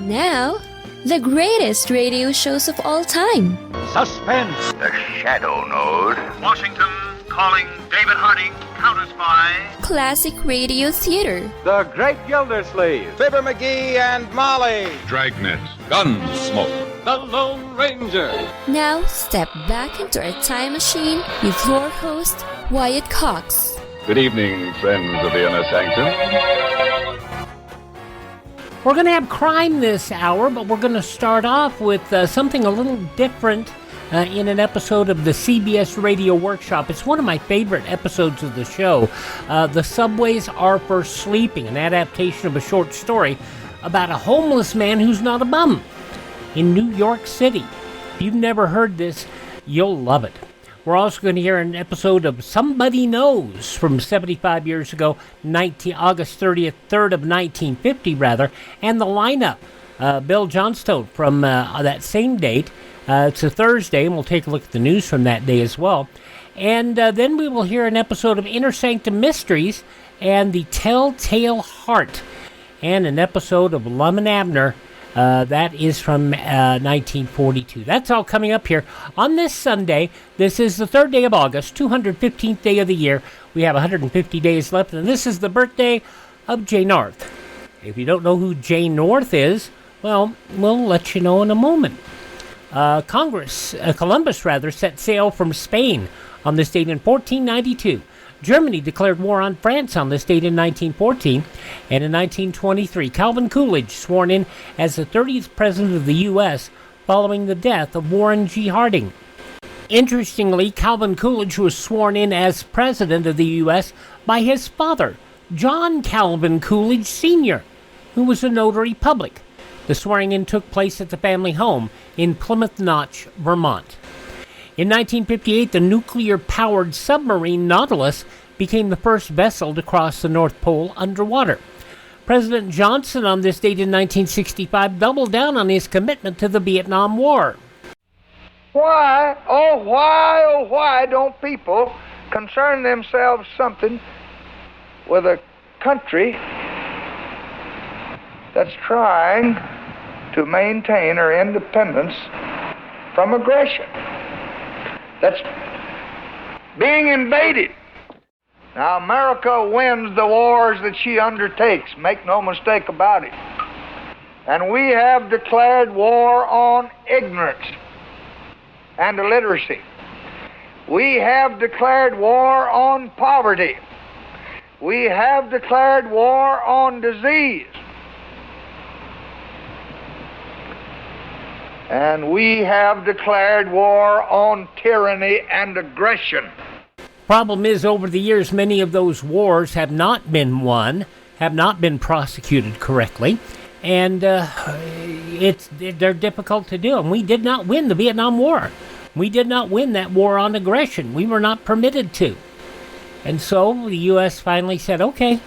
Now, the greatest radio shows of all time. Suspense. The Shadow Node. Washington calling David Harding, counter-spy. Classic radio theater. The Great Gildersleeve. Fibber McGee and Molly. Dragnet. Gunsmoke. The Lone Ranger. Now, step back into our time machine with your host, Wyatt Cox. Good evening, friends of the Inner Sanctum. We're going to have crime this hour, but we're going to start off with something a little different in an episode of the CBS Radio Workshop. It's one of my favorite episodes of the show. The Subways Are for Sleeping, an adaptation of a short story about a homeless man who's not a bum in New York City. If you've never heard this, you'll love it. We're also going to hear an episode of Somebody Knows from 75 years ago, August 30th, 3rd of 1950, and the lineup. Bill Johnstone from that same date. It's a Thursday, and we'll take a look at the news from that day as well. And then we will hear an episode of Inner Sanctum Mysteries and the Telltale Heart, and an episode of Lum and Abner. That is from 1942. That's all coming up here on this Sunday. This is the 3rd day of August, 215th day of the year. We have 150 days left, and this is the birthday of Jay North. If you don't know who Jay North is, well, we'll let you know in a moment. Columbus set sail from Spain on this date in 1492. Germany declared war on France on this date in 1914, and in 1923, Calvin Coolidge sworn in as the 30th President of the U.S. following the death of Warren G. Harding. Interestingly, Calvin Coolidge was sworn in as President of the U.S. by his father, John Calvin Coolidge Sr., who was a notary public. The swearing-in took place at the family home in Plymouth Notch, Vermont. In 1958, the nuclear-powered submarine Nautilus became the first vessel to cross the North Pole underwater. President Johnson on this date in 1965 doubled down on his commitment to the Vietnam War. Why don't people concern themselves something with a country that's trying to maintain her independence from aggression, that's being invaded? Now, America wins the wars that she undertakes, make no mistake about it. And we have declared war on ignorance and illiteracy. We have declared war on poverty. We have declared war on disease. And we have declared war on tyranny and aggression. Problem is, over the years, many of those wars have not been won, have not been prosecuted correctly, and they're difficult to do. And we did not win the Vietnam War. We did not win that war on aggression. We were not permitted to. And so the U.S. finally said, okay,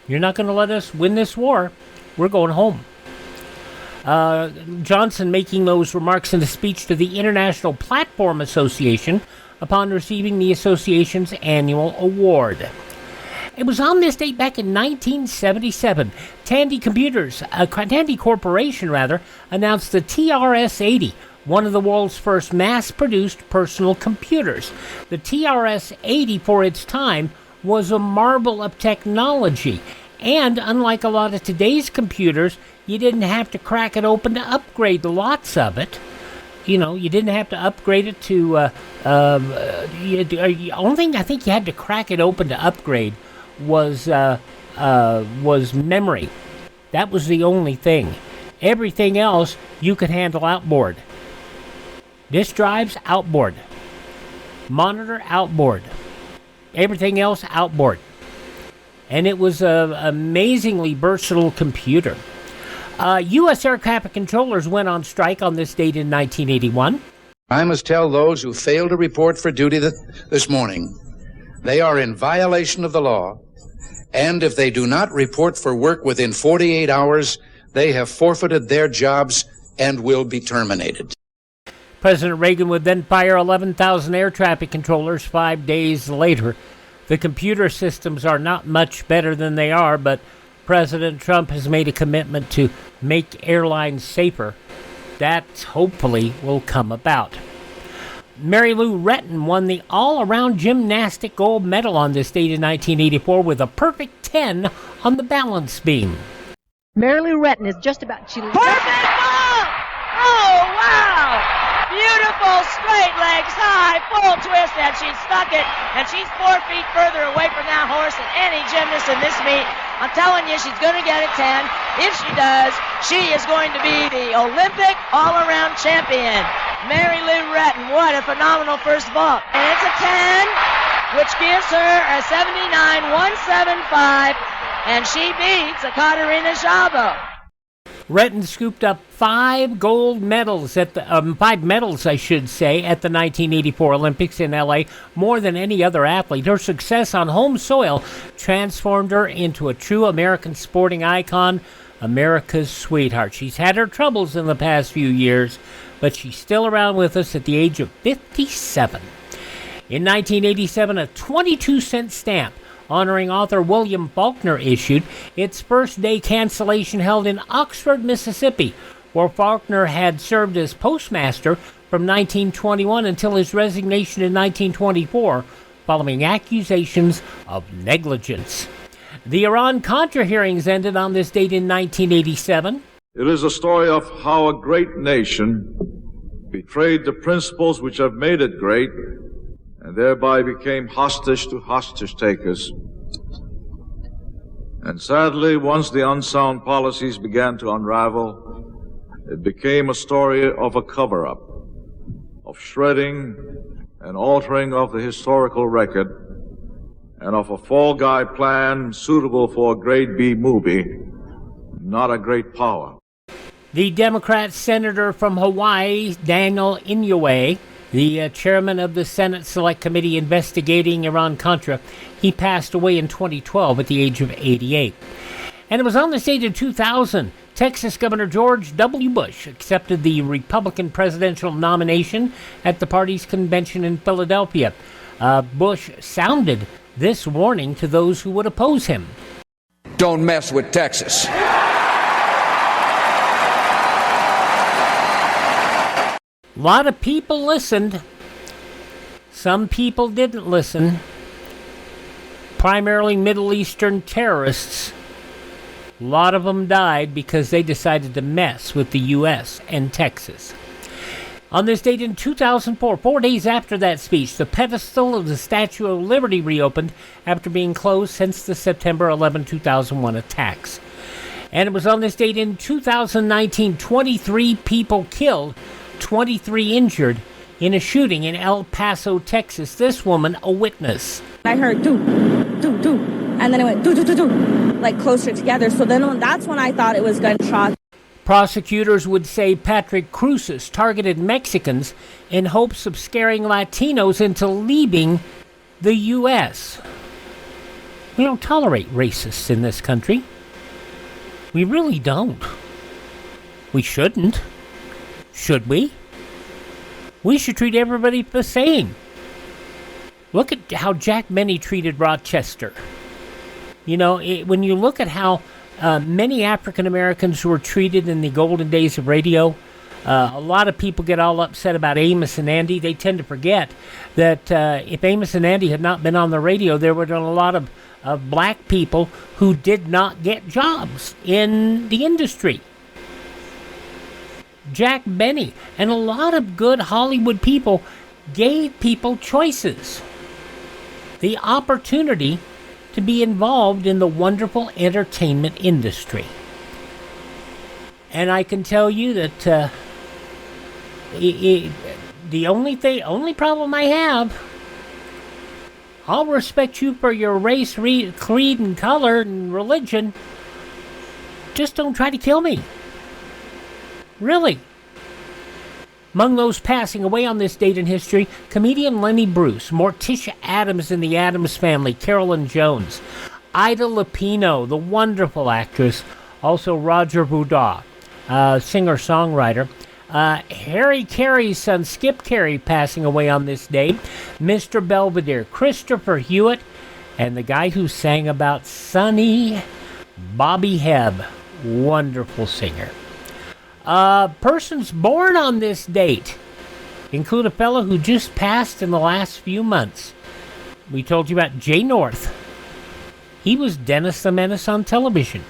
you're not going to let us win this war. We're going home. Johnson making those remarks in a speech to the International Platform Association upon receiving the association's annual award. It was on this date back in 1977. Tandy Corporation announced the TRS-80, one of the world's first mass-produced personal computers. The TRS-80 for its time was a marvel of technology, and unlike a lot of today's computers, you didn't have to crack it open to upgrade lots of it. You know, you didn't have to upgrade it to, the only thing I think you had to crack it open to upgrade was memory. That was the only thing. Everything else you could handle outboard. Disk drives, outboard. Monitor, outboard. Everything else, outboard. And it was an amazingly versatile computer. U.S. air traffic controllers went on strike on this date in 1981. I must tell those who failed to report for duty this morning, they are in violation of the law, and if they do not report for work within 48 hours, they have forfeited their jobs and will be terminated. President Reagan would then fire 11,000 air traffic controllers 5 days later. The computer systems are not much better than they are, but President Trump has made a commitment to make airlines safer. That hopefully will come about. Mary Lou Retton won the all-around gymnastic gold medal on this date in 1984 with a perfect 10 on the balance beam. Mary Lou Retton is just about... Perfect ball! Oh, wow! Beautiful straight legs high, full twist, and she stuck it, and she's 4 feet further away from that horse than any gymnast in this meet. I'm telling you, she's going to get a 10. If she does, she is going to be the Olympic all-around champion. Mary Lou Retton, what a phenomenal first vault. And it's a 10, which gives her a 79.175, and she beats Ekaterina Szabo. Retton scooped up 5 medals at the 1984 Olympics in LA, more than any other athlete. Her success on home soil transformed her into a true American sporting icon, America's sweetheart. She's had her troubles in the past few years, but she's still around with us at the age of 57. In 1987, a 22-cent stamp honoring author William Faulkner issued its first-day cancellation held in Oxford, Mississippi, where Faulkner had served as postmaster from 1921 until his resignation in 1924 following accusations of negligence. The Iran-Contra hearings ended on this date in 1987. It is a story of how a great nation betrayed the principles which have made it great and thereby became hostage to hostage takers. And sadly, once the unsound policies began to unravel, it became a story of a cover-up, of shredding and altering of the historical record, and of a fall guy plan suitable for a grade B movie, not a great power. The Democrat senator from Hawaii, Daniel Inouye, the chairman of the Senate Select Committee investigating Iran-Contra, he passed away in 2012 at the age of 88. And it was on this date in 2000, Texas Governor George W. Bush accepted the Republican presidential nomination at the party's convention in Philadelphia. Bush sounded this warning to those who would oppose him. Don't mess with Texas. A lot of people listened. Some people didn't listen. Primarily Middle Eastern terrorists. A lot of them died because they decided to mess with the U.S. and Texas. On this date in 2004, 4 days after that speech, the pedestal of the Statue of Liberty reopened after being closed since the September 11, 2001 attacks. And it was on this date in 2019, 23 people killed, 23 injured in a shooting in El Paso, Texas. This woman, a witness. I heard doo, doo, doo, and then it went doo, doo, doo, doo, like closer together. So then that's when I thought it was gunshots. Prosecutors would say Patrick Cruces targeted Mexicans in hopes of scaring Latinos into leaving the U.S. We don't tolerate racists in this country. We really don't. We shouldn't. Should we? We should treat everybody the same. Look at how Jack Benny treated Rochester. You know, when you look at how many African Americans were treated in the golden days of radio, a lot of people get all upset about Amos and Andy. They tend to forget that if Amos and Andy had not been on the radio, there would have been a lot of black people who did not get jobs in the industry. Jack Benny and a lot of good Hollywood people gave people choices. The opportunity to be involved in the wonderful entertainment industry. And I can tell you that the only problem I have, I'll respect you for your race, creed, and color and religion. Just don't try to kill me. Really. Among those passing away on this date in history, comedian Lenny Bruce, Morticia Addams in the Addams Family, Carolyn Jones, Ida Lupino, the wonderful actress, also Roger Boudreaux, singer-songwriter, Harry Carey's son Skip Carey passing away on this day, Mr. Belvedere, Christopher Hewitt, and the guy who sang about Sonny Bobby Hebb, wonderful singer. Persons born on this date include a fellow who just passed in the last few months. We told you about Jay North. He was Dennis the Menace on television.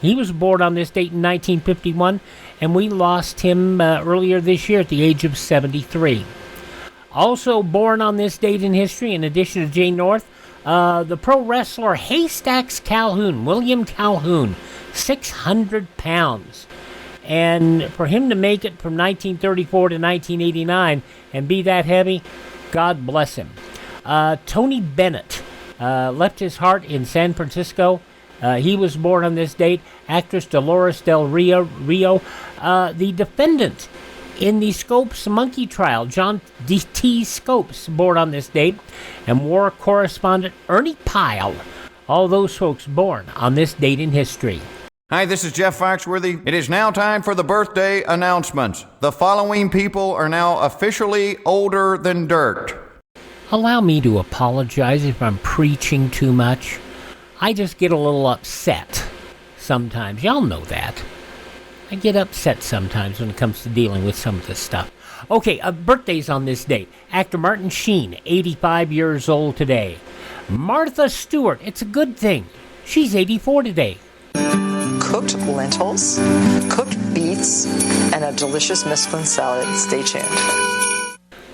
He was born on this date in 1951, and we lost him earlier this year at the age of 73. Also born on this date in history, in addition to Jay North, the pro wrestler Haystacks Calhoun, William Calhoun, 600 pounds. And for him to make it from 1934 to 1989 and be that heavy, God bless him. Tony Bennett left his heart in San Francisco. He was born on this date. Actress Dolores Del Rio, the defendant in the Scopes monkey trial, John D.T. Scopes, born on this date. And war correspondent Ernie Pyle. All those folks born on this date in history. Hi, this is Jeff Foxworthy. It is now time for the birthday announcements. The following people are now officially older than dirt. Allow me to apologize if I'm preaching too much. I just get a little upset sometimes. Y'all know that. I get upset sometimes when it comes to dealing with some of this stuff. Okay, birthdays on this date. Actor Martin Sheen, 85 years old today. Martha Stewart, it's a good thing. She's 84 today. Cooked lentils, cooked beets, and a delicious Michelin salad. Stay tuned.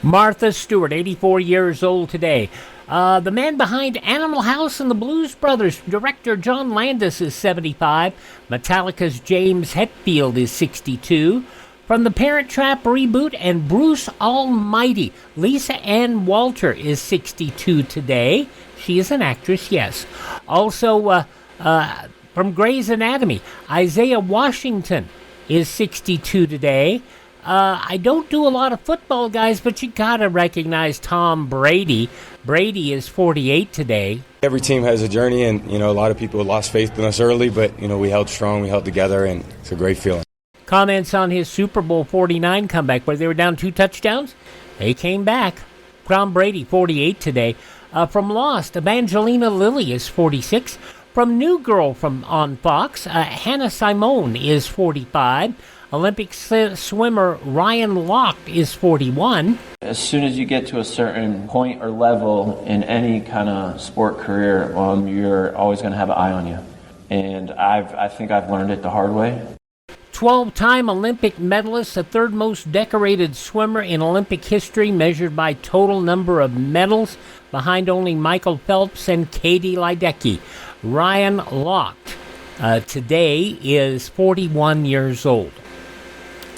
Martha Stewart, 84 years old today. The man behind Animal House and the Blues Brothers, director John Landis, is 75. Metallica's James Hetfield is 62. From the Parent Trap reboot and Bruce Almighty, Lisa Ann Walter is 62 today. She is an actress, yes. Also, from Grey's Anatomy, Isaiah Washington is 62 today. I don't do a lot of football, guys, but you gotta recognize Tom Brady. Brady is 48 today. Every team has a journey, and, a lot of people lost faith in us early, but, we held strong, we held together, and it's a great feeling. Comments on his Super Bowl 49 comeback, where they were down 2 touchdowns. They came back. Tom Brady, 48 today. From Lost, Evangelina Lilly is 46. From New Girl on Fox, Hannah Simone is 45. Olympic swimmer Ryan Lochte is 41. As soon as you get to a certain point or level in any kind of sport career, you're always going to have an eye on you. And I think I've learned it the hard way. 12-time Olympic medalist, the third most decorated swimmer in Olympic history, measured by total number of medals, behind only Michael Phelps and Katie Ledecky. Ryan Lochte today is 41 years old.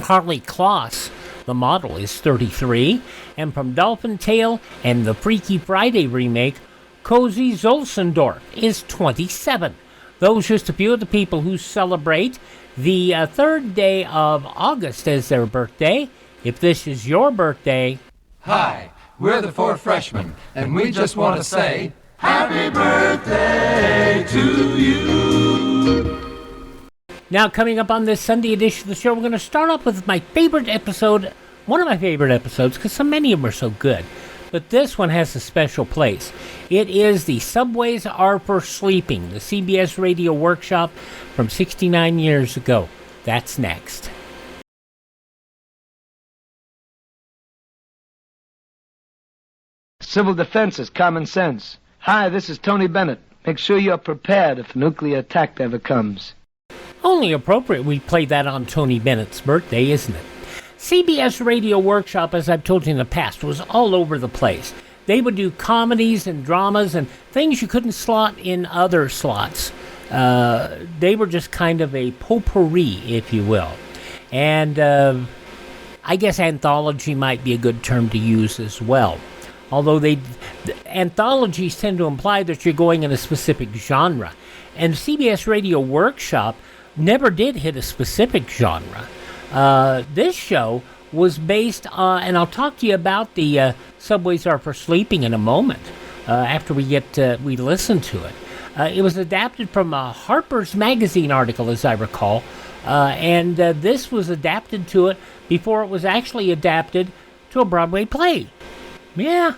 Harley Kloss, the model, is 33. And from Dolphin Tale and the Freaky Friday remake, Cozy Zolsendorf is 27. Those just a few of the people who celebrate the third day of August as their birthday. If this is your birthday... Hi, we're the 4 freshmen, and we just want to say, Happy birthday to you! Now, coming up on this Sunday edition of the show, we're going to start off with my favorite episode, one of my favorite episodes, because so many of them are so good. But this one has a special place. It is the Subways Are for Sleeping, the CBS Radio Workshop from 69 years ago. That's next. Civil defense is common sense. Hi, this is Tony Bennett. Make sure you're prepared if a nuclear attack ever comes. Only appropriate we play that on Tony Bennett's birthday, isn't it? CBS Radio Workshop, as I've told you in the past, was all over the place. They would do comedies and dramas and things you couldn't slot in other slots. They were just kind of a potpourri, if you will. And I guess anthology might be a good term to use as well. Although anthologies tend to imply that you're going in a specific genre. And CBS Radio Workshop never did hit a specific genre. This show was based on, and I'll talk to you about the Subways Are for Sleeping in a moment, after we listen to it. It was adapted from a Harper's Magazine article, as I recall, and this was adapted to it before it was actually adapted to a Broadway play. Yeah,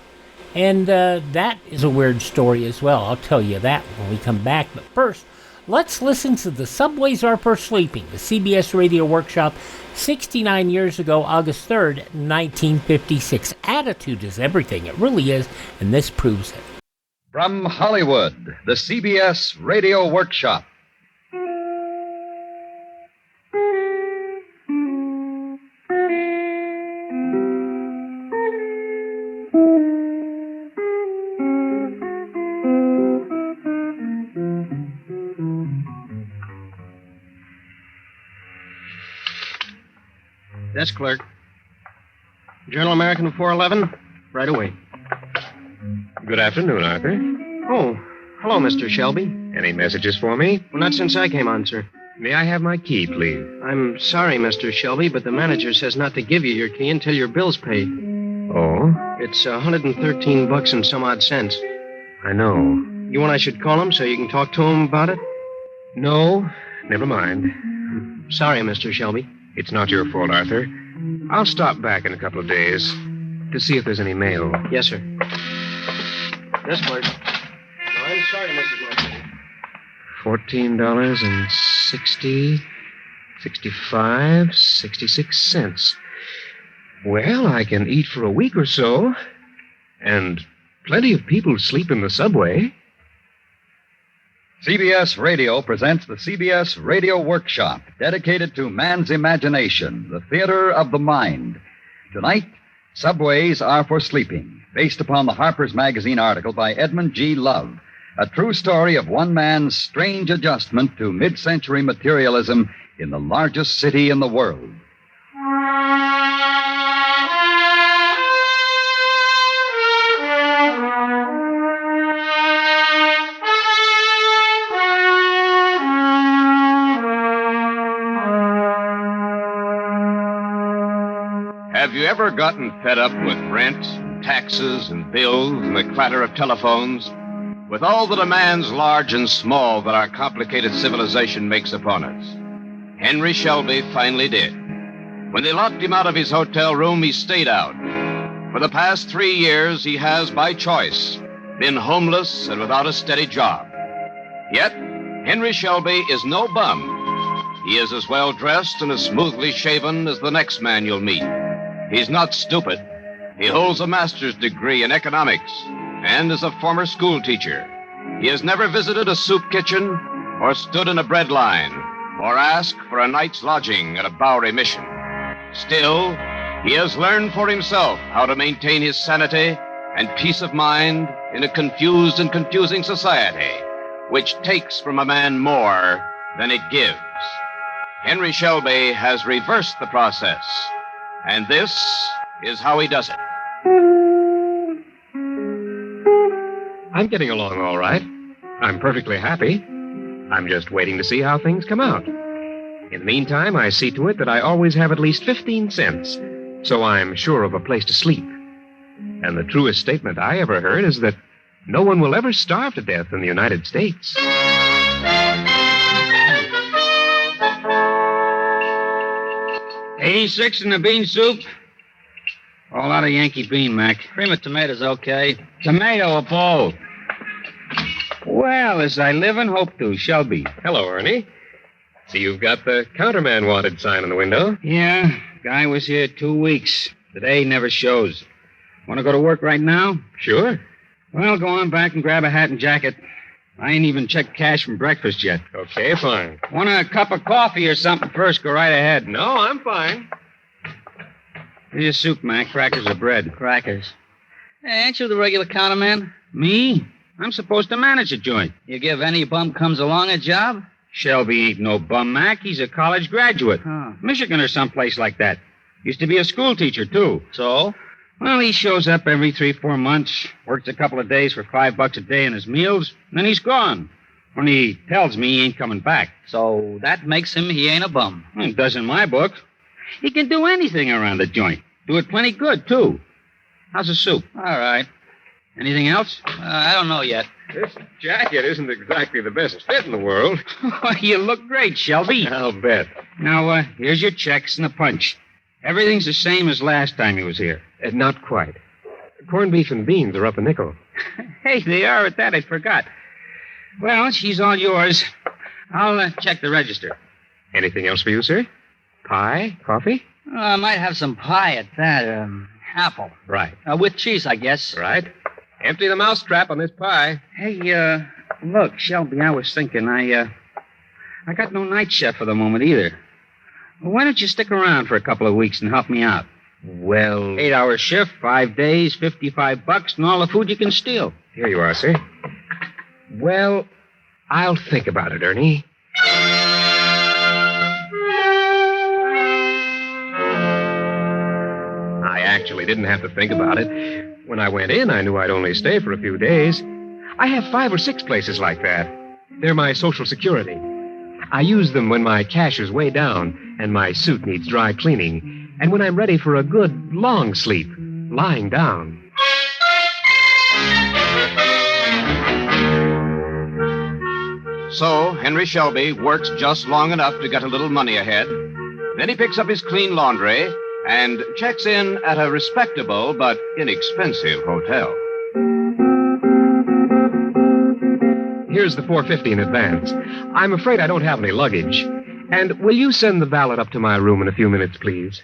and that is a weird story as well. I'll tell you that when we come back. But first, let's listen to The Subways Are for Sleeping, the CBS Radio Workshop, 69 years ago, August 3rd, 1956. Attitude is everything. It really is, and this proves it. From Hollywood, the CBS Radio Workshop. Desk clerk. Journal American 411? Right away. Good afternoon, Arthur. Oh, hello, Mr. Shelby. Any messages for me? Well, not since I came on, sir. May I have my key, please? I'm sorry, Mr. Shelby, but the manager says not to give you your key until your bill's paid. Oh? It's $113 and some odd cents. I know. You want I should call him so you can talk to him about it? No, never mind. Sorry, Mr. Shelby. It's not your fault, Arthur. I'll stop back in a couple of days to see if there's any mail. Yes, sir. Desk clerk. No, I'm sorry, Mrs. Martin. $14.66. Well, I can eat for a week or so. And plenty of people sleep in the subway. CBS Radio presents the CBS Radio Workshop, dedicated to man's imagination, the theater of the mind. Tonight, Subways Are for Sleeping, based upon the Harper's Magazine article by Edmund G. Love, a true story of one man's strange adjustment to mid-century materialism in the largest city in the world. Have you ever gotten fed up with rent, taxes, and bills, and the clatter of telephones? With all the demands, large and small, that our complicated civilization makes upon us? Henry Shelby finally did. When they locked him out of his hotel room, he stayed out. For the past 3 years, he has, by choice, been homeless and without a steady job. Yet, Henry Shelby is no bum. He is as well dressed and as smoothly shaven as the next man you'll meet. He's not stupid. He holds a master's degree in economics and is a former school teacher. He has never visited a soup kitchen or stood in a bread line or asked for a night's lodging at a Bowery mission. Still, he has learned for himself how to maintain his sanity and peace of mind in a confused and confusing society, which takes from a man more than it gives. Henry Shelby has reversed the process. And this is how he does it. I'm getting along all right. I'm perfectly happy. I'm just waiting to see how things come out. In the meantime, I see to it that I always have at least 15 cents, so I'm sure of a place to sleep. And the truest statement I ever heard is that no one will ever starve to death in the United States. 86 in the bean soup. All out of Yankee bean, Mac. Cream of tomatoes, okay. Tomato a bowl. Well, as I live and hope to, Shelby. Hello, Ernie. See, you've got the counterman wanted sign on the window. Yeah, guy was here 2 weeks. Today never shows. Want to go to work right now? Sure. Well, go on back and grab a hat and jacket. I ain't even checked cash from breakfast yet. Okay, fine. Want a cup of coffee or something first? Go right ahead. No, I'm fine. Here's your soup, Mac. Crackers or bread? Crackers. Hey, ain't you the regular counterman? Me? I'm supposed to manage a joint. You give any bum comes along a job? Shelby ain't no bum, Mac. He's a college graduate. Huh. Michigan or someplace like that. Used to be a school teacher, too. So? Well, he shows up every 3-4 months, works a couple of days for $5 a day in his meals, and then he's gone. When he tells me he ain't coming back. So that makes him he ain't a bum. It does in my book. He can do anything around the joint. Do it plenty good, too. How's the soup? All right. Anything else? I don't know yet. This jacket isn't exactly the best fit in the world. You look great, Shelby. I'll bet. Now, here's your checks and a punch. Everything's the same as last time he was here. Not quite. Corned beef and beans are up a nickel. Hey, they are at that. I forgot. Well, she's all yours. I'll check the register. Anything else for you, sir? Pie? Coffee? I might have some pie at that. Apple. Right. With cheese, I guess. Right. Empty the mousetrap on this pie. Hey, look, Shelby, I was thinking, I got no night chef for the moment either. Well, why don't you stick around for a couple of weeks and help me out? Well... 8-hour shift, 5 days, $55, and all the food you can steal. Here you are, sir. Well, I'll think about it, Ernie. I actually didn't have to think about it. When I went in, I knew I'd only stay for a few days. I have 5 or 6 places like that. They're my Social Security. I use them when my cash is way down and my suit needs dry cleaning, and when I'm ready for a good, long sleep, lying down. So, Henry Shelby works just long enough to get a little money ahead. Then he picks up his clean laundry and checks in at a respectable but inexpensive hotel. Here's the $4.50 in advance. I'm afraid I don't have any luggage. And will you send the valet up to my room in a few minutes, please?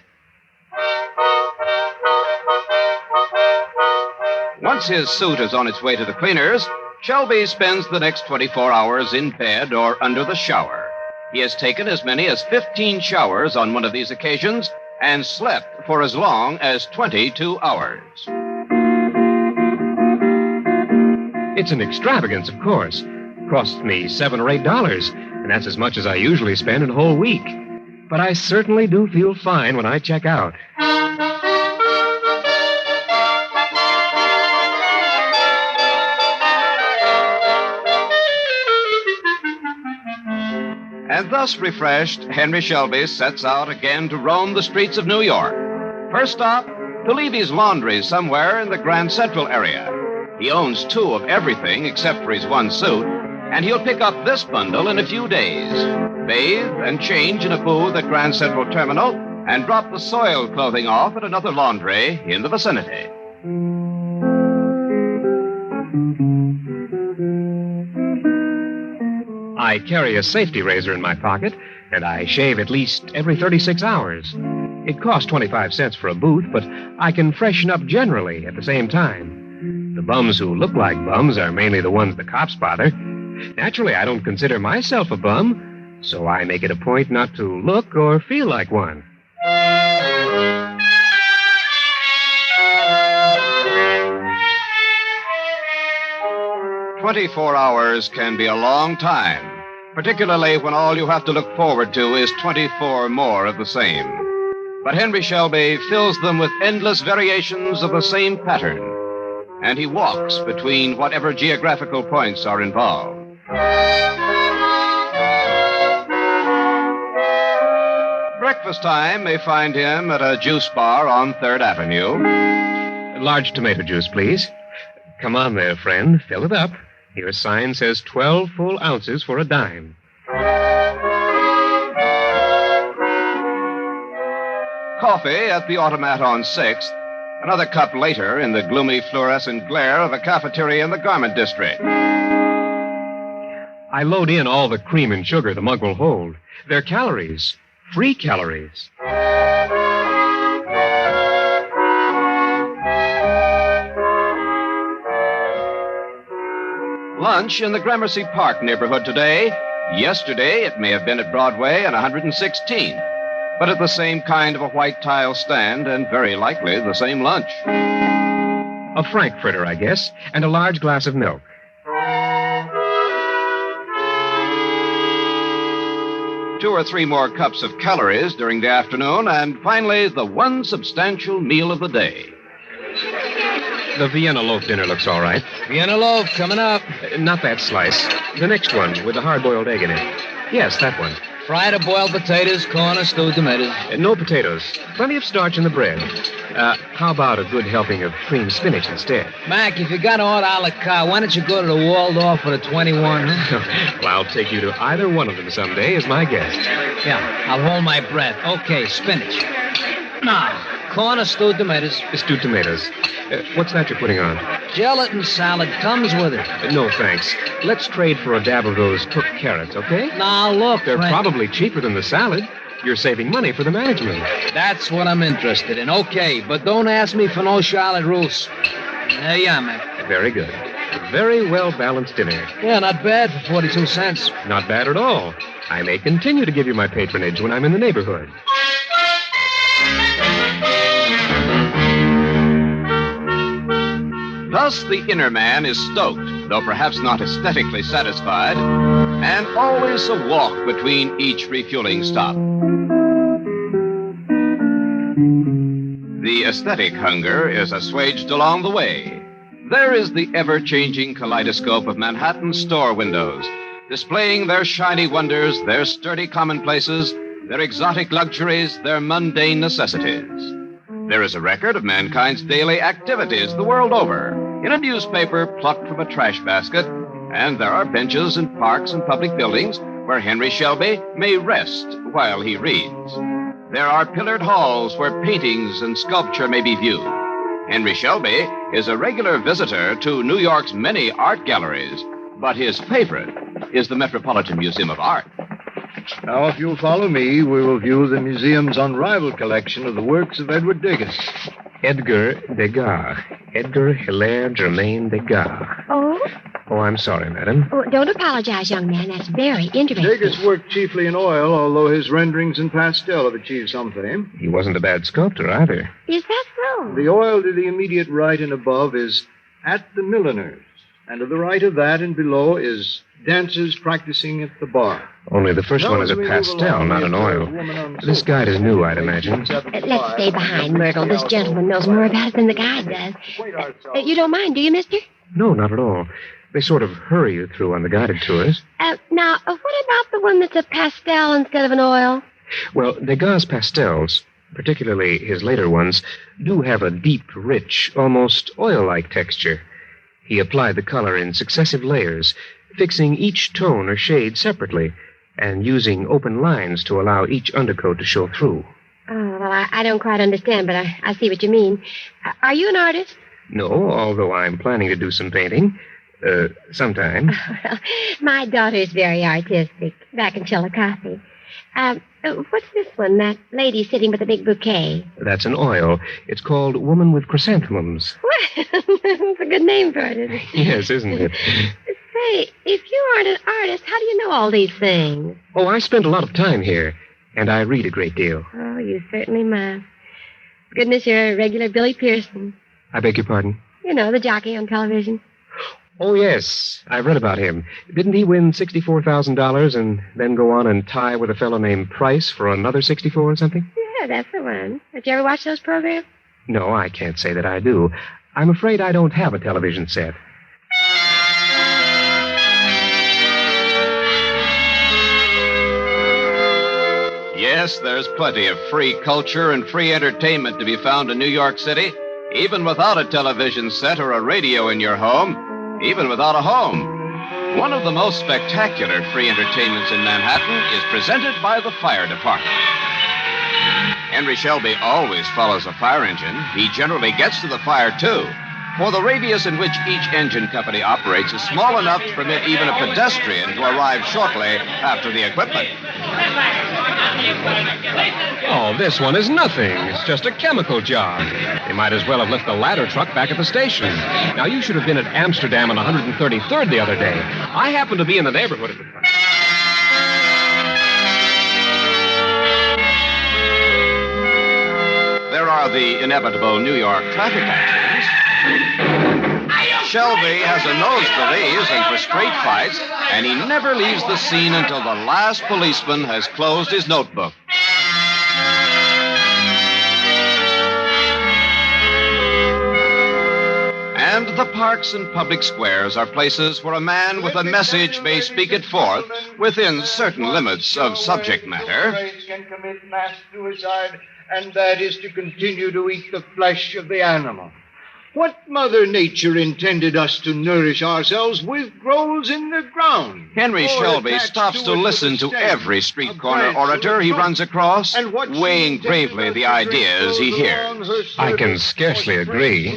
Once his suit is on its way to the cleaners, Shelby spends the next 24 hours in bed or under the shower. He has taken as many as 15 showers on one of these occasions and slept for as long as 22 hours. It's an extravagance, of course. Costs me $7 or $8, and that's as much as I usually spend in a whole week. But I certainly do feel fine when I check out. And thus refreshed, Henry Shelby sets out again to roam the streets of New York. First stop, to leave his laundry somewhere in the Grand Central area. He owns 2 of everything except for his 1 suit, and he'll pick up this bundle in a few days. Bathe and change in a booth at Grand Central Terminal, and drop the soiled clothing off at another laundry in the vicinity. I carry a safety razor in my pocket, and I shave at least every 36 hours. It costs 25 cents for a booth, but I can freshen up generally at the same time. The bums who look like bums are mainly the ones the cops bother. Naturally, I don't consider myself a bum, so I make it a point not to look or feel like one. "24 hours can be a long time, particularly when all you have to look forward to is 24 more of the same. But Henry Shelby fills them with endless variations of the same pattern, and he walks between whatever geographical points are involved. Breakfast time may find him at a juice bar on 3rd Avenue. Large tomato juice, please. Come on there, friend. Fill it up. Your sign says 12 full ounces for a dime. Coffee at the automat on 6th. Another cup later in the gloomy fluorescent glare of a cafeteria in the garment district. I load in all the cream and sugar the mug will hold. They're calories. Free calories. Lunch in the Gramercy Park neighborhood today. Yesterday, it may have been at Broadway and 116th, but at the same kind of a white tile stand and very likely the same lunch. A frankfurter, I guess, and a large glass of milk. Two or three more cups of calories during the afternoon, and finally, the one substantial meal of the day. The Vienna loaf dinner looks all right. Vienna loaf coming up. Not that slice. The next one with the hard-boiled egg in it. Yes, that one. Fried or boiled potatoes, corn or stewed tomatoes. No potatoes. Plenty of starch in the bread. How about a good helping of cream spinach instead? Mac, if you got to order a la carte, why don't you go to the Waldorf for the 21, huh? Well, I'll take you to either one of them someday as my guest. Yeah, I'll hold my breath. Okay, spinach. Now, corn or stewed tomatoes? Stewed tomatoes. What's that you're putting on? Gelatin salad comes with it. No, thanks. Let's trade for a dab of those cooked carrots, okay? Now, look, They're Frank. probably cheaper than the salad. You're saving money for the management. That's what I'm interested in. Okay, but don't ask me for no Charlotte rules. There you are, man. Very good. A very well-balanced dinner. Yeah, not bad for 42 cents. Not bad at all. I may continue to give you my patronage when I'm in the neighborhood. Thus, the inner man is stoked, though perhaps not aesthetically satisfied, and always a walk between each refueling stop. The aesthetic hunger is assuaged along the way. There is the ever-changing kaleidoscope of Manhattan store windows, displaying their shiny wonders, their sturdy commonplaces, their exotic luxuries, their mundane necessities. There is a record of mankind's daily activities the world over, in a newspaper plucked from a trash basket, and there are benches and parks and public buildings where Henry Shelby may rest while he reads. There are pillared halls where paintings and sculpture may be viewed. Henry Shelby is a regular visitor to New York's many art galleries, but his favorite is the Metropolitan Museum of Art. Now, if you'll follow me, we will view the museum's unrivaled collection of the works of Edward Degas. Edgar Degas. Edgar Hilaire Germain Degas. Oh? Oh, I'm sorry, madam. Oh, don't apologize, young man. That's very interesting. Degas worked chiefly in oil, although his renderings in pastel have achieved some fame. He wasn't a bad sculptor either. Is that so? The oil to the immediate right and above is At the Milliner's, and to the right of that and below is Dancers Practicing at the Bar. Only the first one is a pastel, not an oil. This guide is new, I'd imagine. Let's stay behind, Myrtle. This gentleman knows more about it than the guide does. You don't mind, do you, mister? No, not at all. They sort of hurry you through on the guided tours. Now, what about the one that's a pastel instead of an oil? Well, Degas' pastels, particularly his later ones, do have a deep, rich, almost oil-like texture. He applied the color in successive layers, fixing each tone or shade separately, and using open lines to allow each undercoat to show through. Oh, well, I don't quite understand, but I see what you mean. Are you an artist? No, although I'm planning to do some painting. Sometime. Well, my daughter's very artistic, back in Chillicothe. What's this one, that lady sitting with a big bouquet? That's an oil. It's called Woman with Chrysanthemums. Well, that's a good name for it, isn't it? Yes, isn't it? Say, if you aren't an artist, how do you know all these things? Oh, I spend a lot of time here, and I read a great deal. Oh, you certainly must. Goodness, you're a regular Billy Pearson. I beg your pardon? You know, the jockey on television. Oh, yes. I've read about him. Didn't he win $64,000 and then go on and tie with a fellow named Price for another 64 or something? Yeah, that's the one. Did you ever watch those programs? No, I can't say that I do. I'm afraid I don't have a television set. Yes, there's plenty of free culture and free entertainment to be found in New York City, even without a television set or a radio in your home. Even without a home. One of the most spectacular free entertainments in Manhattan is presented by the fire department. Henry Shelby always follows a fire engine. He generally gets to the fire, too, for the radius in which each engine company operates is small enough to permit even a pedestrian to arrive shortly after the equipment. Oh, this one is nothing. It's just a chemical job. They might as well have left the ladder truck back at the station. Now, you should have been at Amsterdam on 133rd the other day. I happened to be in the neighborhood at the time. There are the inevitable New York traffic accidents. Shelby has a nose for these and for straight fights, and he never leaves the scene until the last policeman has closed his notebook. And the parks and public squares are places where a man with a message may speak it forth within certain limits of subject matter. Can commit mass suicide, and that is to continue to eat the flesh of the animal. What Mother Nature intended us to nourish ourselves with grows in the ground. Henry Shelby stops to listen to every street corner orator he runs across, weighing gravely the ideas he hears. I can scarcely agree,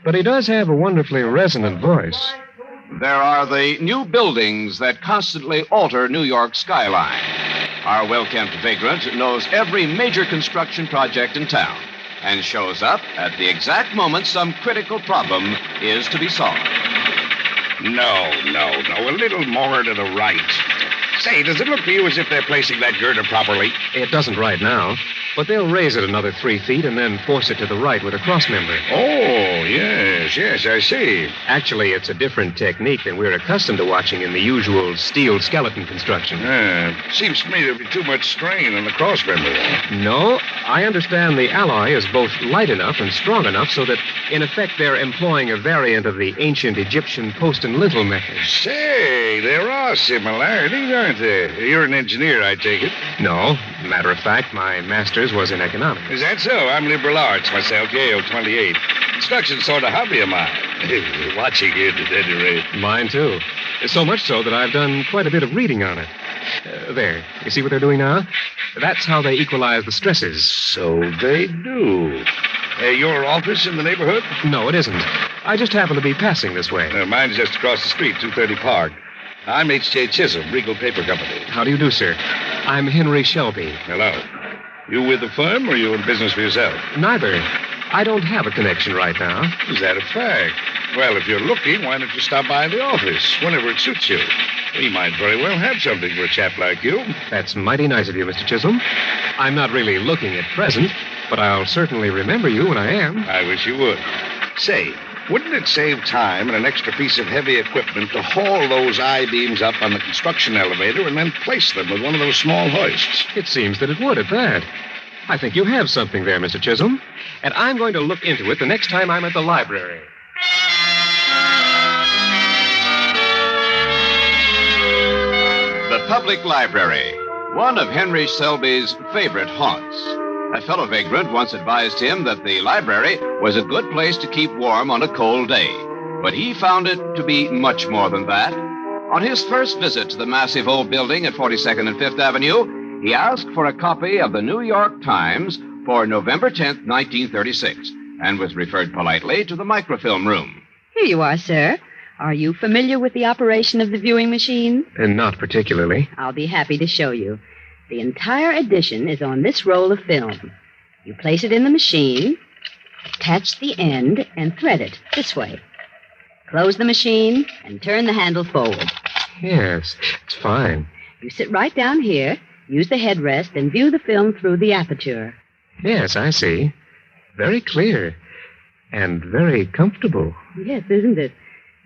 but he does have a wonderfully resonant voice. There are the new buildings that constantly alter New York's skyline. Our well-kept vagrant knows every major construction project in town and shows up at the exact moment some critical problem is to be solved. No. A little more to the right. Say, does it look to you as if they're placing that girder properly? It doesn't right now, but they'll raise it another 3 feet and then force it to the right with a crossmember. Oh, yes, I see. Actually, it's a different technique than we're accustomed to watching in the usual steel skeleton construction. Seems to me there'd be too much strain on the crossmember. No, I understand the alloy is both light enough and strong enough so that, in effect, they're employing a variant of the ancient Egyptian post and lintel method. Say, there are similarities, aren't there? You're an engineer, I take it. No. Matter of fact, my master's was in economics. Is that so? I'm liberal arts myself, Yale 28. Construction's sort of hobby of mine. Watching it at any rate. Mine, too. So much so that I've done quite a bit of reading on it. There. You see what they're doing now? That's how they equalize the stresses. So they do. Your office in the neighborhood? No, it isn't. I just happen to be passing this way. Mine's just across the street, 230 Park. I'm H.J. Chisholm, Regal Paper Company. How do you do, sir? I'm Henry Shelby. Hello. You with the firm or you in business for yourself? Neither. I don't have a connection right now. Is that a fact? Well, if you're looking, why don't you stop by the office whenever it suits you? We might very well have something for a chap like you. That's mighty nice of you, Mr. Chisholm. I'm not really looking at present, but I'll certainly remember you when I am. I wish you would. Say, wouldn't it save time and an extra piece of heavy equipment to haul those I-beams up on the construction elevator and then place them with one of those small hoists? It seems that it would at that. I think you have something there, Mr. Chisholm, and I'm going to look into it the next time I'm at the library. The Public Library, one of Henry Shelby's favorite haunts. A fellow vagrant once advised him that the library was a good place to keep warm on a cold day. But he found it to be much more than that. On his first visit to the massive old building at 42nd and 5th Avenue, he asked for a copy of the New York Times for November 10th, 1936, and was referred politely to the microfilm room. Here you are, sir. Are you familiar with the operation of the viewing machine? Not particularly. I'll be happy to show you. The entire edition is on this roll of film. You place it in the machine, attach the end, and thread it this way. Close the machine and turn the handle forward. Yes, it's fine. You sit right down here, use the headrest, and view the film through the aperture. Yes, I see. Very clear. And very comfortable. Yes, isn't it?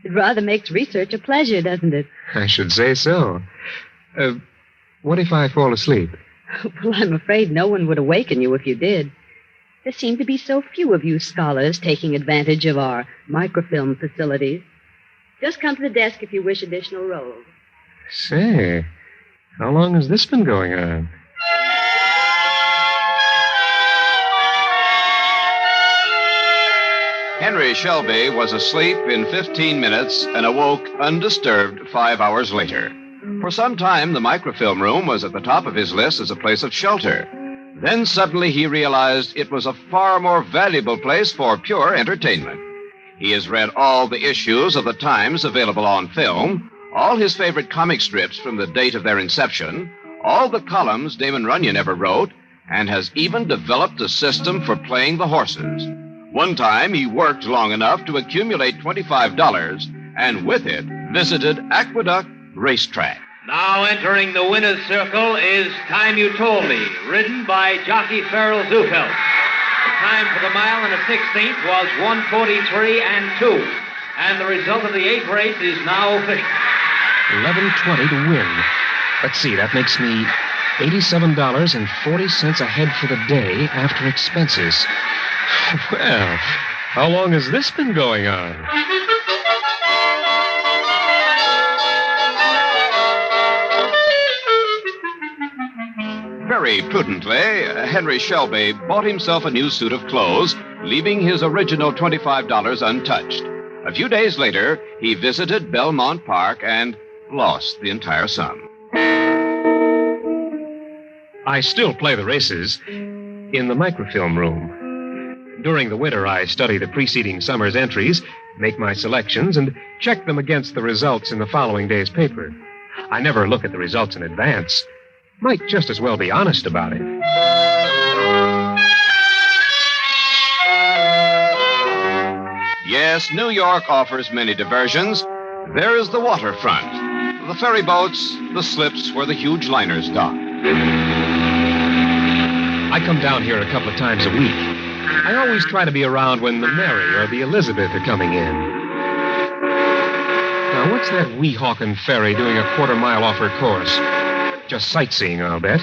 It rather makes research a pleasure, doesn't it? I should say so. What if I fall asleep? Well, I'm afraid no one would awaken you if you did. There seem to be so few of you scholars taking advantage of our microfilm facilities. Just come to the desk if you wish additional rolls. Say, how long has this been going on? Henry Shelby was asleep in 15 minutes and awoke undisturbed 5 hours later. For some time, the microfilm room was at the top of his list as a place of shelter. Then suddenly he realized it was a far more valuable place for pure entertainment. He has read all the issues of the Times available on film, all his favorite comic strips from the date of their inception, all the columns Damon Runyon ever wrote, and has even developed a system for playing the horses. One time, he worked long enough to accumulate $25, and with it, visited Aqueduct Racetrack. Now entering the winner's circle is Time You Told Me, ridden by jockey Farrell Zufeld. The time for the mile and a 16th was 1:43 and 2. And the result of the 8th race is now official. 11:20 to win. Let's see, that makes me $87.40 ahead for the day after expenses. Well, how long has this been going on? Very Very prudently, Henry Shelby bought himself a new suit of clothes, leaving his original $25 untouched. A few days later, he visited Belmont Park and lost the entire sum. I still play the races in the microfilm room. During the winter, I study the preceding summer's entries, make my selections, and check them against the results in the following day's paper. I never look at the results in advance. Might just as well be honest about it. Yes, New York offers many diversions. There is the waterfront, the ferry boats, the slips where the huge liners dock. I come down here a couple of times a week. I always try to be around when the Mary or the Elizabeth are coming in. Now, what's that Weehawken ferry doing a quarter-mile off her course? Just sightseeing, I'll bet.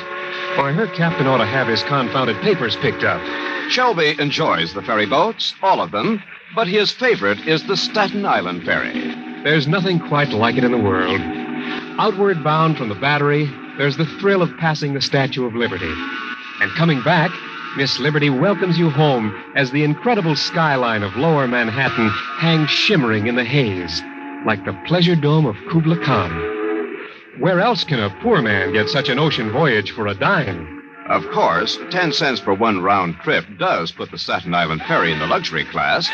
Why, her captain ought to have his confounded papers picked up. Shelby enjoys the ferry boats, all of them, but his favorite is the Staten Island ferry. There's nothing quite like it in the world. Outward bound from the Battery, there's the thrill of passing the Statue of Liberty. And coming back, Miss Liberty welcomes you home as the incredible skyline of lower Manhattan hangs shimmering in the haze, like the pleasure dome of Kubla Khan. Where else can a poor man get such an ocean voyage for a dime? Of course, 10 cents for one round trip does put the Staten Island ferry in the luxury class,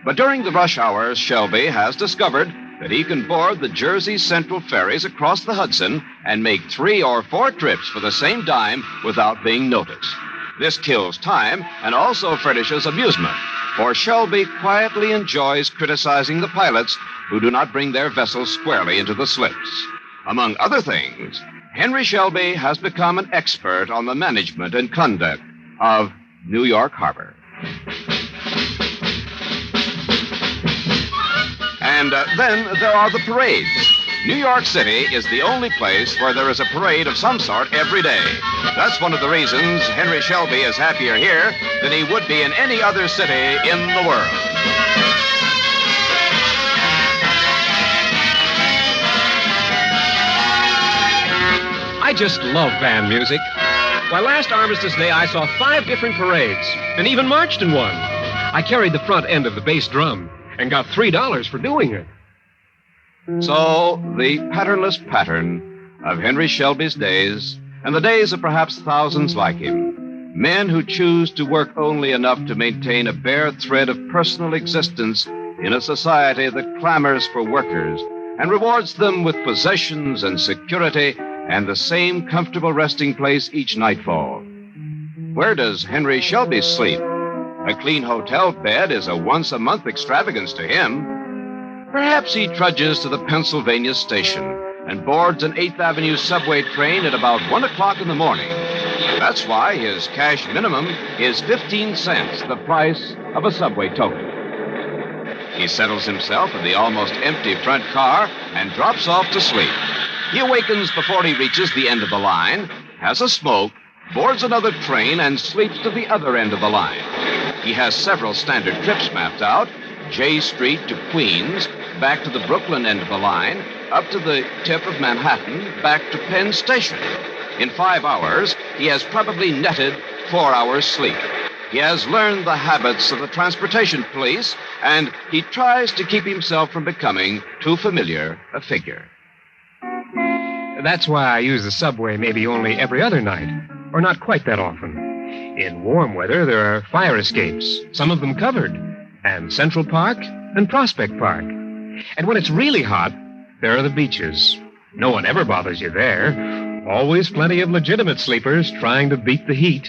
but during the rush hours, Shelby has discovered that he can board the Jersey Central ferries across the Hudson and make 3 or 4 trips for the same dime without being noticed. This kills time and also furnishes amusement, for Shelby quietly enjoys criticizing the pilots who do not bring their vessels squarely into the slips. Among other things, Henry Shelby has become an expert on the management and conduct of New York Harbor. And then there are the parades. New York City is the only place where there is a parade of some sort every day. That's one of the reasons Henry Shelby is happier here than he would be in any other city in the world. I just love band music. Why, last Armistice Day, I saw 5 different parades and even marched in one. I carried the front end of the bass drum and got $3 for doing it. So, the patternless pattern of Henry Shelby's days, and the days of perhaps thousands like him. Men who choose to work only enough to maintain a bare thread of personal existence in a society that clamors for workers and rewards them with possessions and security and the same comfortable resting place each nightfall. Where does Henry Shelby sleep? A clean hotel bed is a once-a-month extravagance to him. Perhaps he trudges to the Pennsylvania station and boards an 8th Avenue subway train at about 1 o'clock in the morning. That's why his cash minimum is 15 cents, the price of a subway token. He settles himself in the almost empty front car and drops off to sleep. He awakens before he reaches the end of the line, has a smoke, boards another train, and sleeps to the other end of the line. He has several standard trips mapped out: J Street to Queens, back to the Brooklyn end of the line, up to the tip of Manhattan, back to Penn Station. In 5 hours, he has probably netted 4 hours' sleep. He has learned the habits of the transportation police, and he tries to keep himself from becoming too familiar a figure. That's why I use the subway maybe only every other night, or not quite that often. In warm weather, there are fire escapes, some of them covered, and Central Park and Prospect Park. And when it's really hot, there are the beaches. No one ever bothers you there. Always plenty of legitimate sleepers trying to beat the heat.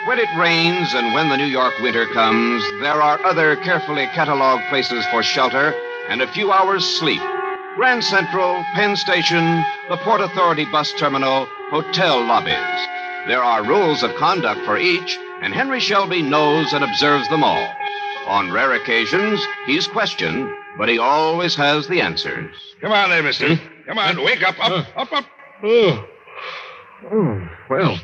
When it rains and when the New York winter comes, there are other carefully cataloged places for shelter and a few hours' sleep. Grand Central, Penn Station, the Port Authority bus terminal, hotel lobbies. There are rules of conduct for each, and Henry Shelby knows and observes them all. On rare occasions, he's questioned, but he always has the answers. Come on there, mister. Come on, wake up, up. Well,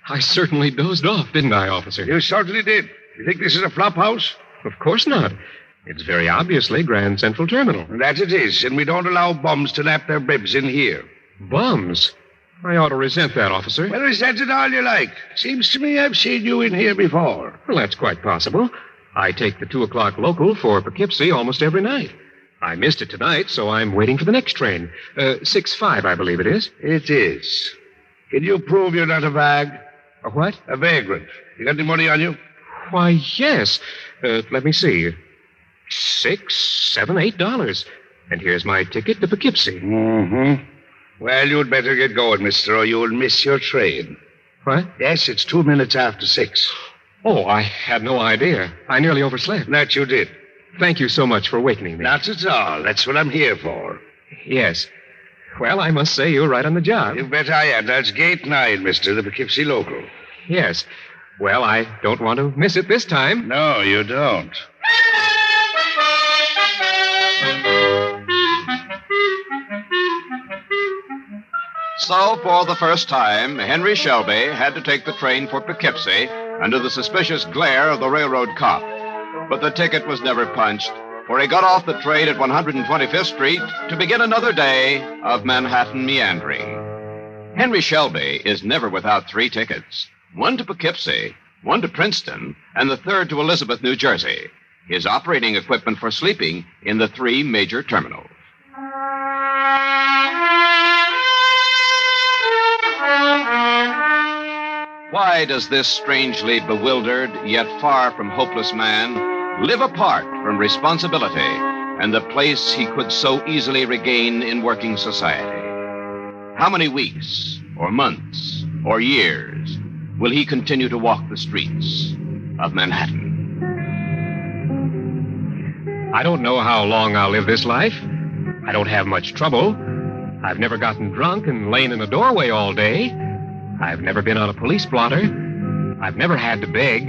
I certainly dozed off, didn't I, officer? You certainly did. You think this is a flop house? Of course not. It's very obviously Grand Central Terminal. That it is, and we don't allow bums to nap their bibs in here. Bums? I ought to resent that, officer. Well, resent it all you like. Seems to me I've seen you in here before. Well, that's quite possible. I take the 2 o'clock local for Poughkeepsie almost every night. I missed it tonight, so I'm waiting for the next train. 6:05, I believe it is. It is. Can you prove you're not a vag? A what? A vagrant. You got any money on you? Why, yes. Let me see. $6, $7, $8. And here's my ticket to Poughkeepsie. Mm-hmm. Well, you'd better get going, mister, or you'll miss your train. What? Yes, it's 2 minutes after 6. Oh, I had no idea. I nearly overslept. That you did. Thank you so much for awakening me. Not at all. That's what I'm here for. Yes. Well, I must say you're right on the job. You bet I am. That's gate 9, mister, the Poughkeepsie local. Yes. Well, I don't want to miss it this time. No, you don't. So, for the first time, Henry Shelby had to take the train for Poughkeepsie under the suspicious glare of the railroad cop. But the ticket was never punched, for he got off the train at 125th Street to begin another day of Manhattan meandering. Henry Shelby is never without 3 tickets. 1 to Poughkeepsie, 1 to Princeton, and the 3rd to Elizabeth, New Jersey. His operating equipment for sleeping in the 3 major terminals. Why does this strangely bewildered, yet far from hopeless man live apart from responsibility and the place he could so easily regain in working society? How many weeks, or months, or years will he continue to walk the streets of Manhattan? I don't know how long I'll live this life. I don't have much trouble. I've never gotten drunk and lain in a doorway all day. I've never been on a police blotter. I've never had to beg.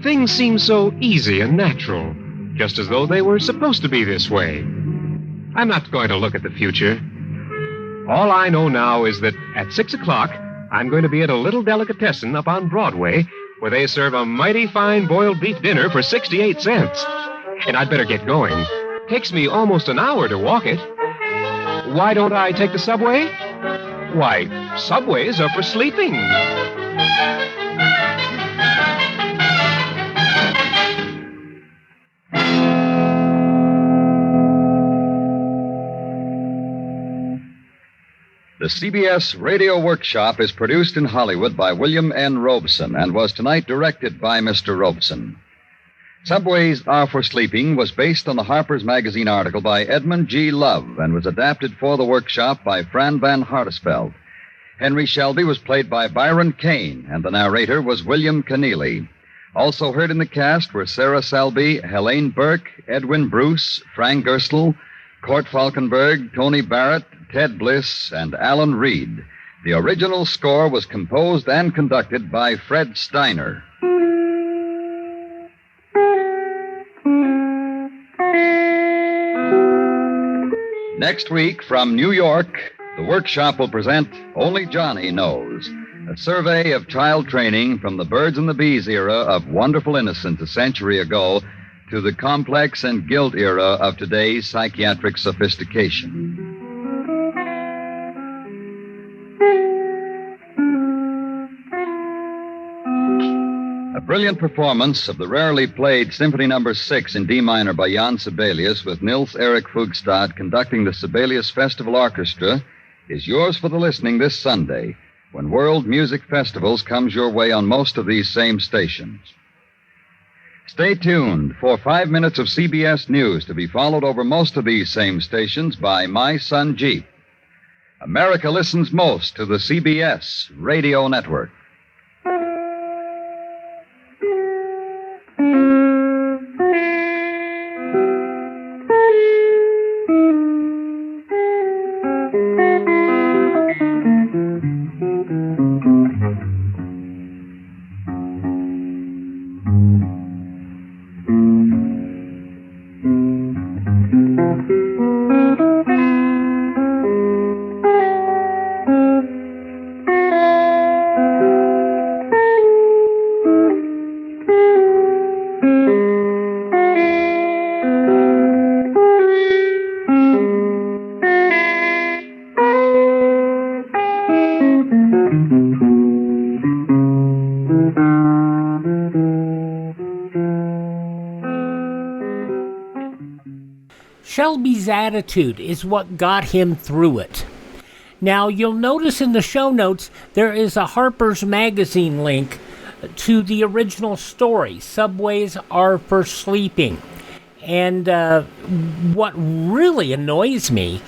Things seem so easy and natural, just as though they were supposed to be this way. I'm not going to look at the future. All I know now is that at 6 o'clock, I'm going to be at a little delicatessen up on Broadway where they serve a mighty fine boiled beef dinner for 68 cents. And I'd better get going. Takes me almost an hour to walk it. Why don't I take the subway? Why, subways are for sleeping. The CBS Radio Workshop is produced in Hollywood by William N. Robeson and was tonight directed by Mr. Robeson. Subways Are for Sleeping was based on the Harper's Magazine article by Edmund G. Love and was adapted for the workshop by Fran Van Hartesveld. Henry Shelby was played by Byron Kane, and the narrator was William Keneally. Also heard in the cast were Sarah Selby, Helene Burke, Edwin Bruce, Frank Gerstle, Court Falkenberg, Tony Barrett, Ted Bliss, and Alan Reed. The original score was composed and conducted by Fred Steiner. Next week, from New York, the workshop will present Only Johnny Knows, a survey of child training from the birds and the bees era of wonderful innocence a century ago to the complex and guilt era of today's psychiatric sophistication. A brilliant performance of the rarely played Symphony No. 6 in D minor by Jan Sibelius with Nils Erik Fugstad conducting the Sibelius Festival Orchestra is yours for the listening this Sunday when World Music Festivals comes your way on most of these same stations. Stay tuned for 5 minutes of CBS News to be followed over most of these same stations by My Son Jeep. America listens most to the CBS Radio Network. Shelby's attitude is what got him through it. Now, you'll notice in the show notes there is a Harper's Magazine link to the original story, Subways Are for Sleeping. And what really annoys me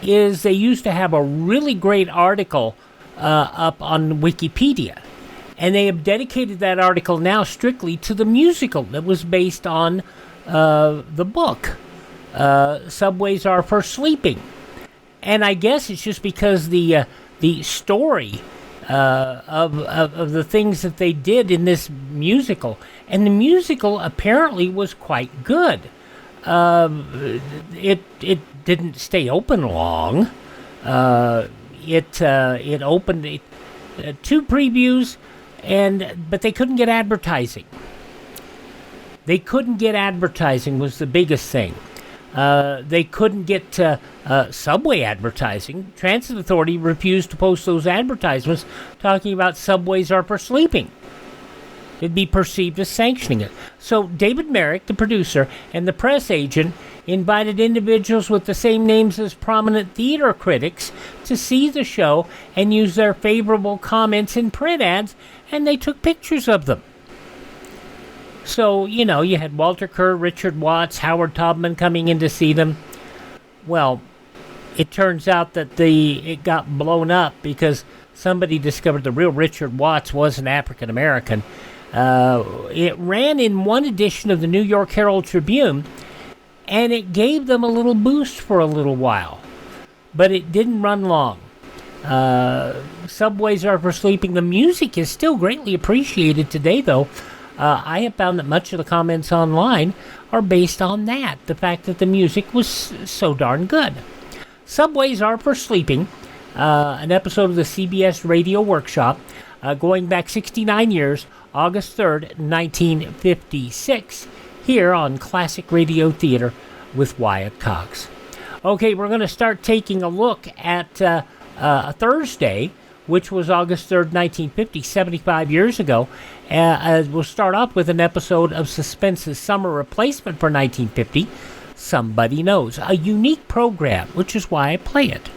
is they used to have a really great article up on Wikipedia. And they have dedicated that article now strictly to the musical that was based on the book, Subways Are for Sleeping. And I guess it's just because the story of the things that they did in this musical, and the musical apparently was quite good. It didn't stay open long. It opened 2 previews, but they couldn't get advertising. They couldn't get advertising was the biggest thing. They couldn't get subway advertising. Transit Authority refused to post those advertisements talking about subways are for sleeping. It'd be perceived as sanctioning it. So David Merrick, the producer, and the press agent invited individuals with the same names as prominent theater critics to see the show and use their favorable comments in print ads, and they took pictures of them. So, you had Walter Kerr, Richard Watts, Howard Taubman coming in to see them. Well, it turns out that it got blown up because somebody discovered the real Richard Watts wasn't African American. It ran in one edition of the New York Herald Tribune, and it gave them a little boost for a little while. But it didn't run long. Subways Are for Sleeping. The music is still greatly appreciated today, though. I have found that much of the comments online are based on that, the fact that the music was so darn good. Subways Are for Sleeping, an episode of the CBS Radio Workshop, going back 69 years, August 3rd, 1956, here on Classic Radio Theater with Wyatt Cox. Okay, we're going to start taking a look at a Thursday, which was August 3rd, 1950, 75 years ago. We'll start off with an episode of Suspense's summer replacement for 1950, Somebody Knows, a unique program, which is why I play it.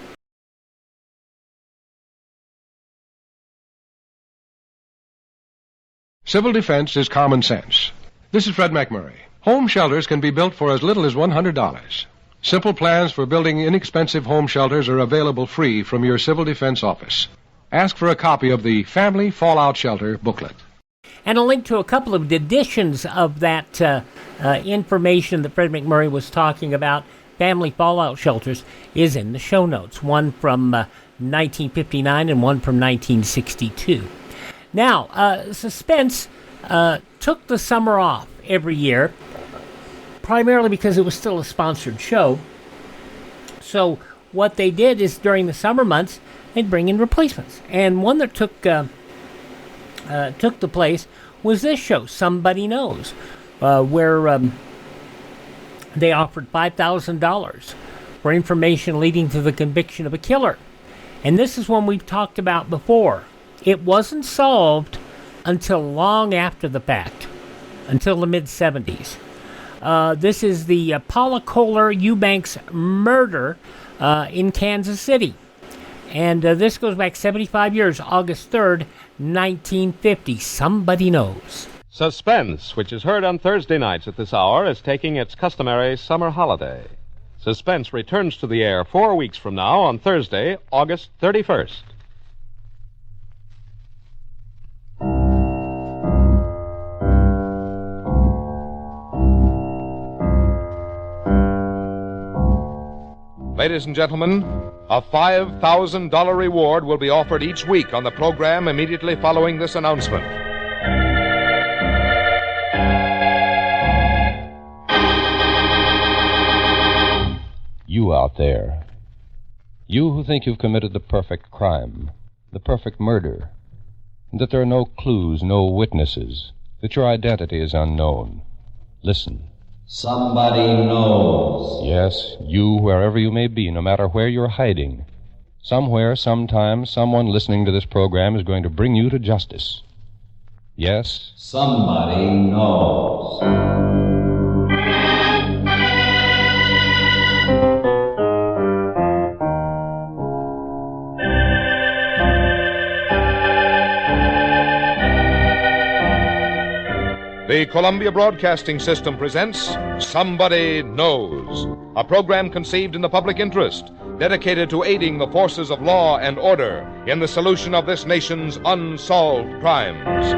Civil defense is common sense. This is Fred McMurray. Home shelters can be built for as little as $100. Simple plans for building inexpensive home shelters are available free from your civil defense office. Ask for a copy of the Family Fallout Shelter booklet. And a link to a couple of editions of that information that Fred McMurray was talking about, family fallout shelters, is in the show notes. One from 1959 and one from 1962. Now, Suspense took the summer off every year, primarily because it was still a sponsored show. So what they did is during the summer months, they'd bring in replacements. And one that took the place was this show, Somebody Knows, where they offered $5,000 for information leading to the conviction of a killer. And this is one we've talked about before. It wasn't solved until long after the fact, until the mid-'70s. This is the Paula Kohler Eubanks Murder in Kansas City. And this goes back 75 years, August 3rd, 1950. Somebody Knows. Suspense, which is heard on Thursday nights at this hour, is taking its customary summer holiday. Suspense returns to the air 4 weeks from now on Thursday, August 31st. Ladies and gentlemen, a $5,000 reward will be offered each week on the program immediately following this announcement. You out there, you who think you've committed the perfect crime, the perfect murder, and that there are no clues, no witnesses, that your identity is unknown. Listen. Somebody knows. Yes, you, wherever you may be, no matter where you're hiding. Somewhere, sometime, someone listening to this program is going to bring you to justice. Yes? Somebody knows. Columbia Broadcasting System presents Somebody Knows, a program conceived in the public interest, dedicated to aiding the forces of law and order in the solution of this nation's unsolved crimes.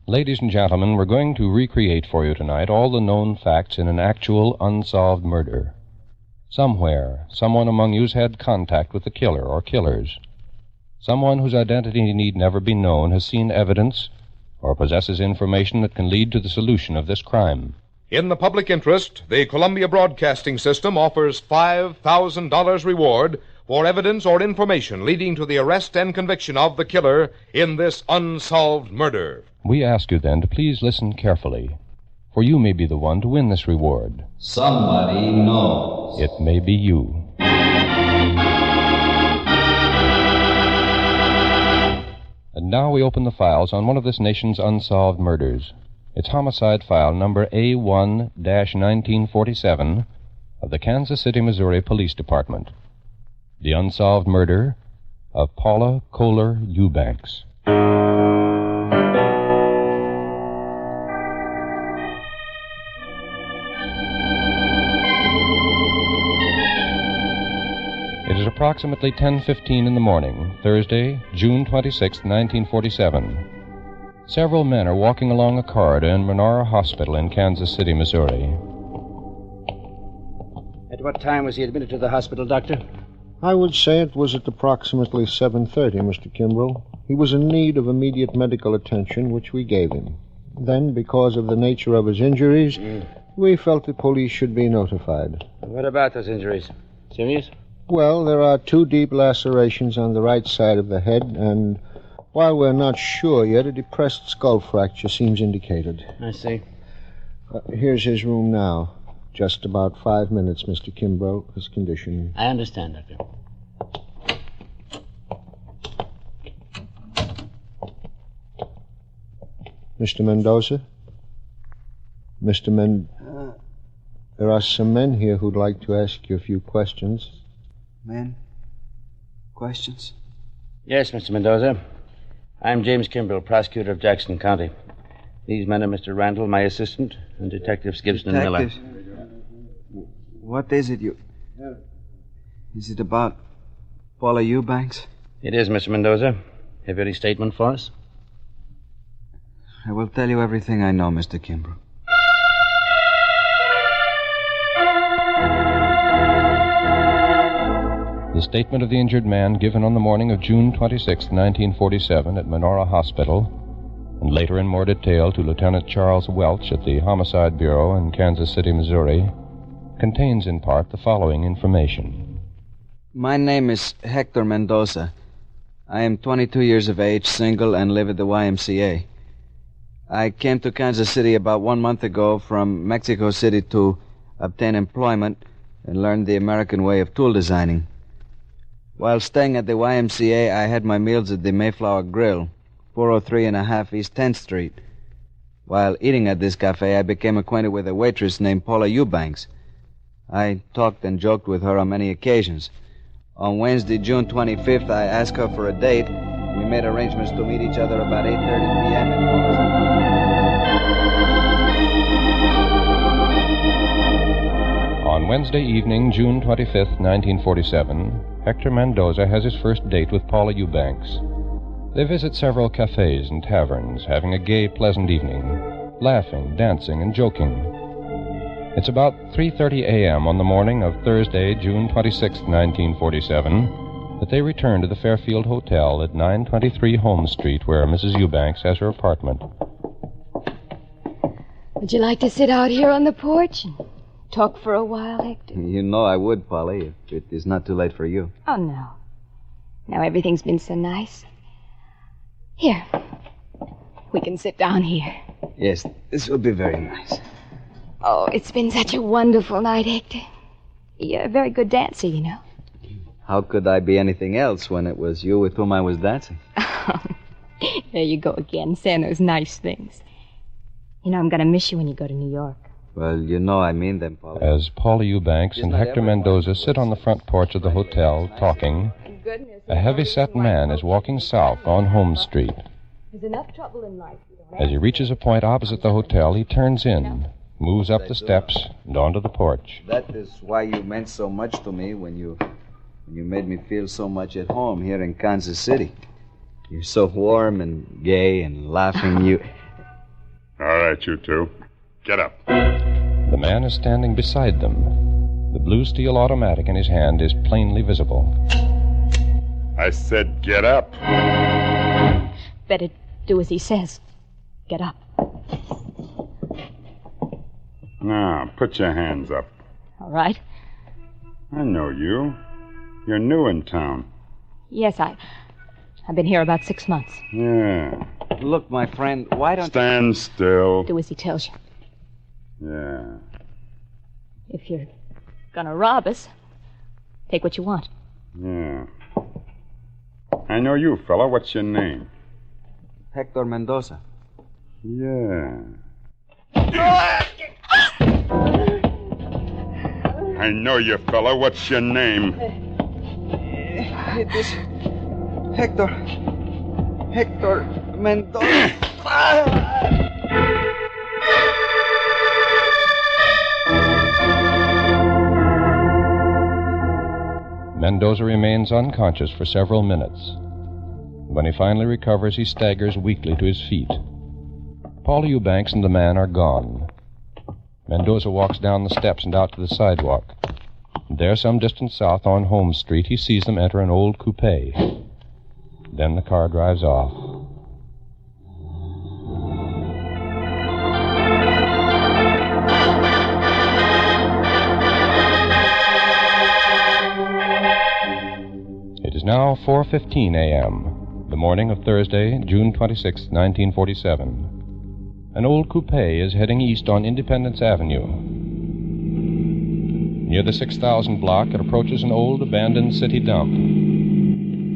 Ladies and gentlemen, we're going to recreate for you tonight all the known facts in an actual unsolved murder. Somewhere, someone among you's had contact with the killer or killers. Someone whose identity need never be known has seen evidence or possesses information that can lead to the solution of this crime. In the public interest, the Columbia Broadcasting System offers $5,000 reward for evidence or information leading to the arrest and conviction of the killer in this unsolved murder. We ask you then to please listen carefully, for you may be the one to win this reward. Somebody knows. It may be you. And now we open the files on one of this nation's unsolved murders. It's homicide file number A1-1947 of the Kansas City, Missouri Police Department. The unsolved murder of Paula Kohler Eubanks. It is approximately 10:15 in the morning, Thursday, June 26, 1947. Several men are walking along a corridor in Menora Hospital in Kansas City, Missouri. At what time was he admitted to the hospital, Doctor? I would say it was at approximately 7:30, Mr. Kimbrough. He was in need of immediate medical attention, which we gave him. Then, because of the nature of his injuries, we felt the police should be notified. What about those injuries? Serious? Well, there are 2 deep lacerations on the right side of the head, and while we're not sure yet, a depressed skull fracture seems indicated. I see. Here's his room now. Just about 5 minutes, Mr. Kimbrough. His condition. I understand, Doctor. Mr. Mendoza? There are some men here who'd like to ask you a few questions. Men? Questions? Yes, Mr. Mendoza. I'm James Kimbrough, prosecutor of Jackson County. These men are Mr. Randall, my assistant, and Detectives Gibson and Miller. What is it you... Is it about Paula Eubanks? It is, Mr. Mendoza. Have you any statement for us? I will tell you everything I know, Mr. Kimbrough. The statement of the injured man given on the morning of June 26, 1947 at Menora Hospital, and later in more detail to Lieutenant Charles Welch at the Homicide Bureau in Kansas City, Missouri, contains in part the following information. My name is Hector Mendoza. I am 22 years of age, single, and live at the YMCA. I came to Kansas City about 1 month ago from Mexico City to obtain employment and learn the American way of tool designing. While staying at the YMCA, I had my meals at the Mayflower Grill, 403.5 East 10th Street. While eating at this cafe, I became acquainted with a waitress named Paula Eubanks. I talked and joked with her on many occasions. On Wednesday, June 25th, I asked her for a date. We made arrangements to meet each other about 8:30 p.m. in Paula's... On Wednesday evening, June 25th, 1947, Hector Mendoza has his first date with Paula Eubanks. They visit several cafes and taverns, having a gay, pleasant evening, laughing, dancing, and joking. It's about 3:30 a.m. on the morning of Thursday, June 26, 1947, that they return to the Fairfield Hotel at 923 Holmes Street, where Mrs. Eubanks has her apartment. Would you like to sit out here on the porch and talk for a while, Hector? You know I would, Polly, if it is not too late for you. Oh, no. Now everything's been so nice. Here. We can sit down here. Yes, this will be very nice. Oh, it's been such a wonderful night, Hector. You're a very good dancer, you know. How could I be anything else when it was you with whom I was dancing? There you go again, saying those nice things. You know, I'm going to miss you when you go to New York. Well, you know I mean them, Paula. As Paula Eubanks and Hector Mendoza sit on the front porch of the hotel talking, a heavy-set man is walking south on Holmes Street. There's enough trouble in life. As he reaches a point opposite the hotel, he turns in, moves up the steps, and onto the porch. That is why you meant so much to me when you made me feel so much at home here in Kansas City. You're so warm and gay and laughing. All right, you two. Get up. The man is standing beside them. The blue steel automatic in his hand is plainly visible. I said get up. Better do as he says. Get up. Now, put your hands up. All right. I know you. You're new in town. Yes, I've been here about 6 months. Yeah. Look, my friend, why don't Stand still. Do as he tells you. Yeah. If you're gonna rob us, take what you want. Yeah. I know you, fella. What's your name? Hector Mendoza. Yeah. I know you, fella. What's your name? It is Hector Mendoza. Mendoza remains unconscious for several minutes. When he finally recovers, he staggers weakly to his feet. Paula Eubanks and the man are gone. Mendoza walks down the steps and out to the sidewalk. There, some distance south on Holmes Street, he sees them enter an old coupe. Then the car drives off. It is now 4:15 a.m., the morning of Thursday, June 26, 1947. An old coupe is heading east on Independence Avenue. Near the 6000 block, it approaches an old abandoned city dump.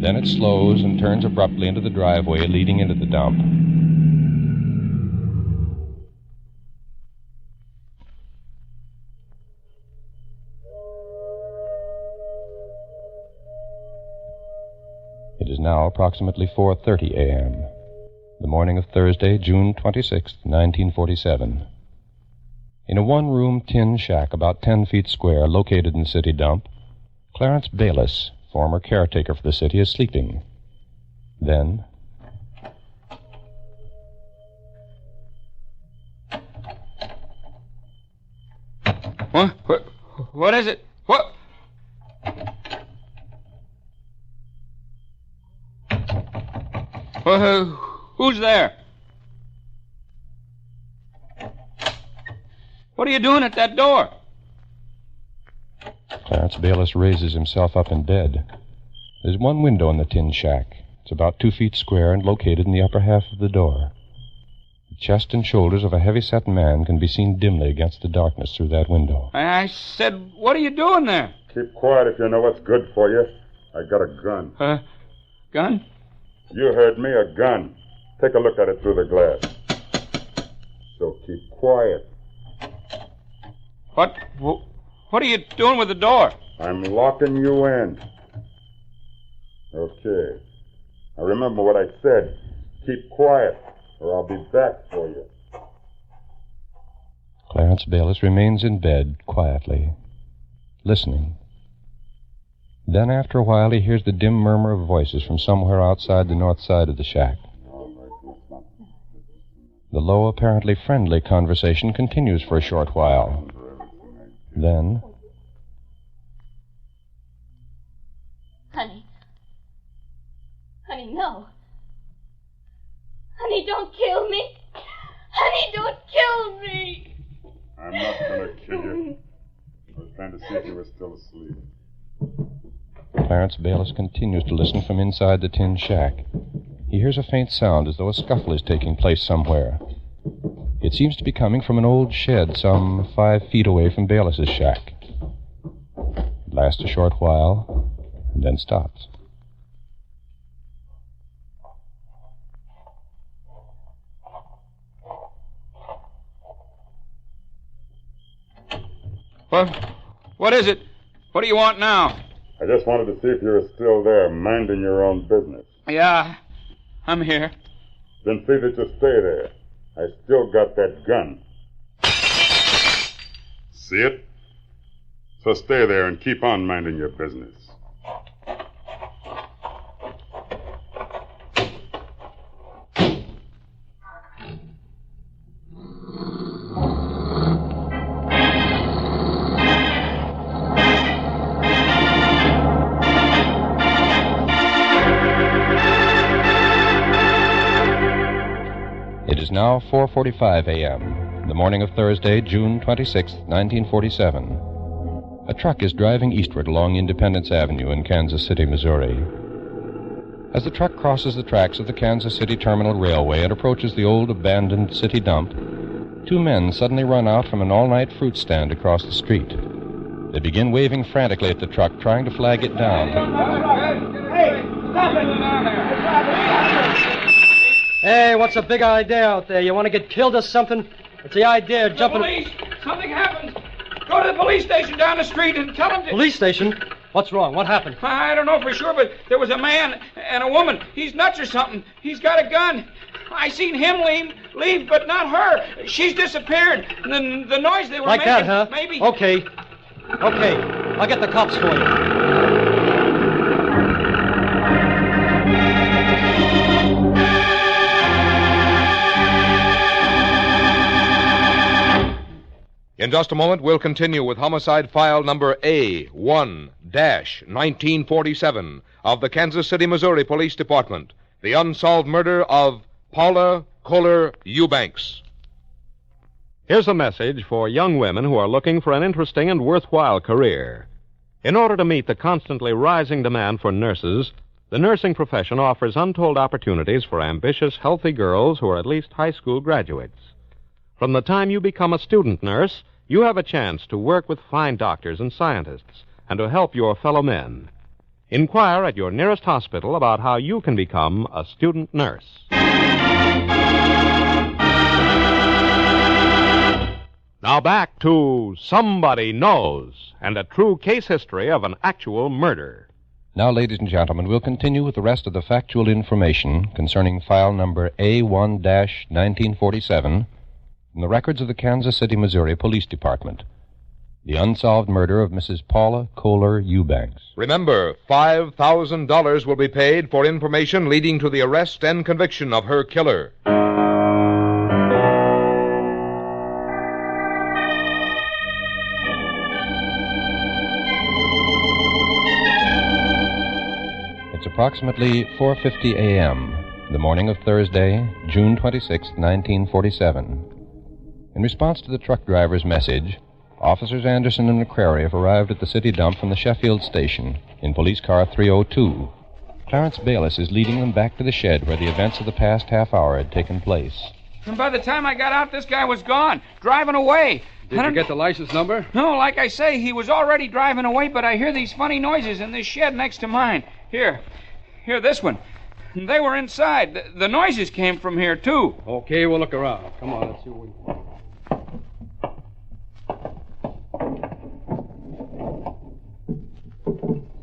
Then it slows and turns abruptly into the driveway leading into the dump. It is now approximately 4:30 a.m., the morning of Thursday, June 26, 1947. In a one-room tin shack about 10 feet square located in the city dump, Clarence Bayless, former caretaker for the city, is sleeping. Then... What is it? What? Who's there? What are you doing at that door? Clarence Bayless raises himself up in bed. There's one window in the tin shack. It's about 2 feet square and located in the upper half of the door. The chest and shoulders of a heavy-set man can be seen dimly against the darkness through that window. I said, what are you doing there? Keep quiet if you know what's good for you. I got a gun. Gun? You heard me, a gun. Take a look at it through the glass. So keep quiet. What are you doing with the door? I'm locking you in. Okay. Now remember what I said. Keep quiet, or I'll be back for you. Clarence Bayless remains in bed quietly, listening. Then, after a while, he hears the dim murmur of voices from somewhere outside the north side of the shack. The low, apparently friendly conversation continues for a short while. Then... Honey, no. Honey, don't kill me. Honey, don't kill me. I'm not going to kill you. I was trying to see if you were still asleep. Clarence Bayless continues to listen from inside the tin shack. He hears a faint sound as though a scuffle is taking place somewhere. It seems to be coming from an old shed some 5 feet away from Bayless's shack. It lasts a short while, and then stops. What is it? What do you want now? I just wanted to see if you were still there, minding your own business. Yeah, I'm here. Then see that you stay there. I still got that gun. See it? So stay there and keep on minding your business. It is now 4:45 a.m., the morning of Thursday, June 26, 1947. A truck is driving eastward along Independence Avenue in Kansas City, Missouri. As the truck crosses the tracks of the Kansas City Terminal Railway and approaches the old abandoned city dump, two men suddenly run out from an all-night fruit stand across the street. They begin waving frantically at the truck, trying to flag it down. Hey, stop it! Hey, what's the big idea out there? You want to get killed or something? What's the idea of jumping... Police! Something happened! Go to the police station down the street and tell them to... Police station? What's wrong? What happened? I don't know for sure, but there was a man and a woman. He's nuts or something. He's got a gun. I seen him leave, but not her. She's disappeared. The noise they were like making... Like that, huh? Maybe... Okay. I'll get the cops for you. In just a moment, we'll continue with homicide file number A1-1947 of the Kansas City, Missouri Police Department, the unsolved murder of Paula Kohler Eubanks. Here's a message for young women who are looking for an interesting and worthwhile career. In order to meet the constantly rising demand for nurses, the nursing profession offers untold opportunities for ambitious, healthy girls who are at least high school graduates. From the time you become a student nurse, you have a chance to work with fine doctors and scientists and to help your fellow men. Inquire at your nearest hospital about how you can become a student nurse. Now back to Somebody Knows and a true case history of an actual murder. Now, ladies and gentlemen, we'll continue with the rest of the factual information concerning file number A1-1947 from the records of the Kansas City, Missouri Police Department. The unsolved murder of Mrs. Paula Kohler Eubanks. Remember, $5,000 will be paid for information leading to the arrest and conviction of her killer. It's approximately 4:50 a.m., the morning of Thursday, June 26, 1947. In response to the truck driver's message, Officers Anderson and McCrary have arrived at the city dump from the Sheffield station in police car 302. Clarence Bayless is leading them back to the shed where the events of the past half hour had taken place. And by the time I got out, this guy was gone, driving away. Did you get the license number? No, like I say, he was already driving away, but I hear these funny noises in this shed next to mine. Here, this one. They were inside. The noises came from here, too. Okay, we'll look around. Come on, let's see what we can find.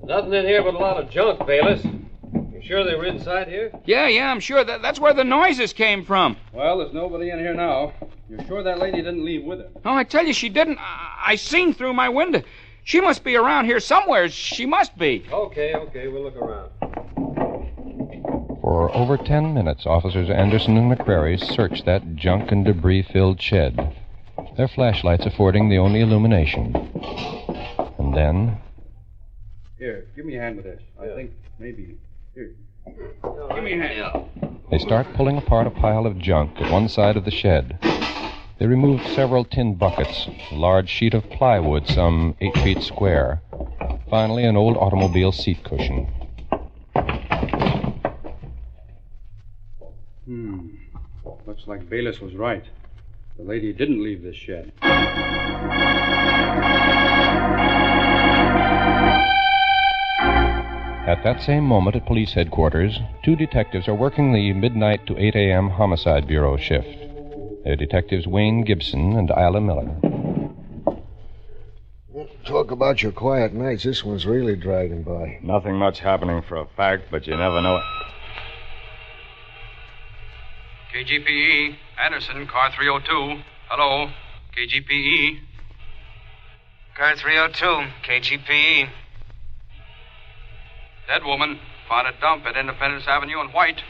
Nothing in here but a lot of junk, Bayless. You sure they were inside here? Yeah, I'm sure. That's where the noises came from. Well, there's nobody in here now. You're sure that lady didn't leave with her? Oh, I tell you, she didn't. I seen through my window. She must be around here somewhere. She must be. Okay, we'll look around. For over 10 minutes, Officers Anderson and McCrary searched that junk and debris-filled shed, their flashlights affording the only illumination. And then... Here, give me a hand with this. I think maybe... Here. Give me a hand. They start pulling apart a pile of junk at one side of the shed. They removed several tin buckets, a large sheet of plywood some 8 feet square, finally an old automobile seat cushion. Looks like Bayless was right. The lady didn't leave this shed. At that same moment at police headquarters, 2 detectives are working the midnight to 8 a.m. Homicide Bureau shift. They're Detectives Wayne Gibson and Isla Miller. Talk about your quiet nights. This one's really dragging by. Nothing much happening for a fact, but you never know it. KGPE, Anderson, car 302. Hello, KGPE. Car 302, KGPE. Dead woman, found a dump at Independence Avenue in White.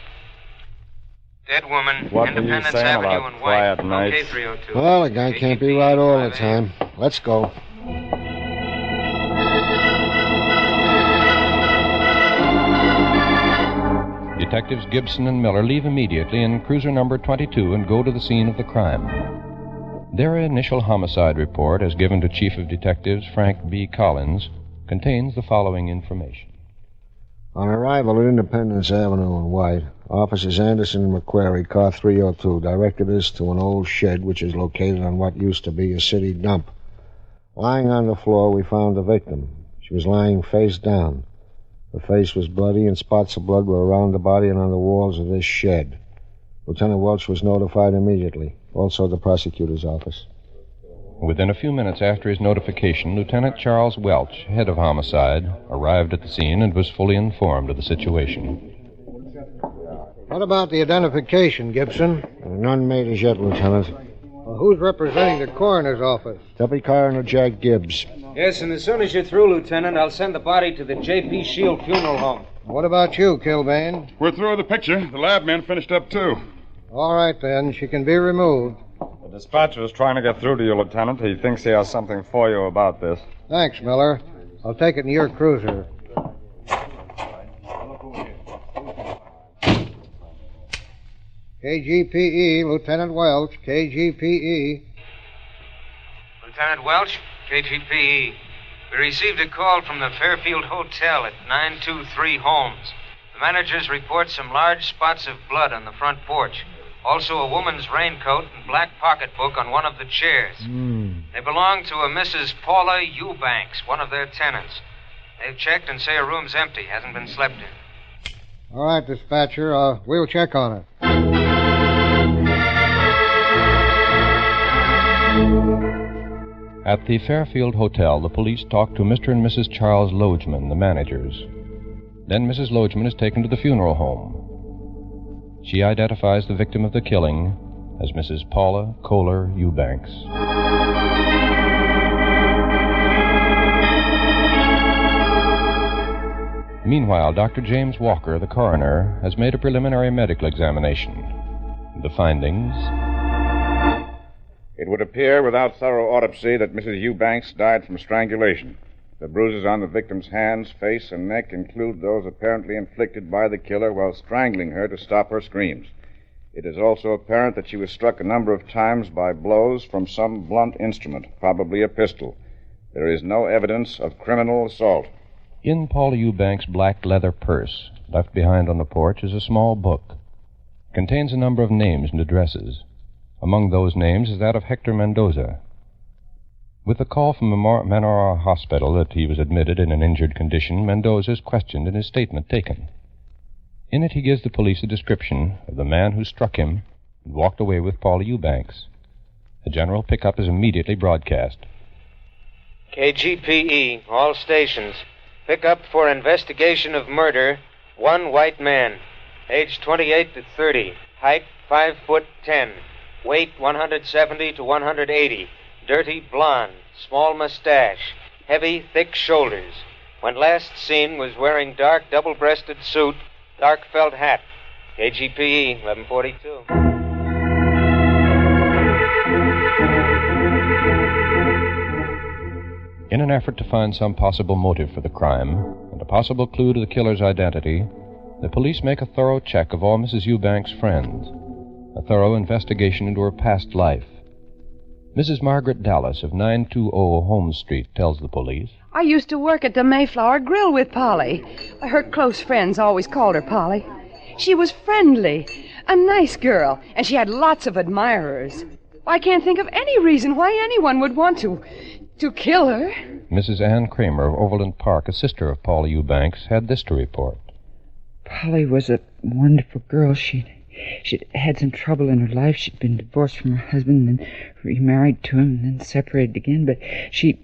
Dead woman, What were you Independence saying Avenue about in White. quiet nights? Okay, 302. Well, a guy can't be right all the time. Let's go. Detectives Gibson and Miller leave immediately in cruiser number 22 and go to the scene of the crime. Their initial homicide report, as given to Chief of Detectives Frank B. Collins, contains the following information. On arrival at Independence Avenue in White, Officers Anderson and McQuarrie, car 302, directed us to an old shed which is located on what used to be a city dump. Lying on the floor, we found the victim. She was lying face down. Her face was bloody, and spots of blood were around the body and on the walls of this shed. Lieutenant Welch was notified immediately, also the prosecutor's office. Within a few minutes after his notification, Lieutenant Charles Welch, head of homicide, arrived at the scene and was fully informed of the situation. What about the identification, Gibson? None made as yet, Lieutenant. Well, who's representing the coroner's office? Deputy Coroner Jack Gibbs. Yes, and as soon as you're through, Lieutenant, I'll send the body to the J.P. Shield Funeral Home. What about you, Kilbane? We're through with the picture. The lab men finished up, too. All right, then. She can be removed. The dispatcher is trying to get through to you, Lieutenant. He thinks he has something for you about this. Thanks, Miller. I'll take it in your cruiser. KGPE, Lieutenant Welch, KGPE. Lieutenant Welch, KGPE. We received a call from the Fairfield Hotel at 923 Holmes. The managers report some large spots of blood on the front porch. Also a woman's raincoat and black pocketbook on one of the chairs. They belong to a Mrs. Paula Eubanks, one of their tenants. They've checked and say her room's empty, hasn't been slept in. All right, dispatcher. We'll check on it. At the Fairfield Hotel, the police talk to Mr. and Mrs. Charles Logeman, the managers. Then Mrs. Logeman is taken to the funeral home. She identifies the victim of the killing as Mrs. Paula Kohler Eubanks. Meanwhile, Dr. James Walker, the coroner, has made a preliminary medical examination. The findings... It would appear without thorough autopsy that Mrs. Eubanks died from strangulation. The bruises on the victim's hands, face, and neck include those apparently inflicted by the killer while strangling her to stop her screams. It is also apparent that she was struck a number of times by blows from some blunt instrument, probably a pistol. There is no evidence of criminal assault. In Paula Eubanks' black leather purse, left behind on the porch, is a small book. It contains a number of names and addresses. Among those names is that of Hector Mendoza. With the call from Menora Hospital that he was admitted in an injured condition, Mendoza is questioned and his statement taken. In it, he gives the police a description of the man who struck him and walked away with Paula Eubanks. A general pickup is immediately broadcast. KGPE, all stations. Pickup for investigation of murder. One white man. Age 28 to 30. Height 5'10". Weight 170 to 180. Dirty blonde. Small mustache. Heavy, thick shoulders. When last seen was wearing dark double-breasted suit, dark felt hat. KGPE 1142. In an effort to find some possible motive for the crime and a possible clue to the killer's identity, the police make a thorough check of all Mrs. Eubanks' friends. A thorough investigation into her past life. Mrs. Margaret Dallas of 920 Holmes Street tells the police. I used to work at the Mayflower Grill with Polly. Her close friends always called her Polly. She was friendly, a nice girl, and she had lots of admirers. I can't think of any reason why anyone would want to kill her. Mrs. Ann Kramer of Overland Park, a sister of Paula Eubanks, had this to report. Polly was a wonderful girl. She'd had some trouble in her life. She'd been divorced from her husband and then remarried to him and then separated again. But she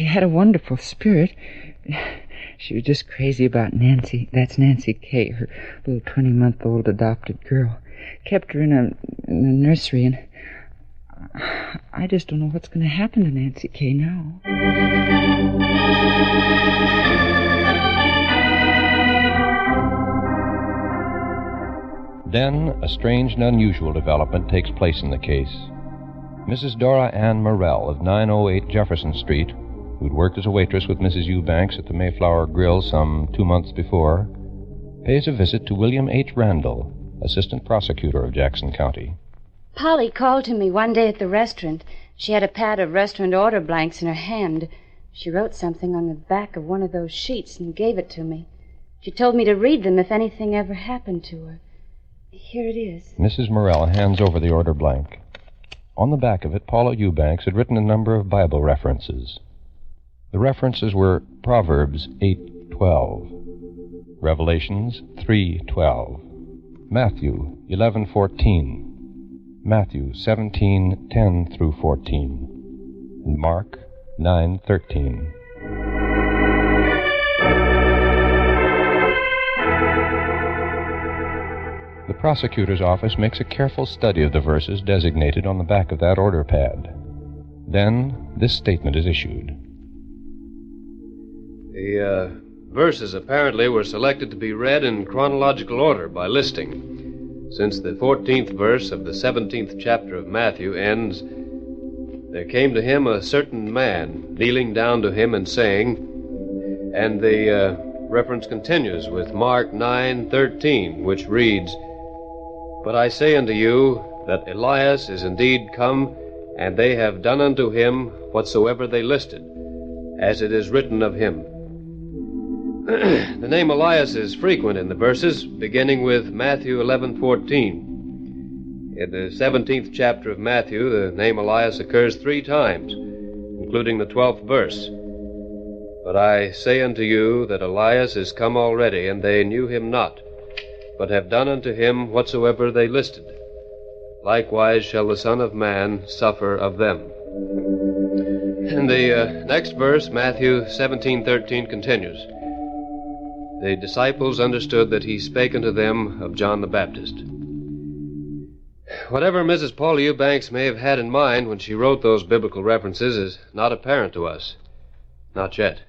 had a wonderful spirit. She was just crazy about Nancy. That's Nancy Kay, her little 20-month-old adopted girl. Kept her in a nursery, and I just don't know what's going to happen to Nancy Kay now. Then, a strange and unusual development takes place in the case. Mrs. Dora Ann Morrell of 908 Jefferson Street, who'd worked as a waitress with Mrs. Eubanks at the Mayflower Grill some 2 months before, pays a visit to William H. Randall, assistant prosecutor of Jackson County. Polly called to me one day at the restaurant. She had a pad of restaurant order blanks in her hand. She wrote something on the back of one of those sheets and gave it to me. She told me to read them if anything ever happened to her. Here it is. Mrs. Morrell hands over the order blank. On the back of it, Paula Eubanks had written a number of Bible references. The references were Proverbs 8:12, Revelations 3:12, Matthew 11:14, Matthew 17:10 through 14, and Mark 9:13. The prosecutor's office makes a careful study of the verses designated on the back of that order pad. Then, this statement is issued. The verses apparently were selected to be read in chronological order by listing. Since the 14th verse of the 17th chapter of Matthew ends, "There came to him a certain man, kneeling down to him and saying," and the reference continues with Mark 9:13, which reads, "But I say unto you that Elias is indeed come, and they have done unto him whatsoever they listed, as it is written of him." The name Elias is frequent in the verses, beginning with Matthew 11:14. In the 17th chapter of Matthew, the name Elias occurs 3 times, including the 12th verse. "But I say unto you that Elias is come already, and they knew him not, but have done unto him whatsoever they listed. Likewise shall the Son of Man suffer of them." And the next verse, Matthew 17:13, continues, "The disciples understood that he spake unto them of John the Baptist." Whatever Mrs. Paula Eubanks may have had in mind when she wrote those biblical references is not apparent to us. Not yet.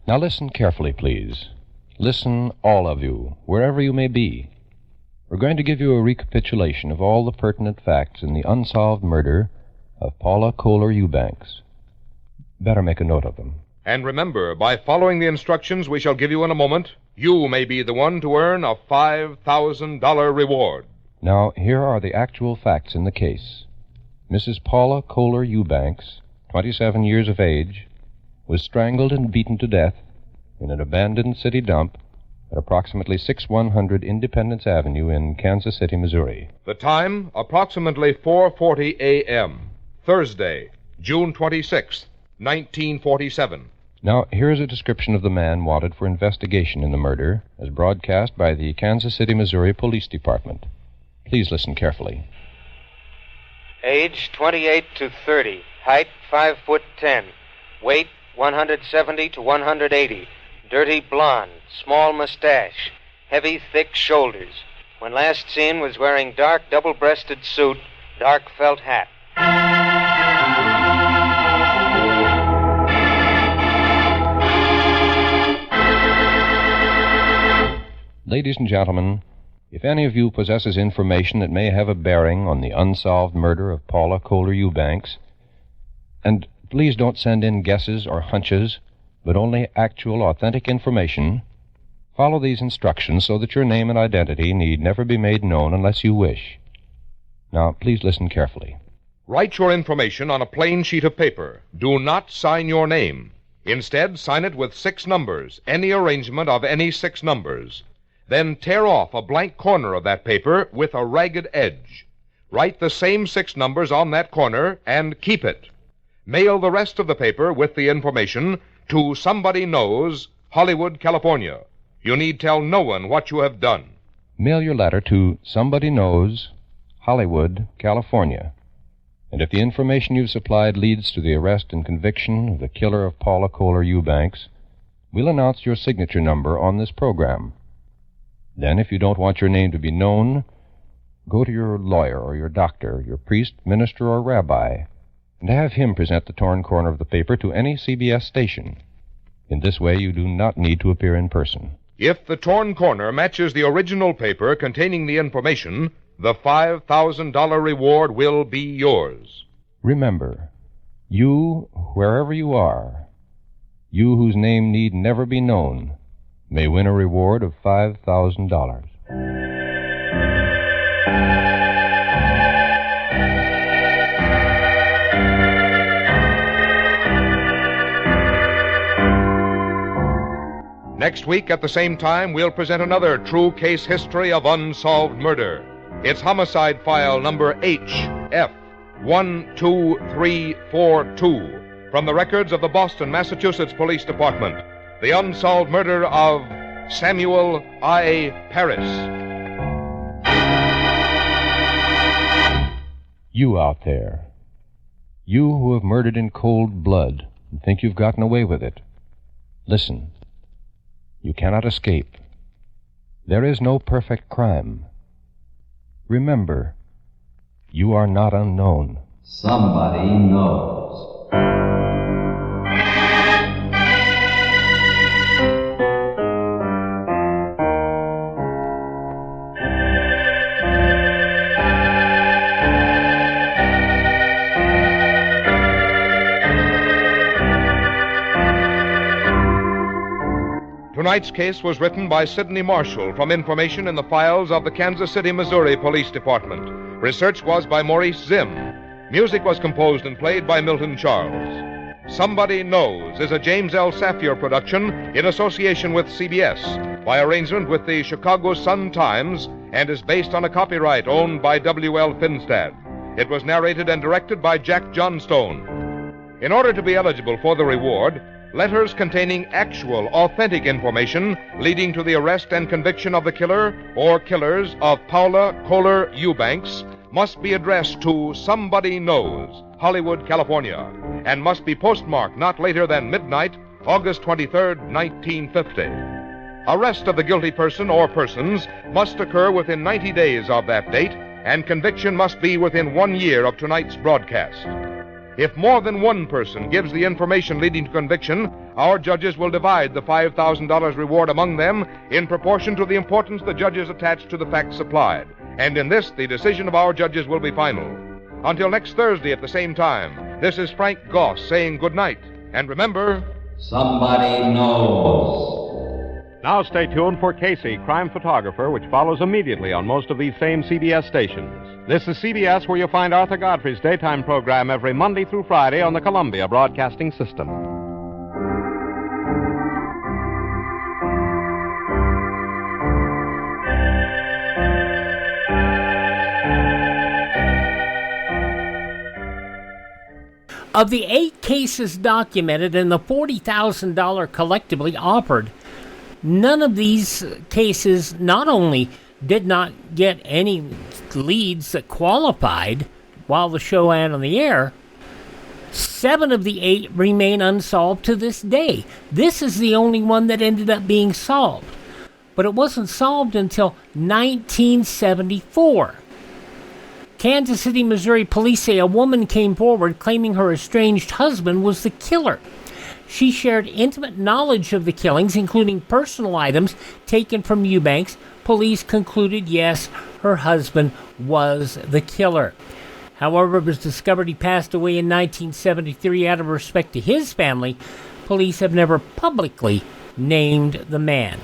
Now listen carefully, please. Listen, all of you, wherever you may be. We're going to give you a recapitulation of all the pertinent facts in the unsolved murder of Paula Kohler Eubanks. Better make a note of them. And remember, by following the instructions we shall give you in a moment, you may be the one to earn a $5,000 reward. Now, here are the actual facts in the case. Mrs. Paula Kohler Eubanks, 27 years of age, was strangled and beaten to death in an abandoned city dump at approximately 6100 Independence Avenue in Kansas City, Missouri. The time, approximately 4:40 a.m., Thursday, June 26th, 1947. Now, here is a description of the man wanted for investigation in the murder, as broadcast by the Kansas City, Missouri Police Department. Please listen carefully. Age 28 to 30. Height 5'10". Weight 170 to 180. Dirty blonde. Small mustache. Heavy, thick shoulders. When last seen was wearing dark double-breasted suit, dark felt hat. Ladies and gentlemen, if any of you possesses information that may have a bearing on the unsolved murder of Paula Kohler Eubanks, and please don't send in guesses or hunches, but only actual, authentic information, follow these instructions so that your name and identity need never be made known unless you wish. Now, please listen carefully. Write your information on a plain sheet of paper. Do not sign your name. Instead, sign it with 6 numbers, any arrangement of any 6 numbers. Then tear off a blank corner of that paper with a ragged edge. Write the same 6 numbers on that corner and keep it. Mail the rest of the paper with the information to Somebody Knows, Hollywood, California. You need tell no one what you have done. Mail your letter to Somebody Knows, Hollywood, California. And if the information you've supplied leads to the arrest and conviction of the killer of Paula Kohler Eubanks, we'll announce your signature number on this program. Then, if you don't want your name to be known, go to your lawyer or your doctor, your priest, minister, or rabbi, and have him present the torn corner of the paper to any CBS station. In this way, you do not need to appear in person. If the torn corner matches the original paper containing the information, the $5,000 reward will be yours. Remember, you, wherever you are, you whose name need never be known, may win a reward of $5,000. Next week at the same time, we'll present another true case history of unsolved murder. It's homicide file number HF12342 from the records of the Boston, Massachusetts Police Department. The unsolved murder of Samuel I. Parris. You out there, you who have murdered in cold blood and think you've gotten away with it, listen. You cannot escape. There is no perfect crime. Remember, you are not unknown. Somebody knows. Tonight's case was written by Sidney Marshall from information in the files of the Kansas City, Missouri Police Department. Research was by Maurice Zim. Music was composed and played by Milton Charles. Somebody Knows is a James L. Safier production in association with CBS by arrangement with the Chicago Sun-Times and is based on a copyright owned by W.L. Finstad. It was narrated and directed by Jack Johnstone. In order to be eligible for the reward, letters containing actual, authentic information leading to the arrest and conviction of the killer or killers of Paula Kohler Eubanks must be addressed to Somebody Knows, Hollywood, California, and must be postmarked not later than midnight, August 23rd, 1950. Arrest of the guilty person or persons must occur within 90 days of that date, and conviction must be within 1 year of tonight's broadcast. If more than one person gives the information leading to conviction, our judges will divide the $5,000 reward among them in proportion to the importance the judges attach to the facts supplied. And in this, the decision of our judges will be final. Until next Thursday at the same time, this is Frank Goss saying good night. And remember, somebody knows. Now stay tuned for Casey, Crime Photographer, which follows immediately on most of these same CBS stations. This is CBS, where you'll find Arthur Godfrey's daytime program every Monday through Friday on the Columbia Broadcasting System. Of the 8 cases documented and the $40,000 collectively offered, none of these cases not only did not get any leads that qualified while the show ran on the air, 7 of the 8 remain unsolved to this day. This is the only one that ended up being solved. But it wasn't solved until 1974. Kansas City, Missouri police say a woman came forward claiming her estranged husband was the killer. She shared intimate knowledge of the killings, including personal items taken from Eubanks. Police concluded, yes, her husband was the killer. However, it was discovered he passed away in 1973 out of respect to his family. Police have never publicly named the man.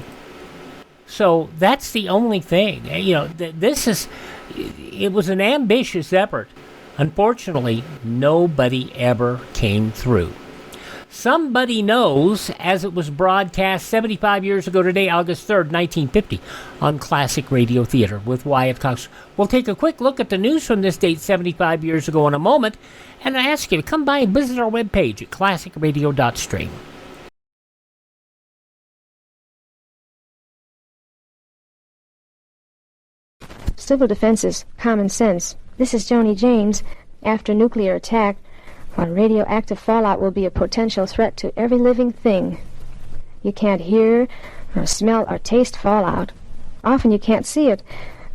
So that's the only thing. You know, it was an ambitious effort. Unfortunately, nobody ever came through. Somebody Knows, as it was broadcast 75 years ago today, August 3rd, 1950, on Classic Radio Theater with Wyatt Cox. We'll take a quick look at the news from this date 75 years ago in a moment, and I ask you to come by and visit our webpage at classicradio.stream. Civil defense is common sense. This is Joni James. After nuclear attack, what radioactive fallout will be a potential threat to every living thing. You can't hear, or smell, or taste fallout. Often you can't see it,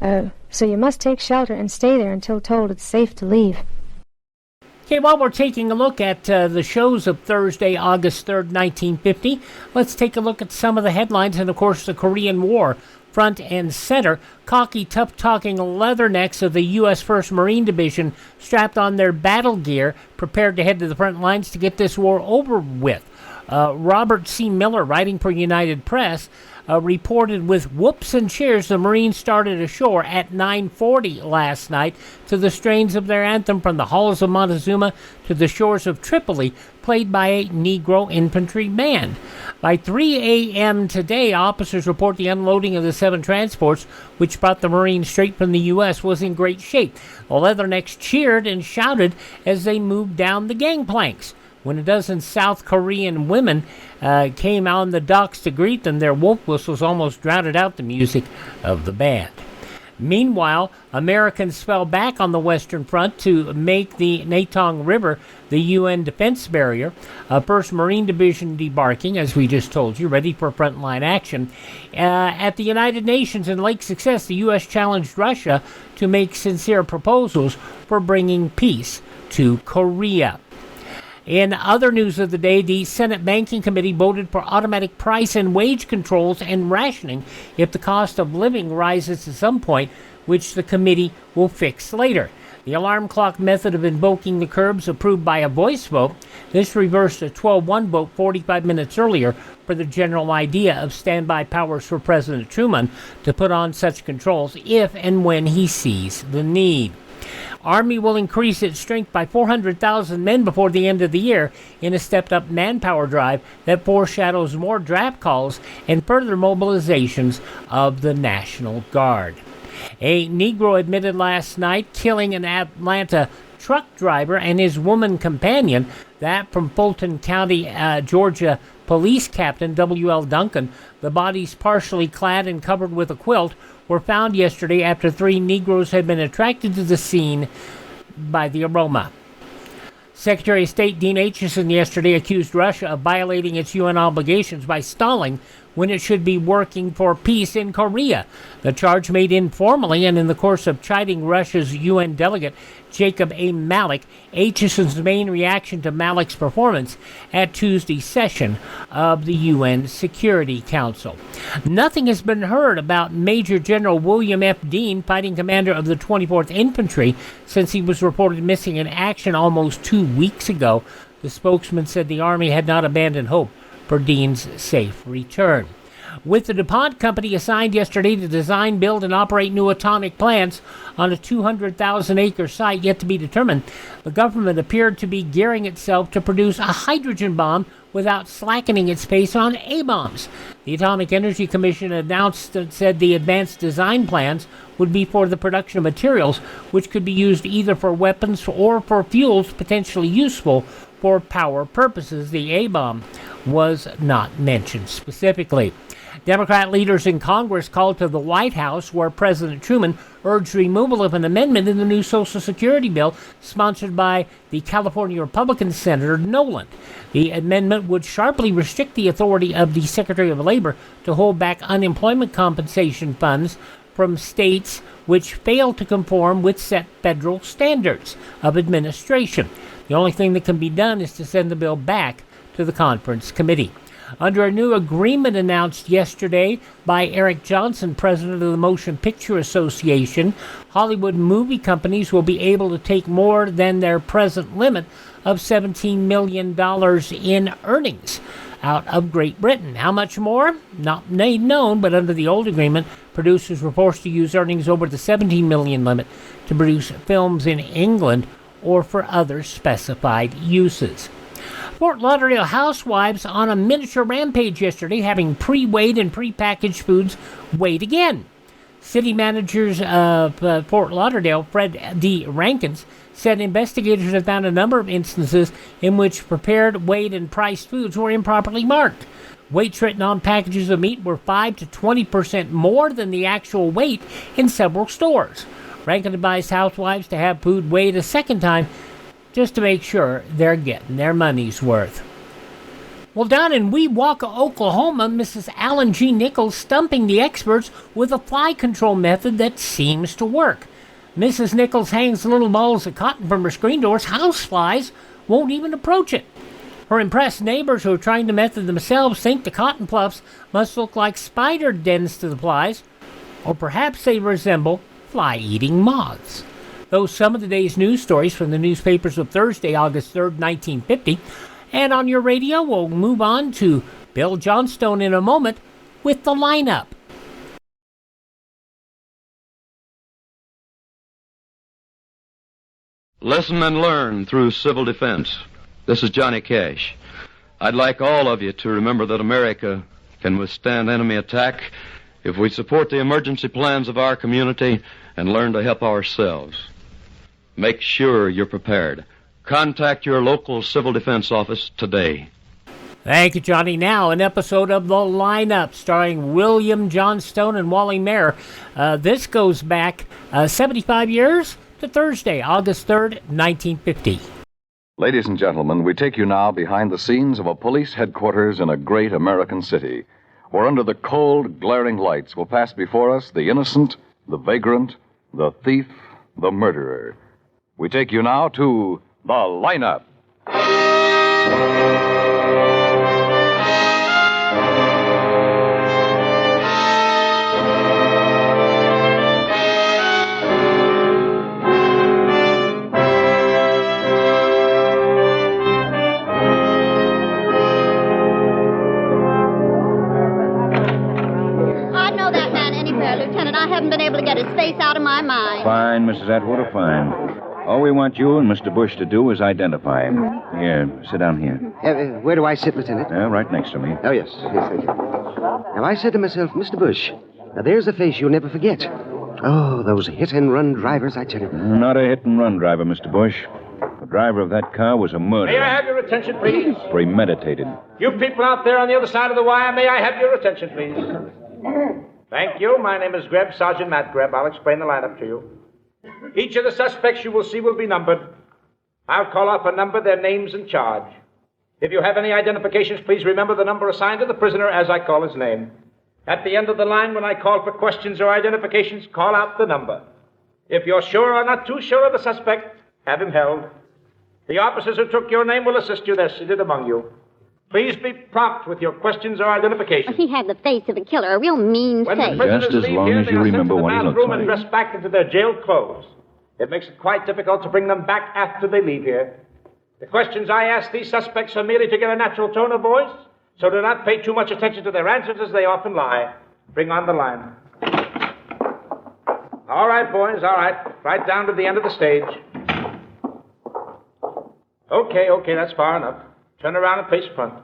so you must take shelter and stay there until told it's safe to leave. Okay, while we're taking a look at the shows of Thursday, August 3rd, 1950, let's take a look at some of the headlines and, of course, the Korean War. Front and center, cocky, tough-talking leathernecks of the U.S. 1st Marine Division strapped on their battle gear, prepared to head to the front lines to get this war over with. Robert C. Miller, writing for United Press, reported with whoops and cheers the Marines started ashore at 9:40 last night to the strains of their anthem from the halls of Montezuma to the shores of Tripoli, played by a Negro infantry band. By 3 a.m. today, officers report the unloading of the 7 transports, which brought the Marines straight from the U.S., was in great shape. The Leathernecks cheered and shouted as they moved down the gangplanks. When a dozen South Korean women came on the docks to greet them, their wolf whistles almost drowned out the music of the band. Meanwhile, Americans fell back on the Western Front to make the Natong River the UN defense barrier. 1st Marine Division debarking, as we just told you, ready for frontline action. At the United Nations in Lake Success, the U.S. challenged Russia to make sincere proposals for bringing peace to Korea. In other news of the day, the Senate Banking Committee voted for automatic price and wage controls and rationing if the cost of living rises to some point, which the committee will fix later. The alarm clock method of invoking the curbs approved by a voice vote. This reversed a 12-1 vote 45 minutes earlier for the general idea of standby powers for President Truman to put on such controls if and when he sees the need. Army will increase its strength by 400,000 men before the end of the year in a stepped-up manpower drive that foreshadows more draft calls and further mobilizations of the National Guard. A Negro admitted last night killing an Atlanta truck driver and his woman companion, that from Fulton County, Georgia Police Captain W.L. Duncan. The bodies, partially clad and covered with a quilt, were found yesterday after 3 Negroes had been attracted to the scene by the aroma. Secretary of State Dean Acheson yesterday accused Russia of violating its UN obligations by stalling when it should be working for peace in Korea. The charge made informally and in the course of chiding Russia's UN delegate Jacob A. Malik, Acheson's main reaction to Malik's performance at Tuesday's session of the UN Security Council. Nothing has been heard about Major General William F. Dean, fighting commander of the 24th Infantry, since he was reported missing in action almost 2 weeks ago. The spokesman said the Army had not abandoned hope for Dean's safe return. With the DuPont Company assigned yesterday to design, build, and operate new atomic plants on a 200,000-acre site yet to be determined, the government appeared to be gearing itself to produce a hydrogen bomb without slackening its pace on A-bombs. The Atomic Energy Commission announced and said the advanced design plans would be for the production of materials which could be used either for weapons or for fuels potentially useful for power purposes. The A-bomb was not mentioned specifically. Democrat leaders in Congress called to the White House, where President Truman urged removal of an amendment in the new Social Security bill sponsored by the California Republican Senator Nolan. The amendment would sharply restrict the authority of the Secretary of Labor to hold back unemployment compensation funds from states which fail to conform with set federal standards of administration. The only thing that can be done is to send the bill back to the conference committee. Under a new agreement announced yesterday by Eric Johnson, president of the Motion Picture Association, Hollywood movie companies will be able to take more than their present limit of $17 million in earnings out of Great Britain. How much more? Not made known, but under the old agreement, producers were forced to use earnings over the $17 million limit to produce films in England or for other specified uses. Fort Lauderdale housewives on a miniature rampage yesterday, having pre-weighed and pre-packaged foods weighed again. City managers of Fort Lauderdale, Fred D. Rankins, said investigators have found a number of instances in which prepared, weighed, and priced foods were improperly marked. Weights written on packages of meat were 5 to 20% more than the actual weight in several stores. Rankin advised housewives to have food weighed a second time just to make sure they're getting their money's worth. Well, down in Weehawken, Oklahoma, Mrs. Alan G. Nichols stumping the experts with a fly control method that seems to work. Mrs. Nichols hangs little balls of cotton from her screen doors. Houseflies won't even approach it. Her impressed neighbors who are trying the method themselves think the cotton puffs must look like spider dens to the flies, or perhaps they resemble fly-eating moths. Those some of the day's news stories from the newspapers of Thursday, August 3rd, 1950. And on your radio, we'll move on to Bill Johnstone in a moment with the lineup. Listen and learn through civil defense. This is Johnny Cash. I'd like all of you to remember that America can withstand enemy attack if we support the emergency plans of our community and learn to help ourselves. Make sure you're prepared. Contact your local civil defense office today. Thank you, Johnny. Now, an episode of The Lineup starring William Johnstone and Wally Mayer. This goes back 75 years to Thursday, August 3rd, 1950. Ladies and gentlemen, we take you now behind the scenes of a police headquarters in a great American city, where under the cold, glaring lights will pass before us the innocent, the vagrant, the thief, the murderer. We take you now to The Lineup. I'd know that man anywhere, Lieutenant. I haven't been able to get his face out of my mind. Fine, Mrs. Atwater, fine. All we want you and Mr. Bush to do is identify him. Here, sit down here. Where do I sit, Lieutenant? Right next to me. Oh, yes. Yes, thank you. Now, I said to myself, Mr. Bush, now there's a face you'll never forget. Oh, those hit-and-run drivers, I tell you. Not a hit-and-run driver, Mr. Bush. The driver of that car was a murderer. May I have your attention, please? Premeditated. You people out there on the other side of the wire, may I have your attention, please? Thank you. My name is Greb, Sergeant Matt Greb. I'll explain the lineup to you. Each of the suspects you will see will be numbered. I'll call off a number, their names and charge. If you have any identifications, please remember the number assigned to the prisoner as I call his name. At the end of the line, when I call for questions or identifications, call out the number. If you're sure or not too sure of the suspect, have him held. The officers who took your name will assist you. They're seated among you. Please be prompt with your questions or identifications. He had the face of a killer, a real mean When face. the prisoners Just as leave long here, as they you are sent remember to the what he looks bathroom and like. dressed back into their jail clothes. It makes it quite difficult to bring them back after they leave here. The questions I ask these suspects are merely to get a natural tone of voice, so do not pay too much attention to their answers as they often lie. Bring on the line. All right, boys, all right. Right down to the end of the stage. Okay, that's far enough. Turn around and face front.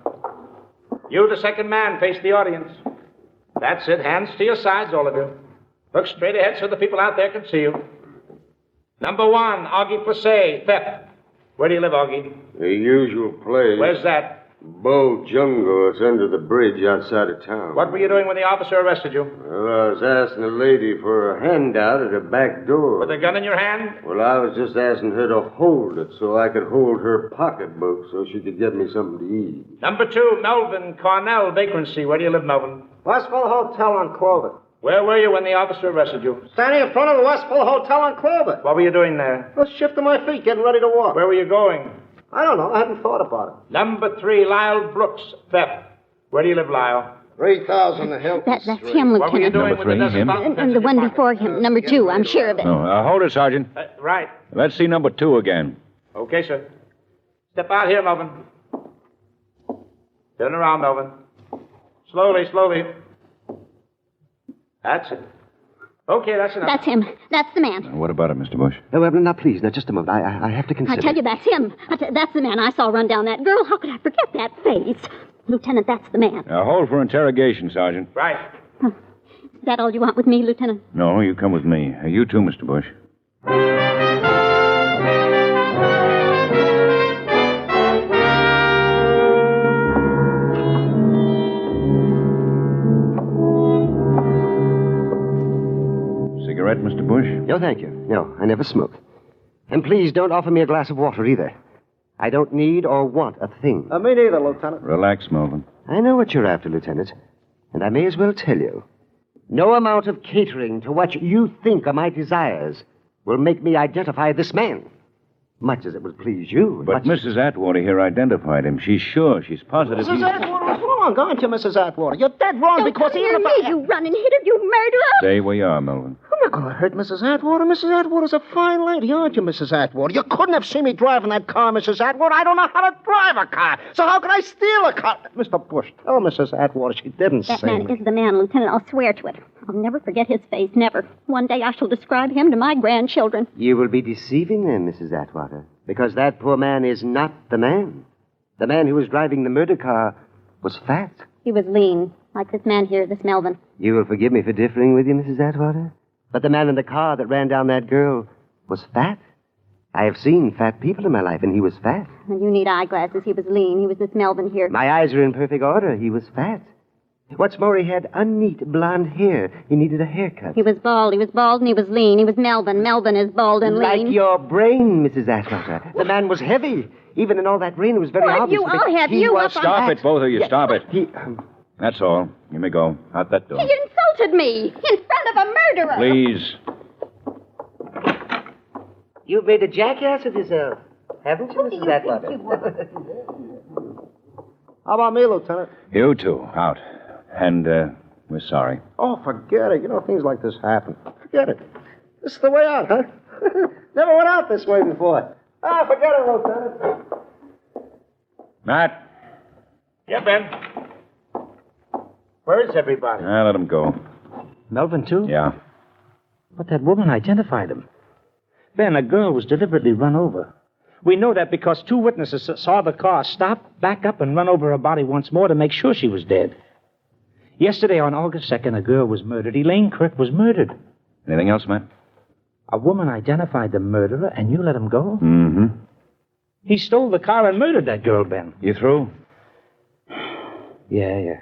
You, the second man, face the audience. That's it. Hands to your sides, all of you. Look straight ahead so the people out there can see you. Number one, Augie Fossey, theft. Where do you live, Augie? The usual place. Where's that? Bow Jungle. It's under the bridge outside of town. What were you doing when the officer arrested you? Well, I was asking a lady for a handout at her back door. With a gun in your hand? Well, I was just asking her to hold it so I could hold her pocketbook so she could get me something to eat. Number two, Melvin Cornell, vagrancy. Where do you live, Melvin? Westfall Hotel on Clover. Where were you when the officer arrested you? Standing in front of the Westfall Hotel on Clover. What were you doing there? I was shifting my feet, getting ready to walk. Where were you going? I don't know. I hadn't thought about it. Number three, Lyle Brooks, theft. Where do you live, Lyle? 3000 the Hilton That's him, What were you Lieutenant. doing Number three, with the him. And the one before him, number two, I'm sure of it. Oh, hold it, Sergeant. Right. Let's see number 2 again. Okay, sir. Step out here, Melvin. Turn around, Melvin. Slowly. That's it. Okay, that's enough. That's him. That's the man. What about it, Mr. Bush? Now, please, now, just a moment. I have to consider. I tell you, that's him. That's the man I saw run down that girl. How could I forget that face? Lieutenant, that's the man. Now, hold for interrogation, Sergeant. Right. Is that all you want with me, Lieutenant? No, you come with me. You too, Mr. Bush. Cigarette, Mr. Bush? No, thank you. No, I never smoke. And please don't offer me a glass of water either. I don't need or want a thing. Me neither, Lieutenant. Relax, Melvin. I know what you're after, Lieutenant. And I may as well tell you. No amount of catering to what you think are my desires will make me identify this man. Much as it would please you. But Mrs. Atwater here identified him. She's sure. She's positive. Mrs. Atwater's wrong, aren't you, Mrs. Atwater? You're dead wrong Don't because come even near if me, you running hitter, you murderer! Stay where you are, Melvin. I'm not going to hurt Mrs. Atwater. Mrs. Atwater's a fine lady, aren't you, Mrs. Atwater? You couldn't have seen me driving that car, Mrs. Atwater. I don't know how to drive a car. So how could I steal a car? Mr. Bush, tell Mrs. Atwater she didn't That say man me. is the man, Lieutenant. I'll swear to it. I'll never forget his face, never. One day I shall describe him to my grandchildren. You will be deceiving them, Mrs. Atwater, because that poor man is not the man. The man who was driving the murder car was fat. He was lean, like this man here, this Melvin. You will forgive me for differing with you, Mrs. Atwater, but the man in the car that ran down that girl was fat. I have seen fat people in my life, and he was fat. And you need eyeglasses. He was lean. He was this Melvin here. My eyes are in perfect order. He was fat. What's more, he had unneat blonde hair. He needed a haircut. He was bald. He was bald and he was lean. He was Melvin. Melvin is bald and lean. Like your brain, Mrs. Atwater. The man was heavy. Even in all that rain, it was very obvious. You all have you up on... Stop it, both of you. Stop it. That's all. You may go. Out that door. He insulted me in front of a murderer. Please. You've made a jackass of yourself, haven't you, Mrs. Atwater? How about me, Lieutenant? You too. Out. And, we're sorry. Oh, forget it. You know, things like this happen. Forget it. This is the way out, huh? Never went out this way before. Ah, forget it, Lieutenant. Matt. Yeah, Ben. Where is everybody? Let him go. Melvin, too? Yeah. But that woman identified him. Ben, a girl was deliberately run over. We know that because 2 witnesses saw the car stop, back up, and run over her body once more to make sure she was dead. Yesterday, on August 2nd, a girl was murdered. Elaine Kirk was murdered. Anything else, Matt? A woman identified the murderer, and you let him go? Mm-hmm. He stole the car and murdered that girl, Ben. You through? Yeah.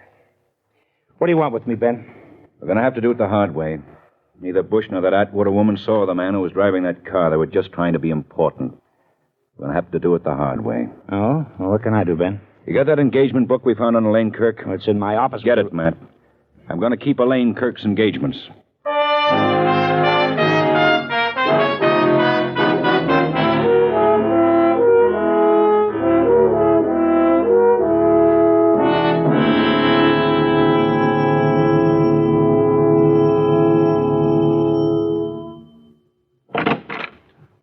What do you want with me, Ben? We're going to have to do it the hard way. Neither Bush nor that Atwater woman saw the man who was driving that car. They were just trying to be important. We're going to have to do it the hard way. Oh? Well, what can I do, Ben? You got that engagement book we found on Elaine Kirk? It's in my office. Get it, Matt. I'm going to keep Elaine Kirk's engagements.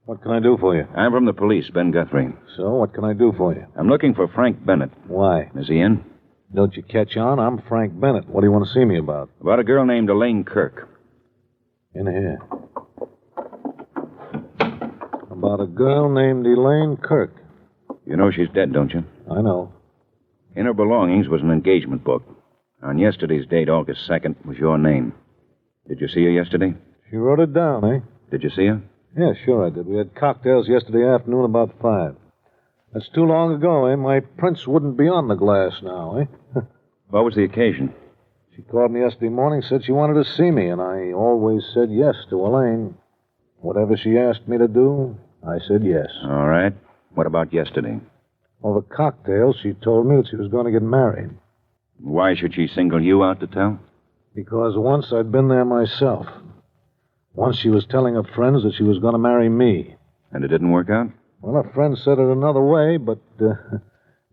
What can I do for you? I'm from the police, Ben Guthrie. So, what can I do for you? I'm looking for Frank Bennett. Why? Is he in? Don't you catch on? I'm Frank Bennett. What do you want to see me about? About a girl named Elaine Kirk. In here. About a girl named Elaine Kirk. You know she's dead, don't you? I know. In her belongings was an engagement book. On yesterday's date, August 2nd, was your name. Did you see her yesterday? She wrote it down, eh? Did you see her? Yeah, sure I did. We had cocktails yesterday afternoon about 5. That's too long ago, eh? My prints wouldn't be on the glass now, eh? What was the occasion? She called me yesterday morning, said she wanted to see me, and I always said yes to Elaine. Whatever she asked me to do, I said yes. All right. What about yesterday? Over cocktails, she told me that she was going to get married. Why should she single you out to tell? Because once I'd been there myself. Once she was telling her friends that she was going to marry me. And it didn't work out? Well, her friend said it another way, but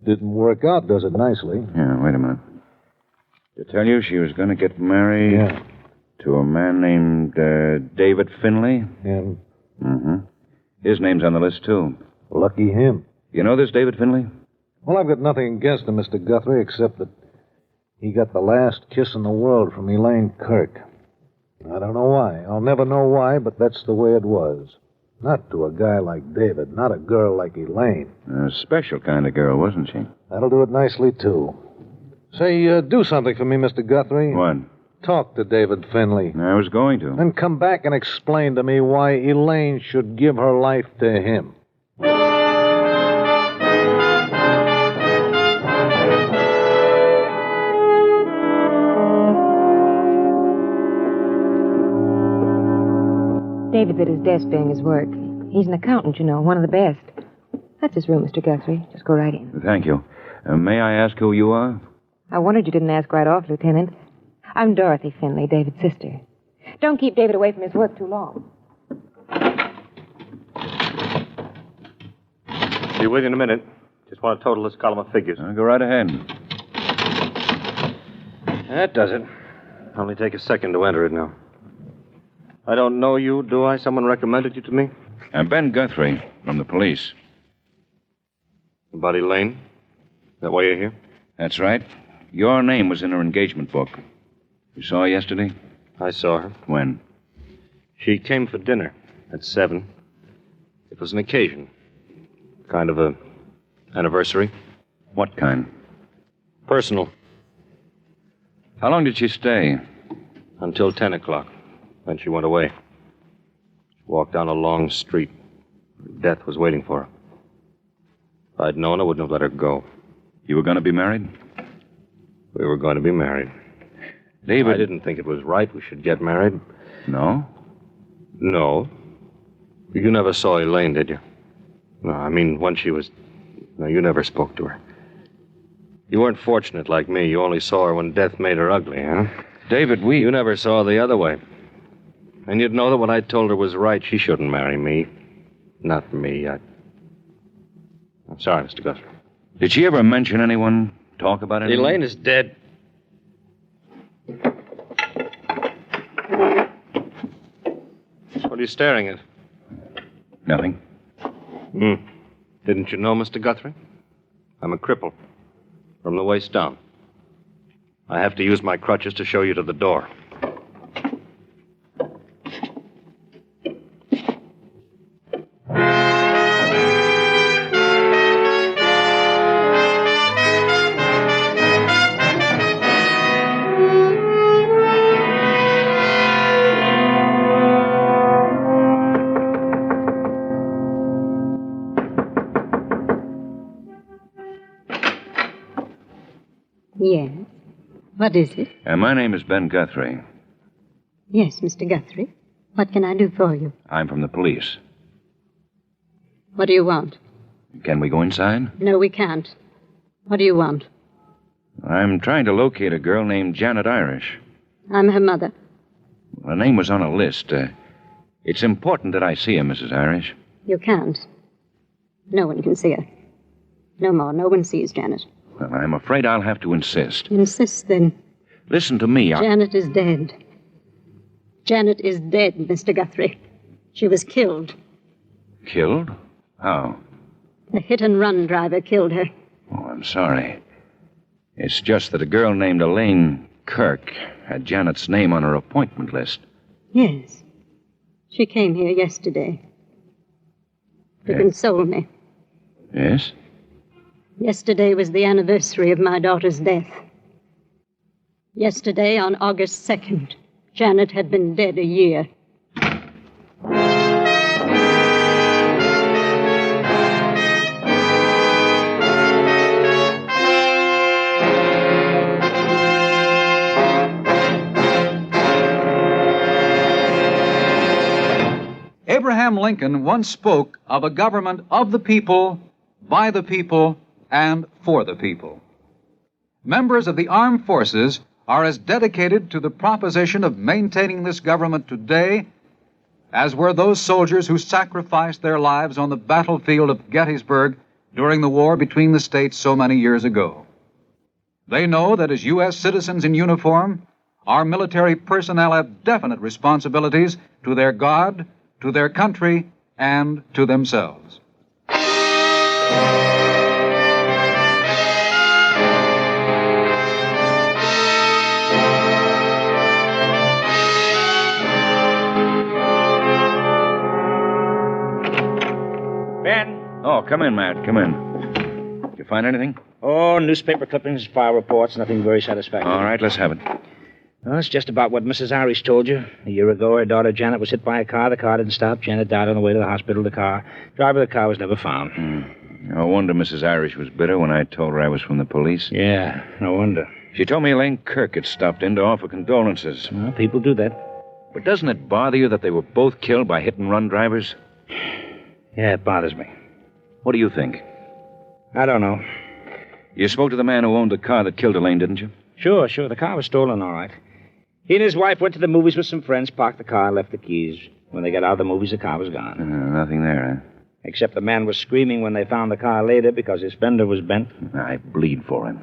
didn't work out, does it nicely? Yeah, wait a minute. To tell you she was going to get married to a man named David Finley? Yeah. Mm-hmm. His name's on the list, too. Lucky him. You know this David Finley? Well, I've got nothing against him, Mr. Guthrie, except that he got the last kiss in the world from Elaine Kirk. I don't know why. I'll never know why, but that's the way it was. Not to a guy like David, not a girl like Elaine. A special kind of girl, wasn't she? That'll do it nicely, too. Say, do something for me, Mr. Guthrie. What? Talk to David Finley. I was going to. Then come back and explain to me why Elaine should give her life to him. David's at his desk doing his work. He's an accountant, you know, one of the best. That's his room, Mr. Guthrie. Just go right in. Thank you. May I ask who you are? I wondered you didn't ask right off, Lieutenant. I'm Dorothy Finley, David's sister. Don't keep David away from his work too long. Be with you in a minute. Just want to total this column of figures. Go right ahead. That does it. Only take a second to enter it now. I don't know you, do I? Someone recommended you to me? I'm Ben Guthrie from the police. About Elaine? Is that why you're here? That's right. Your name was in her engagement book. You saw her yesterday? I saw her. When? She came for dinner at 7. It was an occasion. Kind of a anniversary. What kind? Personal. How long did she stay? Until 10 o'clock. Then she went away. She walked down a long street. Death was waiting for her. If I'd known, I wouldn't have let her go. You were going to be married? We were going to be married. David... I didn't think it was right we should get married. No? No. You never saw Elaine, did you? No, I mean, when she was... No, you never spoke to her. You weren't fortunate like me. You only saw her when death made her ugly, huh? David, You never saw her the other way. And you'd know that what I told her was right. She shouldn't marry me. Not me. I'm sorry, Mr. Guthrie. Did she ever mention anyone, talk about anyone? Elaine is dead. What are you staring at? Nothing. Didn't you know, Mr. Guthrie? I'm a cripple. From the waist down. I have to use my crutches to show you to the door. Yes. What is it? My name is Ben Guthrie. Yes, Mr. Guthrie. What can I do for you? I'm from the police. What do you want? Can we go inside? No, we can't. What do you want? I'm trying to locate a girl named Janet Irish. I'm her mother. Her name was on a list. It's important that I see her, Mrs. Irish. You can't. No one can see her. No more. No one sees Janet. Well, I'm afraid I'll have to insist. Insist, then. Listen to me. Janet is dead. Janet is dead, Mr. Guthrie. She was killed. Killed? How? The hit-and-run driver killed her. Oh, I'm sorry. It's just that a girl named Elaine Kirk had Janet's name on her appointment list. Yes. She came here yesterday. To console me. Yes? Yesterday was the anniversary of my daughter's death. Yesterday, on August 2nd, Janet had been dead a year. Abraham Lincoln once spoke of a government of the people, by the people, and for the people. Members of the armed forces are as dedicated to the proposition of maintaining this government today as were those soldiers who sacrificed their lives on the battlefield of Gettysburg during the war between the states so many years ago. They know that as U.S. citizens in uniform, our military personnel have definite responsibilities to their God, to their country, and to themselves. come in, Matt. Come in. Did you find anything? Oh, newspaper clippings, file reports, nothing very satisfactory. All right, let's have it. Well, it's just about what Mrs. Irish told you. A year ago, her daughter Janet was hit by a car. The car didn't stop. Janet died on the way to the hospital. Driver of the car was never found. No wonder Mrs. Irish was bitter when I told her I was from the police. Yeah, no wonder. She told me Elaine Kirk had stopped in to offer condolences. Well, people do that. But doesn't it bother you that they were both killed by hit-and-run drivers? Yeah, it bothers me. What do you think? I don't know. You spoke to the man who owned the car that killed Elaine, didn't you? Sure. The car was stolen, all right. He and his wife went to the movies with some friends, parked the car, left the keys. When they got out of the movies, the car was gone. Nothing there, huh? Except the man was screaming when they found the car later because his fender was bent. I bleed for him.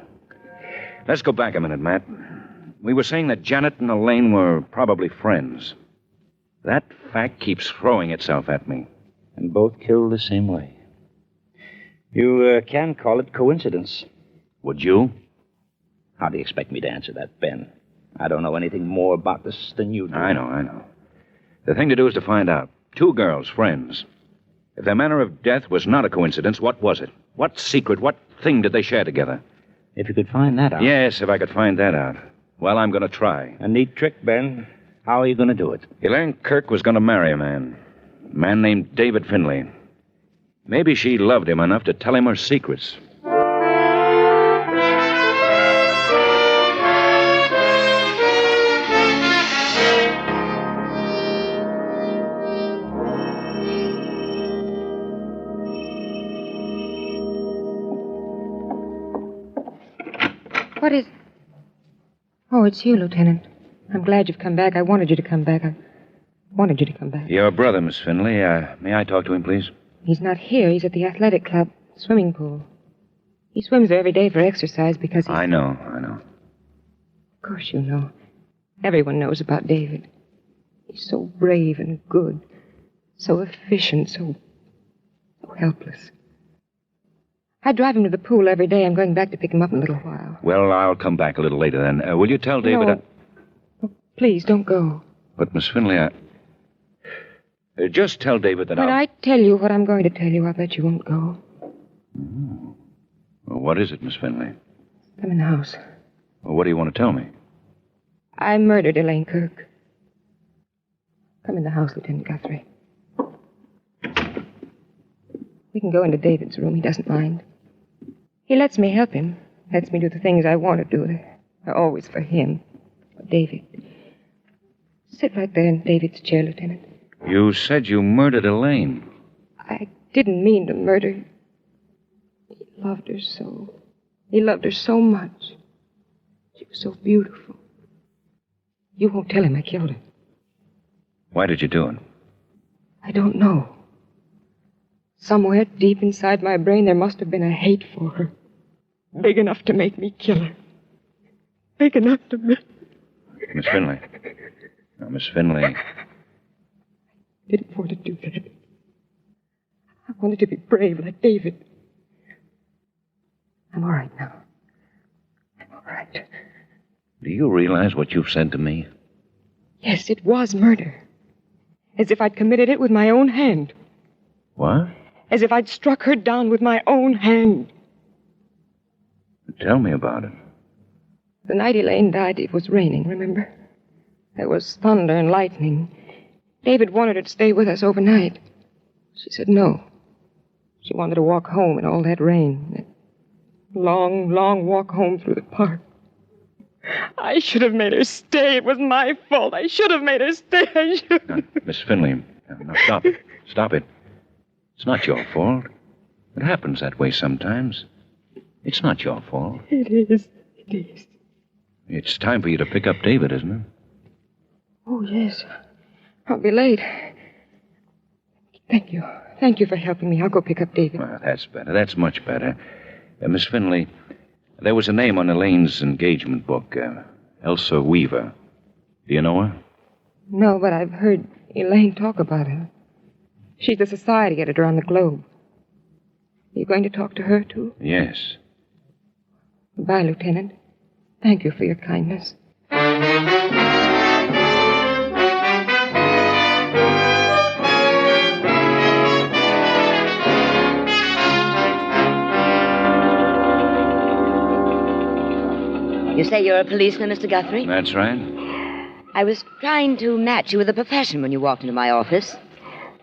Let's go back a minute, Matt. We were saying that Janet and Elaine were probably friends. That fact keeps throwing itself at me. And both killed the same way. You can call it coincidence. Would you? How do you expect me to answer that, Ben? I don't know anything more about this than you do. I know. The thing to do is to find out. Two girls, friends. If their manner of death was not a coincidence, what was it? What secret, what thing did they share together? If you could find that out. Yes, if I could find that out. Well, I'm going to try. A neat trick, Ben. How are you going to do it? Elaine Kirk was going to marry a man named David Finley. Maybe she loved him enough to tell him her secrets. What is... Oh, it's you, Lieutenant. I'm glad you've come back. I wanted you to come back. Your brother, Miss Finley. May I talk to him, please? He's not here. He's at the athletic club, swimming pool. He swims there every day for exercise because he's... I know. Of course you know. Everyone knows about David. He's so brave and good. So efficient, so helpless. I drive him to the pool every day. I'm going back to pick him up in a little while. Well, I'll come back a little later then. Will you tell David... No. Oh, please, don't go. But, Miss Finley, just tell David that When I tell you what I'm going to tell you, I'll bet you won't go. Well, what is it, Miss Finley? Come in the house. Well, what do you want to tell me? I murdered Elaine Kirk. Come in the house, Lieutenant Guthrie. We can go into David's room. He doesn't mind. He lets me help him. Lets me do the things I want to do. They're always for him. For David. Sit right there in David's chair, Lieutenant. You said you murdered Elaine. I didn't mean to murder her. He loved her so. He loved her so much. She was so beautiful. You won't tell him I killed her. Why did you do it? I don't know. Somewhere deep inside my brain, there must have been a hate for her. Big enough to make me kill her. Big enough to make... Miss Finley. Now, Miss Finley. I didn't want to do that. I wanted to be brave like David. I'm all right now. I'm all right. Do you realize what you've said to me? Yes, it was murder. As if I'd committed it with my own hand. What? As if I'd struck her down with my own hand. Tell me about it. The night Elaine died, it was raining, remember? There was thunder and lightning. David wanted her to stay with us overnight. She said no. She wanted to walk home in all that rain. That long, long walk home through the park. I should have made her stay. It was my fault. I should have made her stay. Now, Miss Finley, now stop it. Stop it. It's not your fault. It happens that way sometimes. It's not your fault. It is. It is. It's time for you to pick up David, isn't it? Oh, yes. I'll be late. Thank you. Thank you for helping me. I'll go pick up David. Well, that's better. That's much better. Miss Finley, there was a name on Elaine's engagement book. Elsa Weaver. Do you know her? No, but I've heard Elaine talk about her. She's a society editor on the Globe. Are you going to talk to her, too? Yes. Goodbye, Lieutenant. Thank you for your kindness. You say you're a policeman, Mr. Guthrie? That's right. I was trying to match you with a profession when you walked into my office.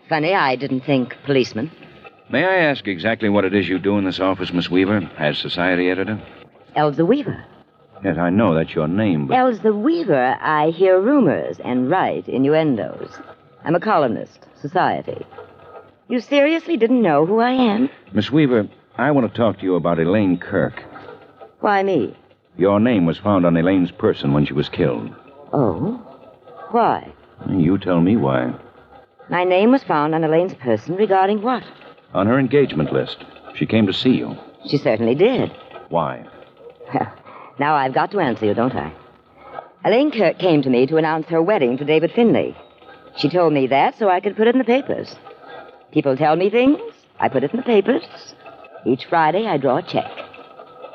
Funny, I didn't think policeman. May I ask exactly what it is you do in this office, Miss Weaver, as society editor? Elsa Weaver. Yes, I know that's your name, but... Elsa Weaver, I hear rumors and write innuendos. I'm a columnist, society. You seriously didn't know who I am? Miss Weaver, I want to talk to you about Elaine Kirk. Why me? Your name was found on Elaine's person when she was killed. Oh? Why? You tell me why. My name was found on Elaine's person regarding what? On her engagement list. She came to see you. She certainly did. Why? Well, now I've got to answer you, don't I? Elaine Kirk came to me to announce her wedding to David Finley. She told me that so I could put it in the papers. People tell me things, I put it in the papers. Each Friday I draw a check.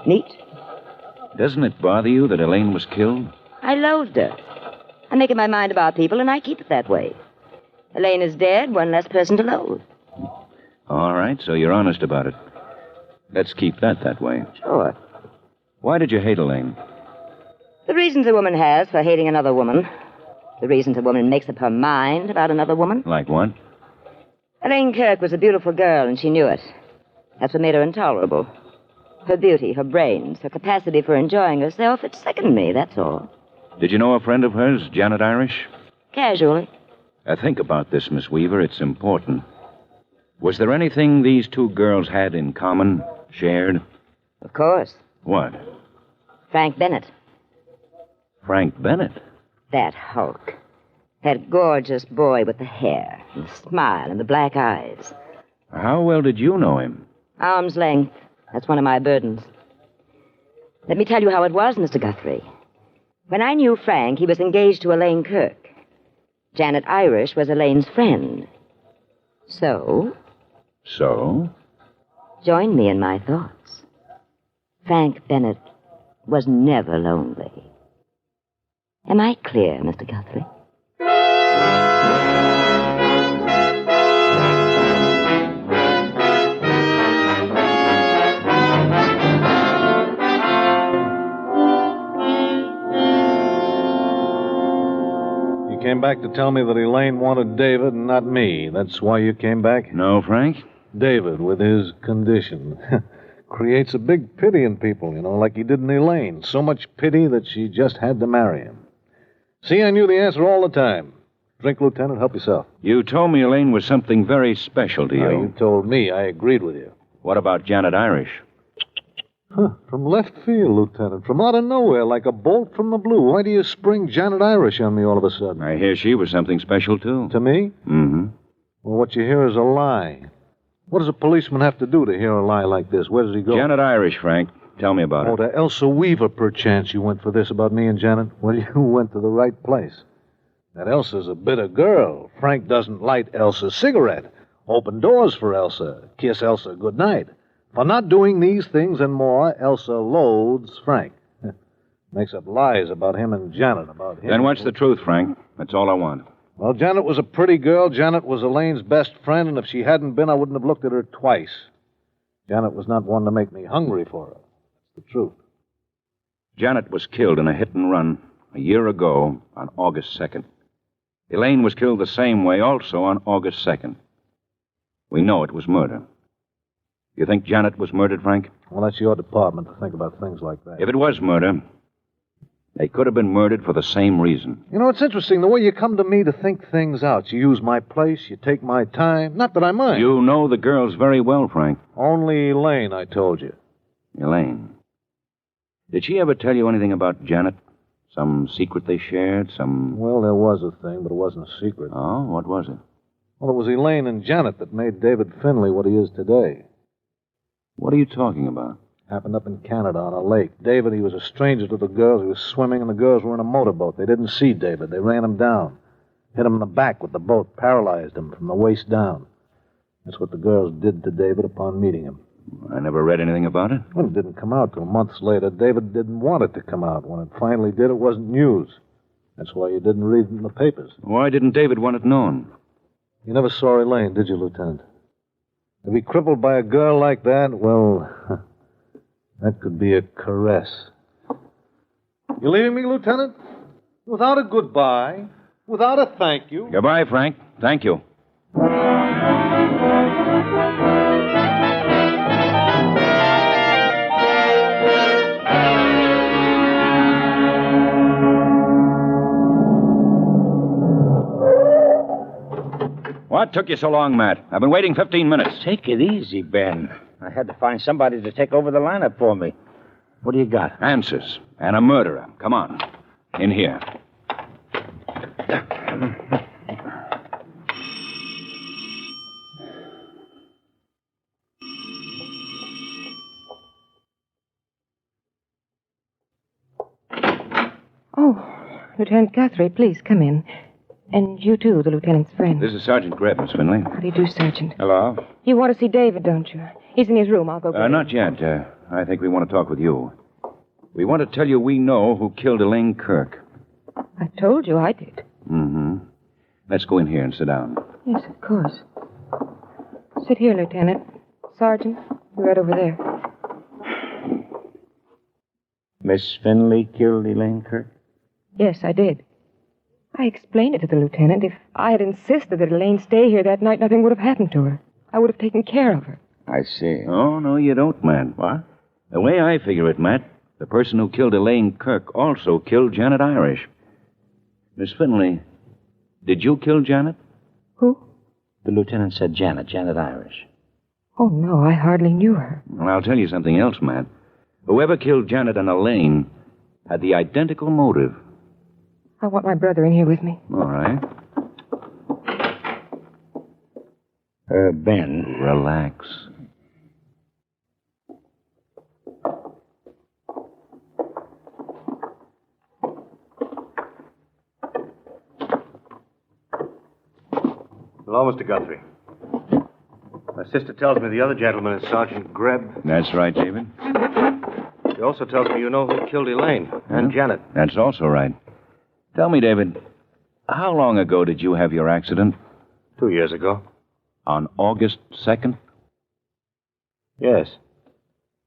Neat? Doesn't it bother you that Elaine was killed? I loathed her. I'm making my mind about people, and I keep it that way. Elaine is dead, one less person to loathe. All right, so you're honest about it. Let's keep that way. Sure. Why did you hate Elaine? The reasons a woman has for hating another woman. The reasons a woman makes up her mind about another woman. Like what? Elaine Kirk was a beautiful girl, and she knew it. That's what made her intolerable. Her beauty, her brains, her capacity for enjoying herself, it sickened me, that's all. Did you know a friend of hers, Janet Irish? Casually. Think about this, Miss Weaver. It's important. Was there anything these two girls had in common, shared? Of course. What? Frank Bennett. Frank Bennett? That hulk. That gorgeous boy with the hair, and the smile, and the black eyes. How well did you know him? Arm's length. That's one of my burdens. Let me tell you how it was, Mr. Guthrie. When I knew Frank, he was engaged to Elaine Kirk. Janet Irish was Elaine's friend. So? So? Join me in my thoughts. Frank Bennett was never lonely. Am I clear, Mr. Guthrie? You came back to tell me that Elaine wanted David and not me. That's why you came back? No, Frank. David, with his condition, creates a big pity in people, like he did in Elaine. So much pity that she just had to marry him. See, I knew the answer all the time. Drink, Lieutenant, help yourself. You told me Elaine was something very special to you. You told me. I agreed with you. What about Janet Irish? From left field, Lieutenant. From out of nowhere, like a bolt from the blue. Why do you spring Janet Irish on me all of a sudden? I hear she was something special, too. To me? Mm-hmm. Well, what you hear is a lie. What does a policeman have to do to hear a lie like this? Where does he go? Janet Irish, Frank. Tell me about her. To Elsa Weaver, perchance, you went for this about me and Janet? Well, you went to the right place. That Elsa's a bitter girl. Frank doesn't light Elsa's cigarette. Open doors for Elsa. Kiss Elsa goodnight. For not doing these things and more, Elsa loathes Frank. Makes up lies about him and Janet, about him. Then what's the truth, Frank? That's all I want. Well, Janet was a pretty girl. Janet was Elaine's best friend, and if she hadn't been, I wouldn't have looked at her twice. Janet was not one to make me hungry for her. That's the truth. Janet was killed in a hit and run a year ago on August 2nd. Elaine was killed the same way also on August 2nd. We know it was murder. You think Janet was murdered, Frank? Well, that's your department to think about things like that. If it was murder, they could have been murdered for the same reason. It's interesting the way you come to me to think things out. You use my place, you take my time. Not that I mind. You know the girls very well, Frank. Only Elaine, I told you. Elaine. Did she ever tell you anything about Janet? Some secret they shared? Well, there was a thing, but it wasn't a secret. Oh, what was it? Well, it was Elaine and Janet that made David Finley what he is today. What are you talking about? Happened up in Canada on a lake. David, he was a stranger to the girls. He was swimming, and the girls were in a motorboat. They didn't see David. They ran him down. Hit him in the back with the boat. Paralyzed him from the waist down. That's what the girls did to David upon meeting him. I never read anything about it. Well, it didn't come out till months later. David didn't want it to come out. When it finally did, it wasn't news. That's why you didn't read it in the papers. Why didn't David want it known? You never saw Elaine, did you, Lieutenant? To be crippled by a girl like that, well, that could be a caress. You leaving me, Lieutenant? Without a goodbye? Without a thank you? Goodbye, Frank. Thank you. What took you so long, Matt? I've been waiting 15 minutes. Take it easy, Ben. I had to find somebody to take over the lineup for me. What do you got? Answers. And a murderer. Come on. In here. Oh, Lieutenant Guthrie, please come in. And you too, the lieutenant's friend. This is Sergeant Greb, Miss Finley. How do you do, Sergeant? Hello? You want to see David, don't you? He's in his room. I'll go get him. Not yet. I think we want to talk with you. We want to tell you we know who killed Elaine Kirk. I told you I did. Mm-hmm. Let's go in here and sit down. Yes, of course. Sit here, Lieutenant. Sergeant, you're right over there. Miss Finley killed Elaine Kirk? Yes, I did. I explained it to the lieutenant. If I had insisted that Elaine stay here that night, nothing would have happened to her. I would have taken care of her. I see. Oh, no, you don't, Matt. What? The way I figure it, Matt, the person who killed Elaine Kirk also killed Janet Irish. Miss Finley, did you kill Janet? Who? The lieutenant said Janet Irish. Oh, no, I hardly knew her. Well, I'll tell you something else, Matt. Whoever killed Janet and Elaine had the identical motive. I want my brother in here with me. All right. Ben. Relax. Hello, Mr. Guthrie. My sister tells me the other gentleman is Sergeant Greb. That's right, David. She also tells me you know who killed Elaine and Janet. That's also right. Tell me, David, how long ago did you have your accident? 2 years ago. On August 2nd? Yes.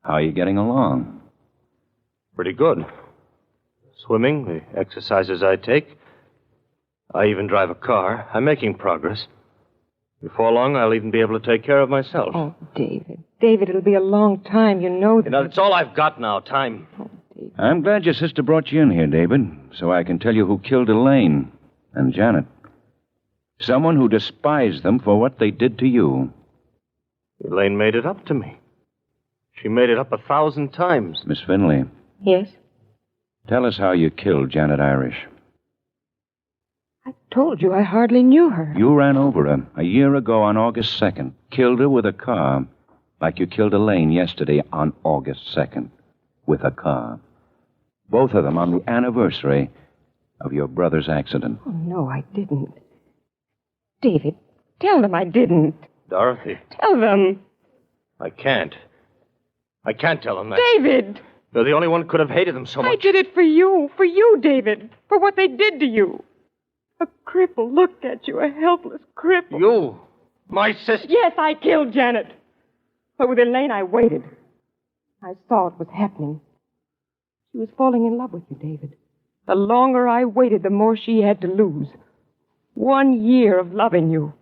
How are you getting along? Pretty good. Swimming, the exercises I take. I even drive a car. I'm making progress. Before long, I'll even be able to take care of myself. Oh, David. David, it'll be a long time. You know that. You know, that's all I've got now, time. I'm glad your sister brought you in here, David, so I can tell you who killed Elaine and Janet. Someone who despised them for what they did to you. Elaine made it up to me. She made it up 1,000 times. Miss Finley. Yes? Tell us how you killed Janet Irish. I told you I hardly knew her. You ran over her a year ago on August 2nd. Killed her with a car, like you killed Elaine yesterday on August 2nd. With a car. Both of them on the anniversary of your brother's accident. Oh, no, I didn't. David, tell them I didn't. Dorothy. Tell them. I can't. I can't tell them that. David! You're the only one who could have hated them so much. I did it for you, David, for what they did to you. A cripple looked at you, a helpless cripple. You, my sister. Yes, I killed Janet. But with Elaine, I waited. I saw it was happening. She was falling in love with you, David. The longer I waited, the more she had to lose. 1 year of loving you.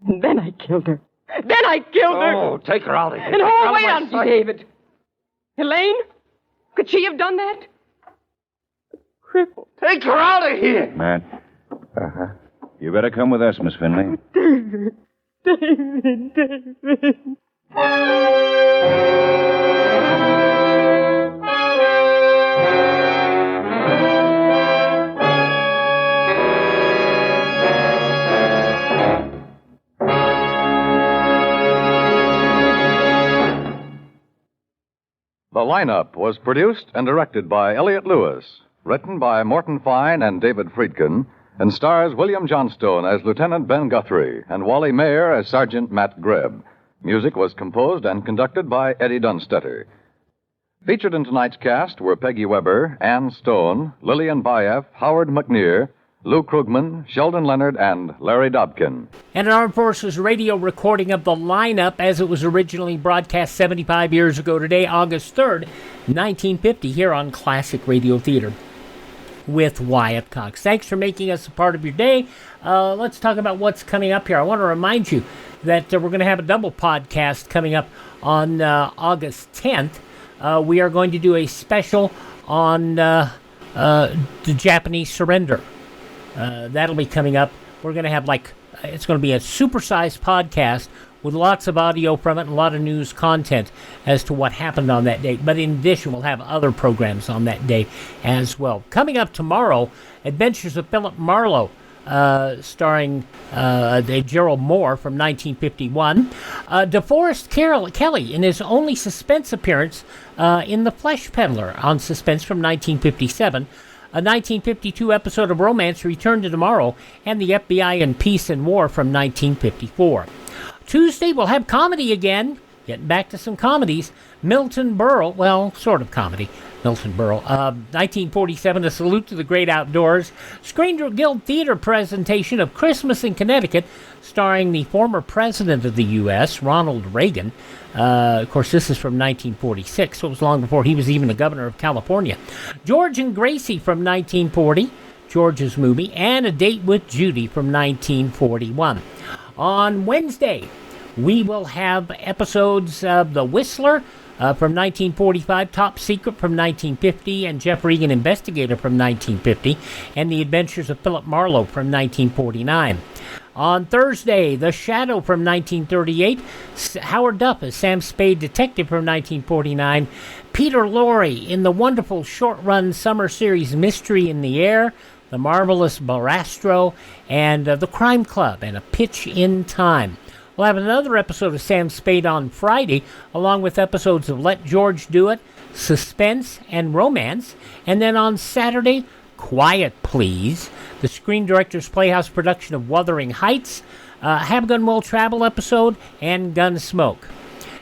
And then I killed her. Oh, take her out of here. And hold away on you, David. Elaine? Could she have done that? Cripple. Take her out of here. Matt. You better come with us, Miss Finley. David. The Lineup was produced and directed by Elliott Lewis, written by Morton Fine and David Friedkin, and stars William Johnstone as Lieutenant Ben Guthrie and Wally Mayer as Sergeant Matt Greb. Music was composed and conducted by Eddie Dunstetter. Featured in tonight's cast were Peggy Weber, Ann Stone, Lillian Baeff, Howard McNear, Lou Krugman, Sheldon Leonard, and Larry Dobkin. And an Armed Forces radio recording of The Lineup as it was originally broadcast 75 years ago today, August 3rd, 1950, here on Classic Radio Theater. with Wyatt Cox. Thanks for making us a part of your day. Let's talk about what's coming up here. I want to remind you that we're going to have a double podcast coming up on August 10th. We are going to do a special on the Japanese surrender. That'll be coming up. We're going to have it's going to be a supersized podcast with lots of audio from it and a lot of news content as to what happened on that date. But in addition, we'll have other programs on that day as well. Coming up tomorrow, Adventures of Philip Marlowe, starring Gerald Moore from 1951. DeForest Kelly in his only suspense appearance in The Flesh Peddler on Suspense from 1957. A 1952 episode of Romance returned to tomorrow, and The FBI in Peace and War from 1954. Tuesday, we'll have comedy again. Getting back to some comedies. Milton Berle, well, sort of comedy. Milton Berle. 1947, A Salute to the Great Outdoors. Screen Guild Theater presentation of Christmas in Connecticut, starring the former president of the U.S., Ronald Reagan. Of course, this is from 1946, so it was long before he was even the governor of California. George and Gracie from 1940, George's movie, and A Date with Judy from 1941. On Wednesday, we will have episodes of The Whistler from 1945, Top Secret from 1950, and Jeff Regan, Investigator from 1950, and The Adventures of Philip Marlowe from 1949. On Thursday, The Shadow from 1938, Howard Duff as Sam Spade, Detective from 1949, Peter Lorre in the wonderful short-run summer series Mystery in the Air, The Marvelous Barastro, and The Crime Club, and A Pitch in Time. We'll have another episode of Sam Spade on Friday, along with episodes of Let George Do It, Suspense, and Romance. And then on Saturday, Quiet Please, the Screen Directors Playhouse production of Wuthering Heights, Have Gun Will Travel episode, and Gunsmoke.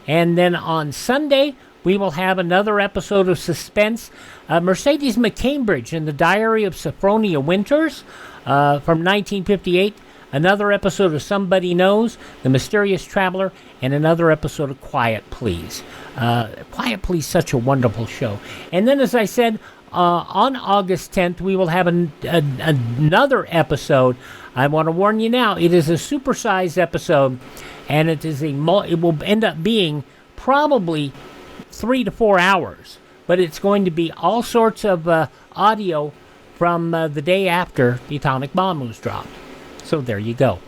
And then on Sunday, we will have another episode of Suspense, Mercedes McCambridge in the Diary of Sophronia Winters from 1958, another episode of Somebody Knows, The Mysterious Traveler, and another episode of Quiet Please. Quiet Please, such a wonderful show. And then, as I said, on August 10th, we will have another episode. I want to warn you now, it is a supersized episode, and it will end up being probably 3 to 4 hours. But it's going to be all sorts of audio from the day after the atomic bomb was dropped. So there you go.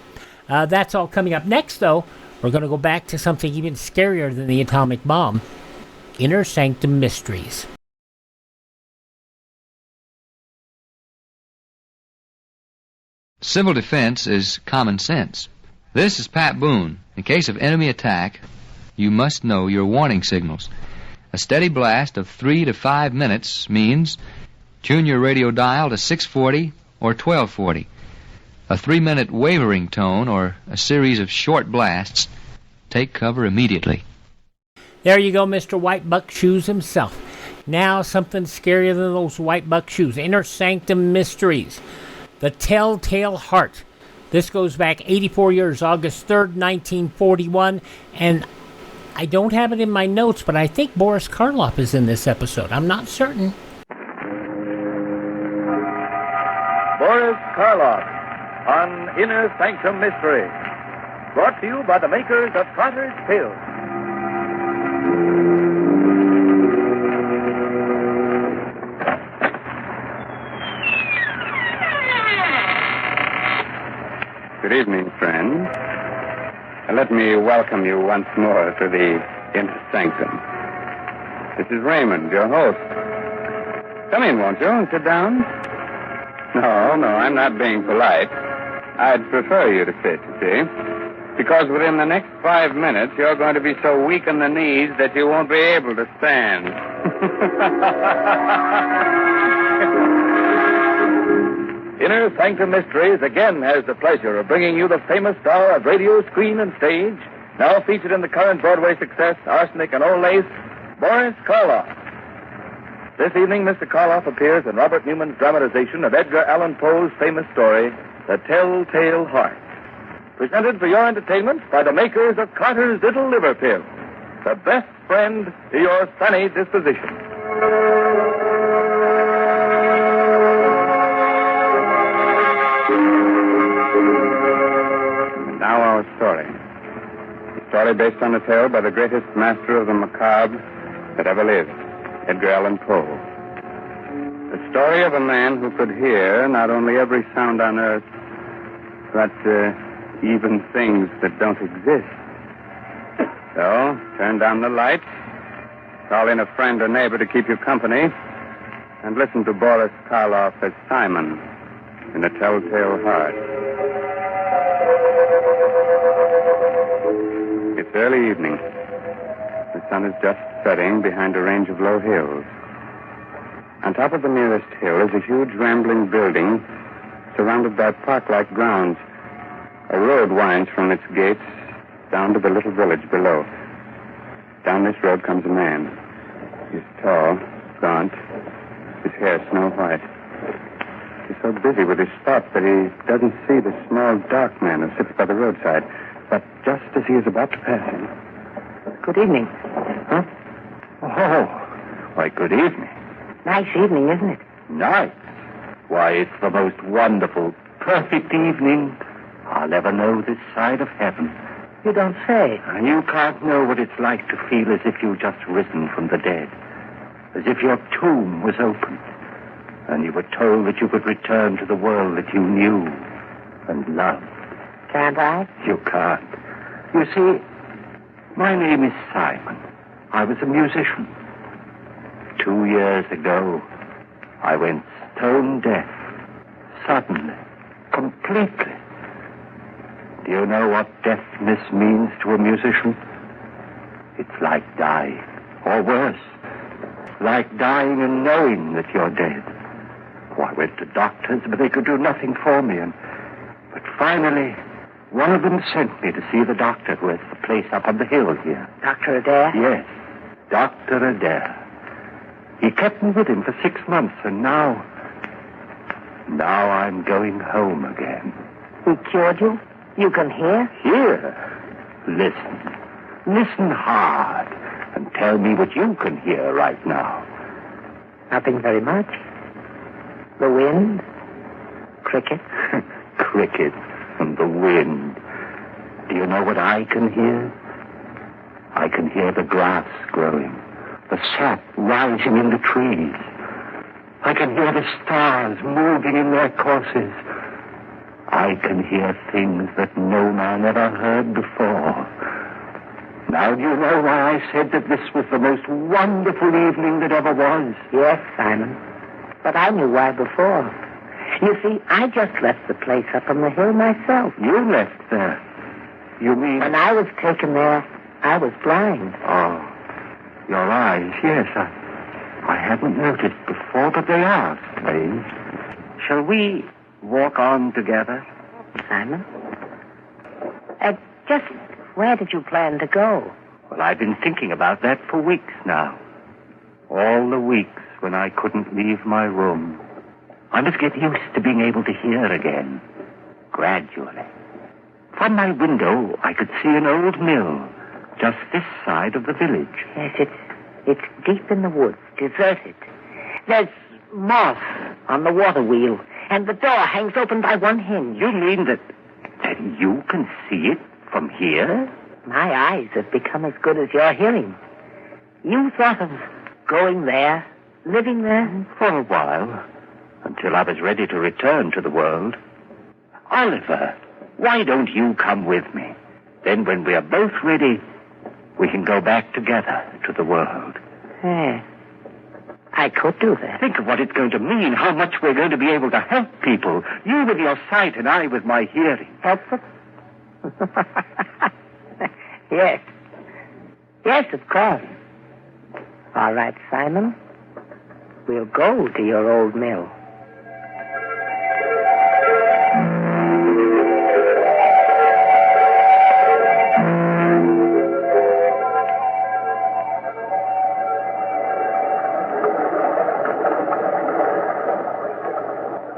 That's all coming up. Next, though, we're going to go back to something even scarier than the atomic bomb. Inner Sanctum Mysteries. Civil defense is common sense. This is Pat Boone. In case of enemy attack, you must know your warning signals. A steady blast of 3 to 5 minutes means tune your radio dial to 640 or 1240. A 3-minute wavering tone or a series of short blasts, take cover immediately. There you go, Mr. White Buck Shoes himself. Now something scarier than those white buck shoes. Inner Sanctum Mysteries. The Telltale Heart. This goes back 84 years, August 3rd, 1941, and I don't have it in my notes, but I think Boris Karloff is in this episode. I'm not certain. Boris Karloff on Inner Sanctum Mystery. Brought to you by the makers of Trotter's Pills. Good evening, friends. Let me welcome you once more to the Inner Sanctum. This is Raymond, your host. Come in, won't you, and sit down? No, I'm not being polite. I'd prefer you to sit, you see, because within the next 5 minutes, you're going to be so weak in the knees that you won't be able to stand. Inner Sanctum Mysteries again has the pleasure of bringing you the famous star of radio, screen, and stage, now featured in the current Broadway success, Arsenic and Old Lace, Boris Karloff. This evening, Mr. Karloff appears in Robert Newman's dramatization of Edgar Allan Poe's famous story, The Telltale Heart. Presented for your entertainment by the makers of Carter's Little Liver Pill, the best friend to your sunny disposition. story. A story based on a tale by the greatest master of the macabre that ever lived, Edgar Allan Poe. The story of a man who could hear not only every sound on earth, but even things that don't exist. So, turn down the lights, call in a friend or neighbor to keep you company, and listen to Boris Karloff as Simon in A Telltale Heart. It's early evening. The sun is just setting behind a range of low hills. On top of the nearest hill is a huge rambling building surrounded by park-like grounds. A road winds from its gates down to the little village below. Down this road comes a man. He's tall, gaunt, his hair snow white. He's so busy with his thoughts that he doesn't see the small, dark man who sits by the roadside. But just as he is about to pass him... Good evening. Huh? Oh, why, good evening. Nice evening, isn't it? Nice? Why, it's the most wonderful, perfect evening I'll ever know this side of heaven. You don't say. And you can't know what it's like to feel as if you've just risen from the dead. As if your tomb was opened. And you were told that you could return to the world that you knew and loved. Can't I? You can't. You see, my name is Simon. I was a musician. 2 years ago, I went stone deaf. Suddenly. Completely. Do you know what deafness means to a musician? It's like dying. Or worse. Like dying and knowing that you're dead. Oh, I went to doctors, but they could do nothing for me. But finally, one of them sent me to see the doctor who has the place up on the hill here. Dr. Adair? Yes, Dr. Adair. He kept me with him for 6 months, and now I'm going home again. He cured you? You can hear? Hear? Listen. Listen hard, and tell me what you can hear right now. Nothing very much. The wind? Cricket? Cricket and the wind. Do you know what I can hear? I can hear the grass growing, the sap rising in the trees. I can hear the stars moving in their courses. I can hear things that no man ever heard before. Now do you know why I said that this was the most wonderful evening that ever was? Yes, Simon. But I knew why before. You see, I just left the place up on the hill myself. You left there? You mean... When I was taken there, I was blind. Oh, your eyes, yes. I hadn't noticed before, but they are strange. Shall we walk on together? Simon? Just where did you plan to go? Well, I've been thinking about that for weeks now. All the weeks when I couldn't leave my room. I must get used to being able to hear again. Gradually. From my window, I could see an old mill just this side of the village. Yes, it's deep in the woods, deserted. There's moss on the water wheel, and the door hangs open by one hinge. You mean that you can see it from here? My eyes have become as good as your hearing. You thought of going there, living there? For a while, until I was ready to return to the world. Oliver, why don't you come with me? Then when we are both ready, we can go back together to the world. Yeah. I could do that. Think of what it's going to mean, how much we're going to be able to help people. You with your sight and I with my hearing. Help them? Yes. Yes, of course. All right, Simon. We'll go to your old mill.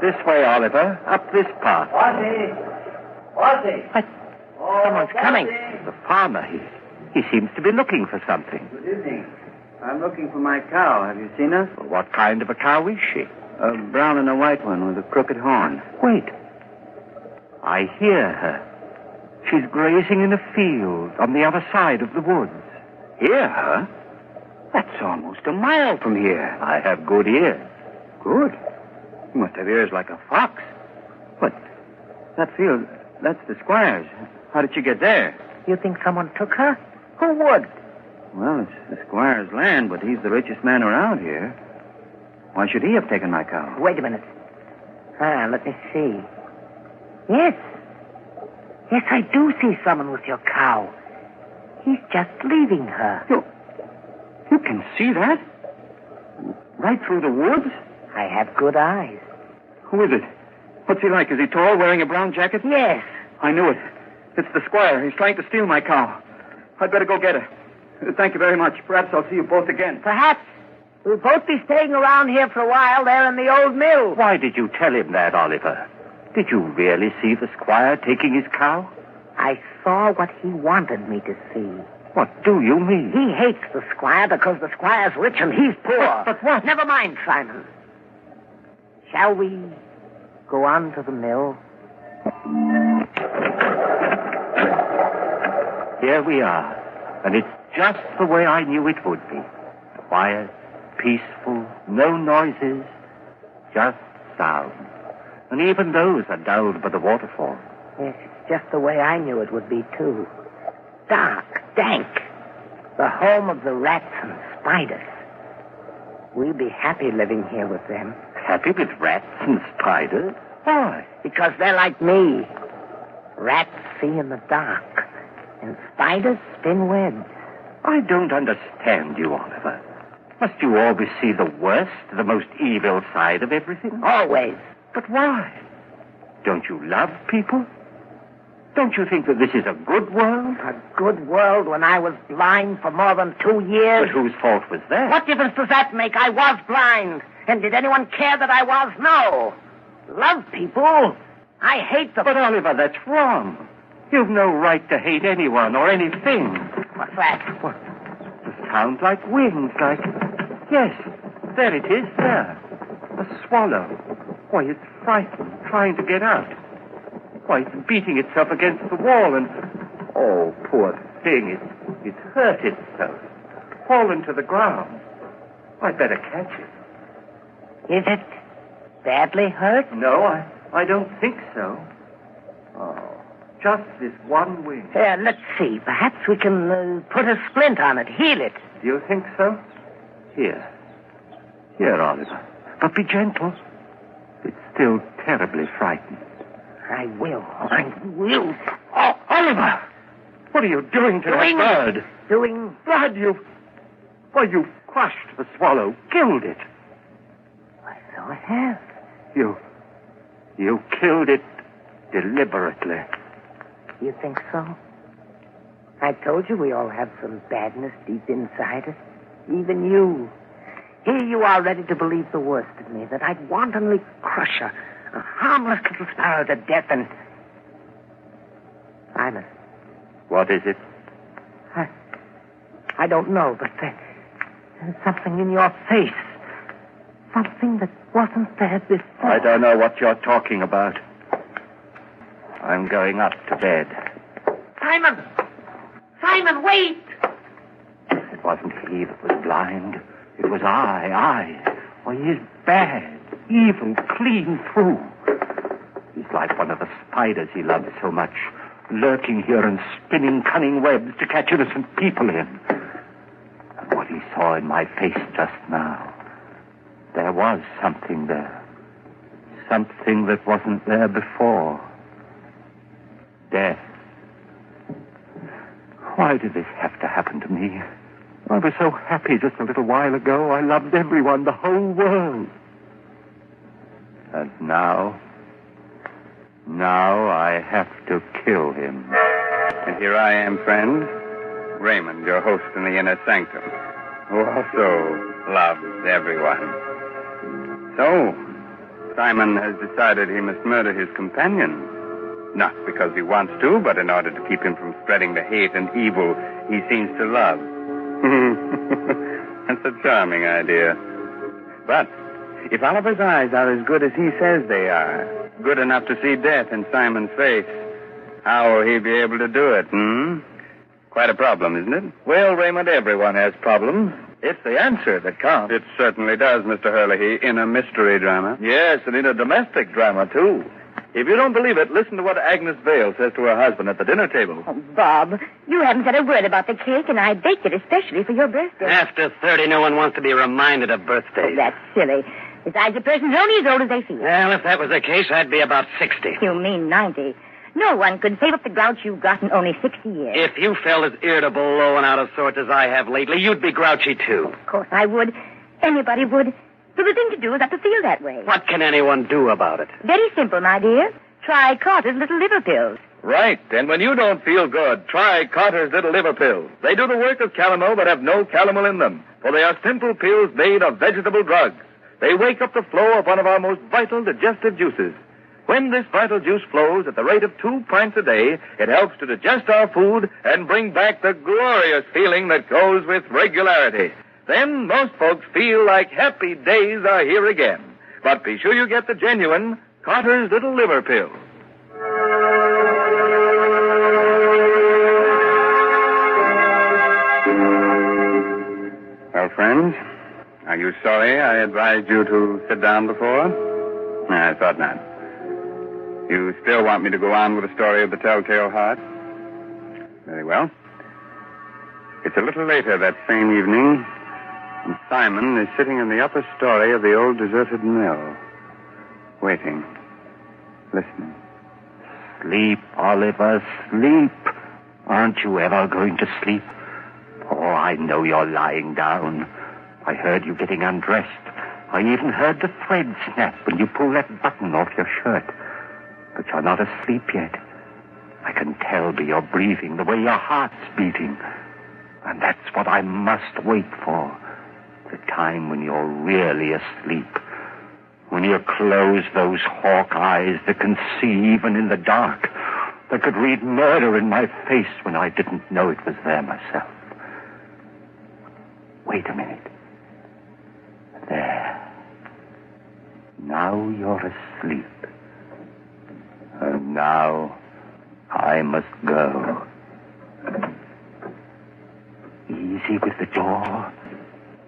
This way, Oliver. Up this path. What? Someone's coming. The farmer, he seems to be looking for something. Good evening. I'm looking for my cow. Have you seen her? Well, what kind of a cow is she? A brown and a white one with a crooked horn. Wait. I hear her. She's grazing in a field on the other side of the woods. Hear her? That's almost a mile from here. I have good ears. Good. You must have ears like a fox. But that field, that's the squire's. How did she get there? You think someone took her? Who would? Well, it's the squire's land, but he's the richest man around here. Why should he have taken my cow? Wait a minute. Let me see. Yes. Yes, I do see someone with your cow. He's just leaving her. You can see that? Right through the woods? I have good eyes. Who is it? What's he like? Is he tall, wearing a brown jacket? Yes. I knew it. It's the squire. He's trying to steal my cow. I'd better go get her. Thank you very much. Perhaps I'll see you both again. Perhaps. We'll both be staying around here for a while there in the old mill. Why did you tell him that, Oliver? Did you really see the squire taking his cow? I saw what he wanted me to see. What do you mean? He hates the squire because the squire's rich and he's poor. But what? Never mind, Simon. Shall we go on to the mill? Here we are. And it's just the way I knew it would be. Quiet, peaceful, no noises, just sound. And even those are dulled by the waterfall. Yes, it's just the way I knew it would be, too. Dark, dank. The home of the rats and spiders. We'll be happy living here with them. Happy with rats and spiders? Why? Because they're like me. Rats see in the dark, and spiders spin webs. I don't understand you, Oliver. Must you always see the worst, the most evil side of everything? Always. But why? Don't you love people? Don't you think that this is a good world? A good world when I was blind for more than 2 years? But whose fault was that? What difference does that make? I was blind. And did anyone care that I was? No. Love people. I hate them. But, Oliver, that's wrong. You've no right to hate anyone or anything. What's that? What? It sounds like wings, like... Yes, there it is, there. A swallow. Why, it's frightened, trying to get out. Why, it's beating itself against the wall and... Oh, poor thing, it's hurt itself. Fallen to the ground. I'd better catch it. Is it badly hurt? No, I don't think so. Oh, just this one wing. Here, let's see. Perhaps we can put a splint on it, heal it. Do you think so? Here, Oliver. But be gentle. It's still terribly frightened. I will. Oh, Oliver! What are you doing to that bird? Doing? Blood, you crushed the swallow, killed it. Why, so I have. You killed it deliberately. You think so? I told you we all have some badness deep inside us. Even you. Here you are ready to believe the worst of me, that I'd wantonly crush a harmless little sparrow to death and... Simon. What is it? I don't know, but there's something in your face. Something that wasn't there before. I don't know what you're talking about. I'm going up to bed. Simon! Simon, wait! It wasn't he that was blind. It was I. Why, he's bad, evil, clean through. He's like one of the spiders he loves so much, lurking here and spinning cunning webs to catch innocent people in. And what he saw in my face just now, there was something there. Something that wasn't there before. Death. Why did this have to happen to me? I was so happy just a little while ago. I loved everyone, the whole world. And now I have to kill him. And here I am, friend, Raymond, your host in the Inner Sanctum, who also loves everyone. So, Simon has decided he must murder his companion. Not because he wants to, but in order to keep him from spreading the hate and evil he seems to love. That's a charming idea. But if Oliver's eyes are as good as he says they are, good enough to see death in Simon's face, How will he be able to do it, Quite a problem, isn't it? Well, Raymond, everyone has problems. It's the answer that counts. It certainly does, Mr. Herlihy, in a mystery drama. Yes, and in a domestic drama, too. If you don't believe it, listen to what Agnes Vale says to her husband at the dinner table. Oh, Bob, you haven't said a word about the cake, and I baked it especially for your birthday. After 30, no one wants to be reminded of birthdays. Oh, that's silly. Besides, a person's only as old as they feel. Well, if that was the case, I'd be about 60. You mean 90. No one could save up the grouch you've got in only 60 years. If you felt as irritable, low, and out of sorts as I have lately, you'd be grouchy, too. Of course I would. Anybody would. So the thing to do is not to feel that way. What can anyone do about it? Very simple, my dear. Try Carter's Little Liver Pills. Right, and when you don't feel good, try Carter's Little Liver Pills. They do the work of calomel but have no calomel in them, for they are simple pills made of vegetable drugs. They wake up the flow of one of our most vital digestive juices. When this vital juice flows at the rate of 2 pints a day, it helps to digest our food and bring back the glorious feeling that goes with regularity. Then most folks feel like happy days are here again. But be sure you get the genuine Carter's Little Liver Pill. Well, friends, are you sorry I advised you to sit down before? No, I thought not. You still want me to go on with the story of the Telltale Heart? Very well. It's a little later that same evening, and Simon is sitting in the upper story of the old deserted mill, waiting, listening. Sleep, Oliver, sleep. Aren't you ever going to sleep? Oh, I know you're lying down. I heard you getting undressed. I even heard the thread snap when you pulled that button off your shirt. But you're not asleep yet. I can tell by your breathing, the way your heart's beating. And that's what I must wait for. The time when you're really asleep. When you close those hawk eyes that can see even in the dark. That could read murder in my face when I didn't know it was there myself. Wait a minute. There. Now you're asleep. And now I must go. Easy with the door.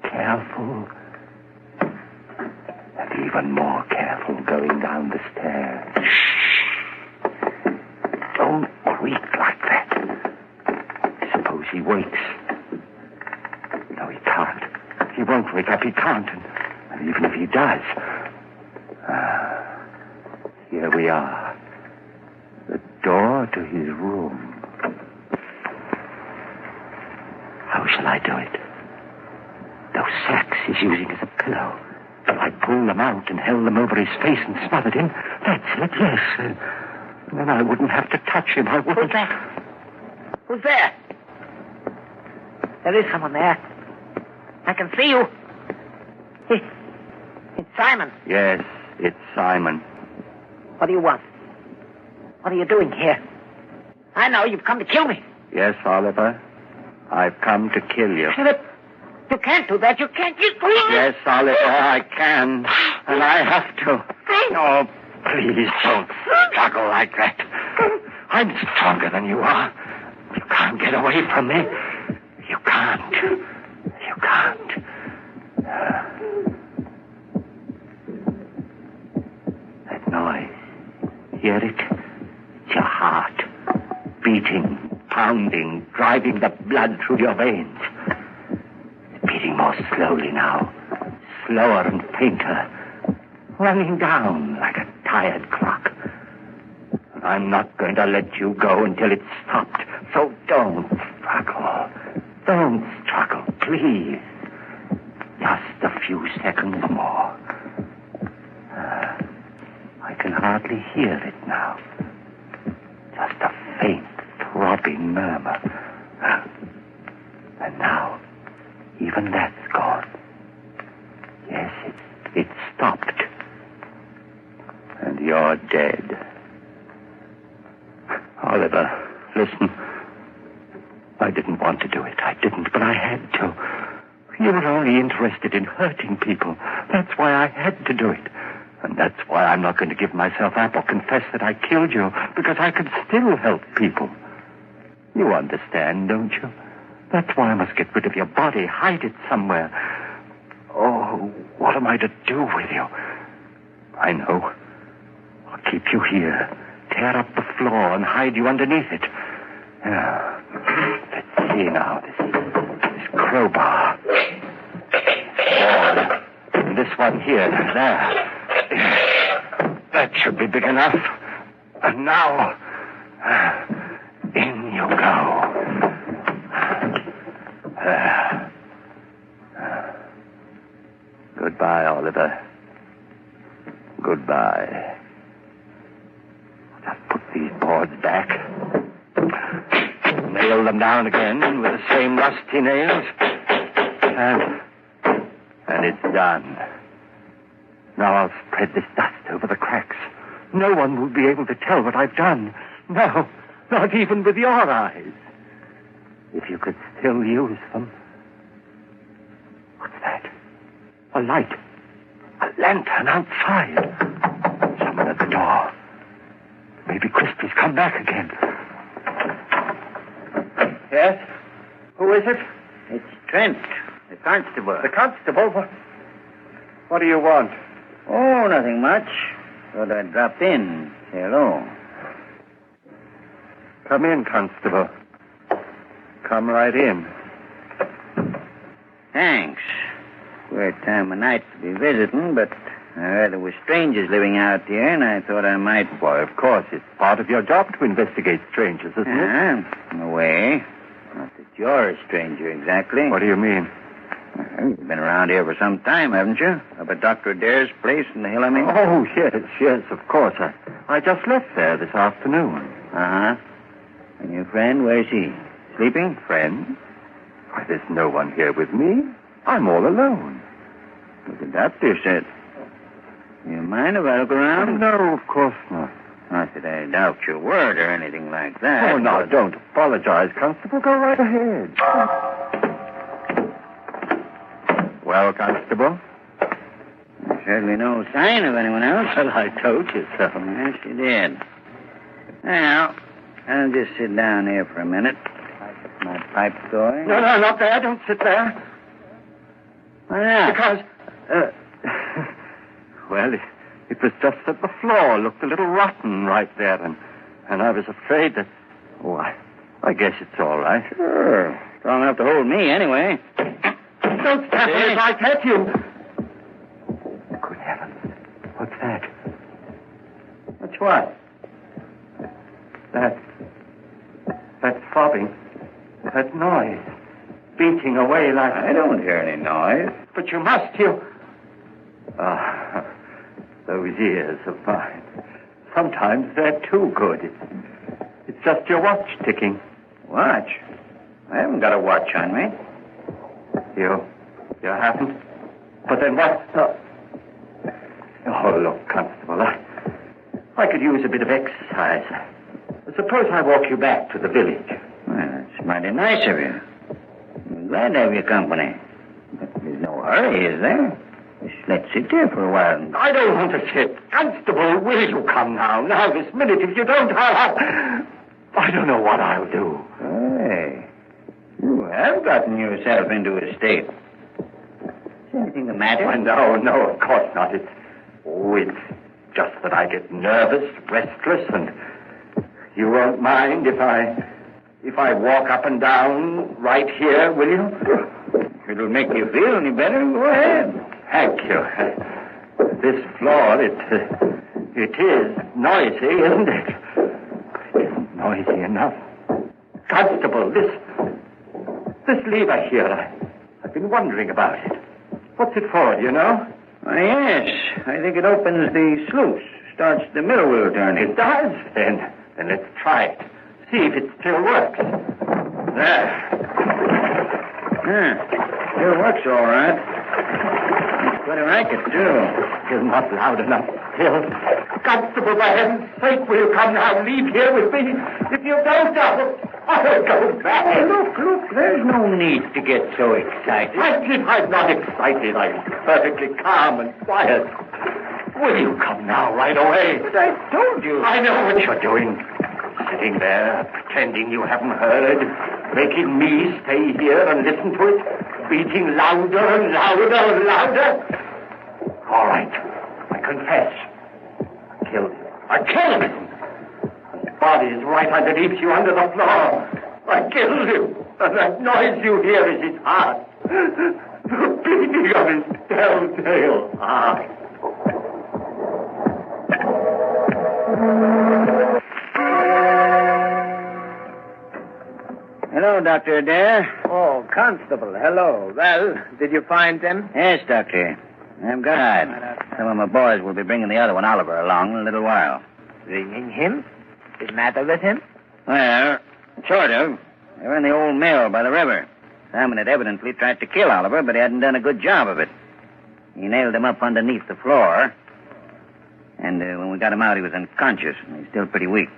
Careful. And even more careful going down the stairs. Shh. Don't creak like that. Suppose he wakes. No, he can't. He won't wake up. He can't. And even if he does... here we are. The door to his room. How shall I do it? Those sacks he's using as a pillow. If I pull them out and held them over his face and smothered him, that's it, yes. And then I wouldn't have to touch him. I wouldn't. Who's there? Who's there? There is someone there. I can see you. It's Simon. Yes, it's Simon. What do you want? What are you doing here? I know you've come to kill me. Yes, Oliver. I've come to kill you. Philip, you can't do that. You can't. Yes, Oliver, I can. And I have to. Oh, please don't struggle like that. I'm stronger than you are. You can't get away from me. You can't. You can't. That noise. Hear it? It's your heart. Beating, pounding, driving the blood through your veins. It's beating more slowly now. Slower and fainter. Running down like a tired clock. I'm not going to let you go until it's stopped. So don't struggle. Don't struggle, please. Just a few seconds more. I can hardly hear it now. Just a faint, throbbing murmur. And now, even that's gone. Yes, it's stopped. And you're dead. Oliver, listen. I didn't want to do it. I didn't, but I had to. You were only interested in hurting people. That's why I had to do it. And that's why I'm not going to give myself up or confess that I killed you, because I can still help people. You understand, don't you? That's why I must get rid of your body, hide it somewhere. Oh, what am I to do with you? I know. I'll keep you here, tear up the floor and hide you underneath it. Yeah. Let's see now, this crowbar. Board. And this one here, there. That should be big enough. And now, in you go. Goodbye, Oliver. Goodbye. Just put these boards back. Nail them down again with the same rusty nails. And it's done. Now I'll spread this dust over the cracks. No one will be able to tell what I've done. No, not even with your eyes. If you could still use them. What's that? A light. A lantern outside. Someone at the door. Maybe Christie's come back again. Yes? Who is it? It's Trent, the constable. The constable? What do you want? Oh, nothing much. Thought I'd drop in. Say hello. Come in, constable. Come right in. Thanks. Queer time of night to be visiting, but I heard there were strangers living out here, and I thought I might... Why, of course, it's part of your job to investigate strangers, isn't it? In a way. Not that you're a stranger, exactly. What do you mean? Well, you've been around here for some time, haven't you? Up at Dr. Adair's place in the hill, I mean? Oh, yes, of course. I just left there this afternoon. Uh-huh. And your friend, where's he? Sleeping? Friend? Why, there's no one here with me. I'm all alone. But the doctor said... You mind if I look around? No, of course not. Not that I doubt your word or anything like that. Oh, no, don't apologize, Constable. Go right ahead. Well, Constable? There's certainly no sign of anyone else. Well, I told you so. Yes, you did. Now, I'll just sit down here for a minute. Get my pipe going. No, not there. Don't sit there. Why not? Because, well, it was just that the floor looked a little rotten right there, and I was afraid that... Oh, I guess it's all right. Sure. Strong enough to hold me, anyway. Don't step on it, I tell you. Good heavens. What's that? What's what? That throbbing. That noise. Beating away like... I don't hear any noise. But you must, you... Ah, those ears of mine. Sometimes they're too good. It's just your watch ticking. Watch? I haven't got a watch on me. You haven't? But then what? Oh, look, Constable, I could use a bit of exercise. Suppose I walk you back to the village. Well, that's mighty nice of you. I'm glad to have your company. But there's no hurry, is there? Just let's sit here for a while. I don't want to sit. Constable, will you come now? Now, this minute. If you don't, I don't know what I'll do. Hey, you have gotten yourself into a state. Is anything the matter? No, of course not. It's just that I get nervous, restless, and you won't mind if I walk up and down right here, will you? It'll make you feel any better. Go ahead. Thank you. This floor, it is noisy, isn't it? It isn't noisy enough. Constable, this lever here, I've been wondering about it. What's it for, do you know? Why, yes. I think it opens the sluice, starts the mill wheel turning. It does? Then let's try it. See if it still works. There. Still works all right. It's quite a racket, too. You're not loud enough still. Constable, for heaven's sake, will you come now? Leave here with me. If you don't, I'll go back. Hey, look, there's no need to get so excited. I'm not excited. I'm perfectly calm and quiet. Will you come now, right away? But I told you. I know what you're doing. Sitting there, pretending you haven't heard, making me stay here and listen to it, beating louder and louder and louder. All right, I confess. I killed him. I killed him. His body is right underneath you under the floor. I killed him. And that noise you hear is his heart. The beating of his telltale heart. Hello, Dr. Adair. Oh, Constable, hello. Well, did you find them? Yes, Doctor. I'm glad. Some of my boys will be bringing the other one, Oliver, along in a little while. Bringing him? What's the matter with him? Well, sort of. They were in the old mill by the river. Simon had evidently tried to kill Oliver, but he hadn't done a good job of it. He nailed him up underneath the floor. And when we got him out, he was unconscious. And he's still pretty weak.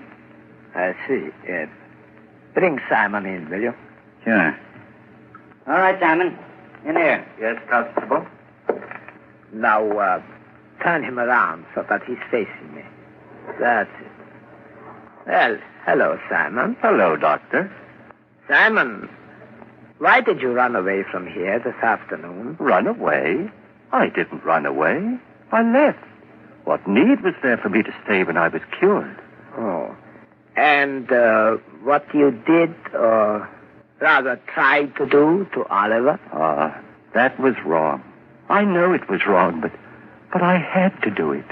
I see. Bring Simon in, will you? Sure. All right, Simon. In here. Yes, Constable. Now, turn him around so that he's facing me. That's it. Well, hello, Simon. Hello, Doctor. Simon, why did you run away from here this afternoon? Run away? I didn't run away. I left. What need was there for me to stay when I was cured? Oh. And what you did, or rather tried to do to Oliver? That was wrong. I know it was wrong, but I had to do it.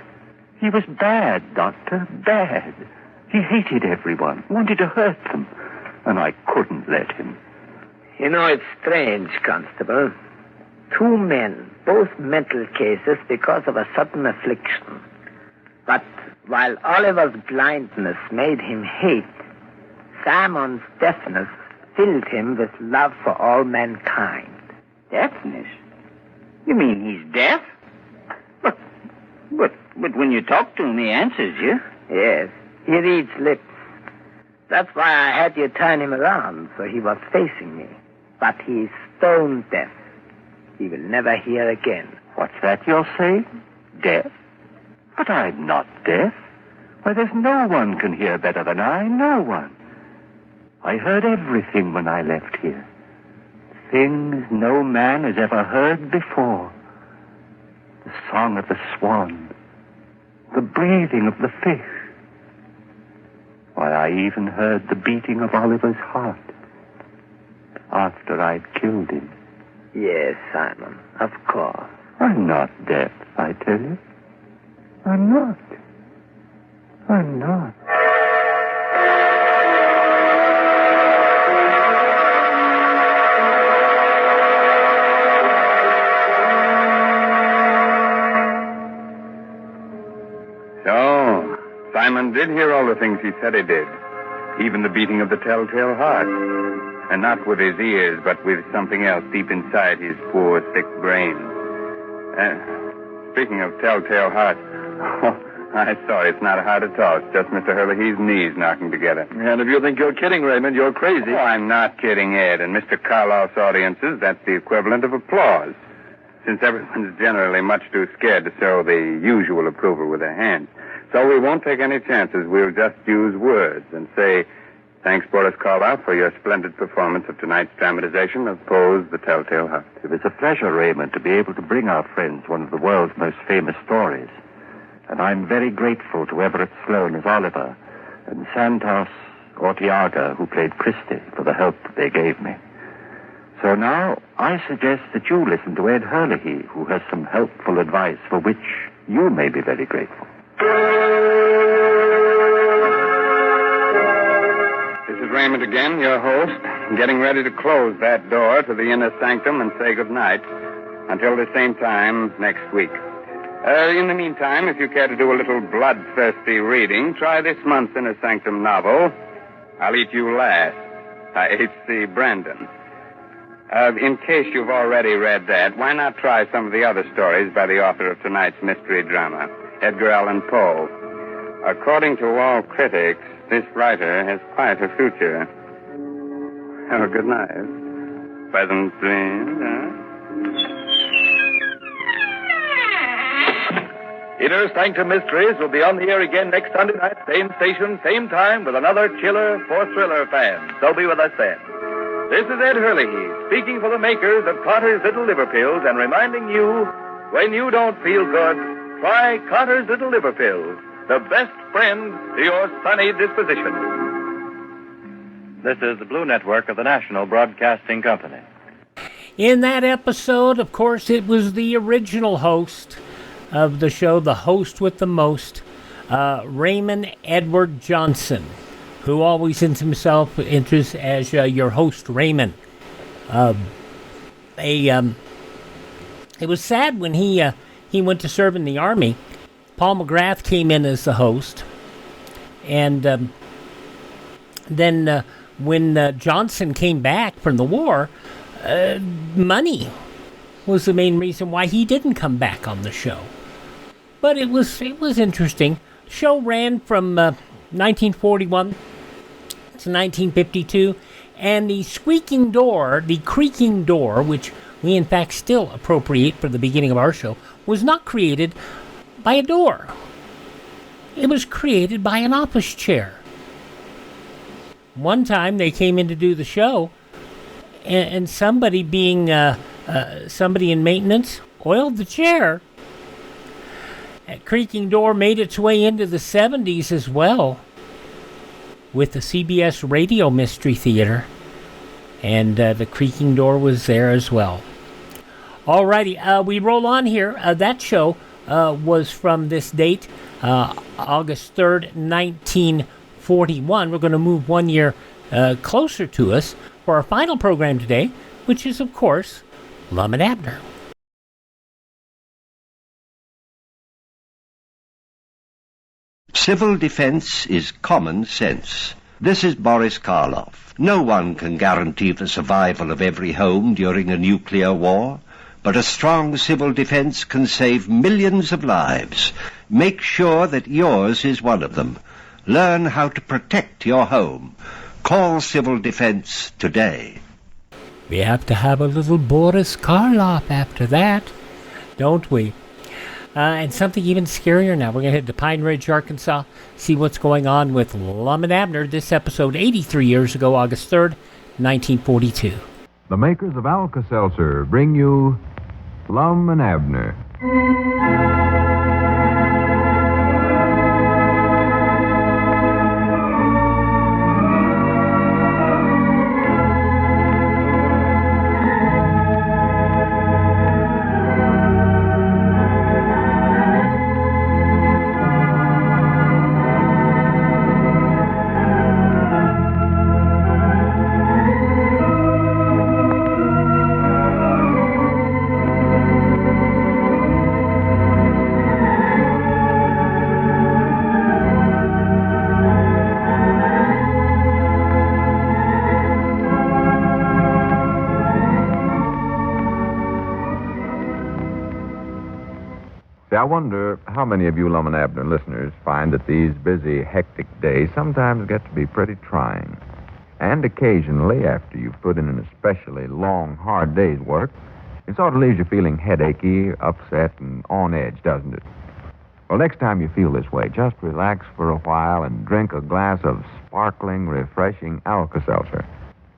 He was bad, Doctor, bad. He hated everyone, wanted to hurt them, and I couldn't let him. You know, it's strange, Constable. 2 men, both mental cases because of a sudden affliction. But while Oliver's blindness made him hate, Simon's deafness filled him with love for all mankind. Deafness? You mean he's deaf? But when you talk to him, he answers you. Yes, he reads lips. That's why I had you turn him around, so he was facing me. But he's stone deaf. He will never hear again. What's that you're saying? Deaf? But I'm not deaf. Why, there's no one can hear better than I. No one. I heard everything when I left here. Things no man has ever heard before. The song of the swan. The breathing of the fish. Why, I even heard the beating of Oliver's heart. After I'd killed him. Yes, Simon, of course. I'm not deaf, I tell you. I'm not. I'm not. So, Simon did hear all the things he said he did. Even the beating of the telltale heart. And not with his ears, but with something else deep inside his poor, sick brain. Speaking of telltale heart, I'm sorry, it's not a heart at all. It's just Mr. Herlihy's knees knocking together. And if you think you're kidding, Raymond, you're crazy. Oh, I'm not kidding, Ed. In Mr. Karloff's audiences, that's the equivalent of applause. Since everyone's generally much too scared to show the usual approval with their hands. So we won't take any chances. We'll just use words and say, thanks, Boris Karloff, for your splendid performance of tonight's dramatization of Poe's The Telltale Heart. It was a pleasure, Raymond, to be able to bring our friends one of the world's most famous stories. And I'm very grateful to Everett Sloane as Oliver and Santos Ortiaga, who played Christie, for the help they gave me. So now I suggest that you listen to Ed Herlihy, who has some helpful advice for which you may be very grateful. This is Raymond again, your host, getting ready to close that door to the inner sanctum and say goodnight until the same time next week. In the meantime, if you care to do a little bloodthirsty reading, try this month's Inner Sanctum novel, I'll Eat You Last, by H.C. Brandon. In case you've already read that, why not try some of the other stories by the author of tonight's mystery drama, Edgar Allan Poe? According to all critics, this writer has quite a future. Oh, good night. Pleasant dreams, huh? Inner Sanctum Mysteries will be on the air again next Sunday night, same station, same time, with another chiller for thriller fans. So be with us then. This is Ed Hurley, speaking for the makers of Carter's Little Liver Pills and reminding you, when you don't feel good, try Carter's Little Liver Pills, the best friend to your sunny disposition. This is the Blue Network of the National Broadcasting Company. In that episode, of course, it was the original host of the show, the host with the most, Raymond Edward Johnson, who always himself enters as your host, Raymond. It was sad when he went to serve in the Army. Paul McGrath came in as the host, and then when Johnson came back from the war, money was the main reason why he didn't come back on the show. But it was interesting. The show ran from 1941 to 1952, and the creaking door, which we in fact still appropriate for the beginning of our show, was not created by a door. It was created by an office chair. One time they came in to do the show, and somebody somebody in maintenance oiled the chair. That creaking door made its way into the 70s as well, with the CBS Radio Mystery Theater, and the creaking door was there as well. Alrighty, we roll on here. That show was from this date, August 3rd, 1941. We're going to move 1 year closer to us for our final program today, which is, of course, Lum and Abner. Civil defense is common sense. This is Boris Karloff. No one can guarantee the survival of every home during a nuclear war, but a strong civil defense can save millions of lives. Make sure that yours is one of them. Learn how to protect your home. Call Civil Defense today. We have to have a little Boris Karloff after that, don't we? And something even scarier now. We're going to head to Pine Ridge, Arkansas, see what's going on with Lum and Abner. This episode 83 years ago, August 3rd, 1942. The makers of Alka-Seltzer bring you Lum and Abner. I wonder how many of you Lum and Abner listeners find that these busy, hectic days sometimes get to be pretty trying. And occasionally, after you've put in an especially long, hard day's work, it sort of leaves you feeling headachy, upset, and on edge, doesn't it? Well, next time you feel this way, just relax for a while and drink a glass of sparkling, refreshing Alka-Seltzer.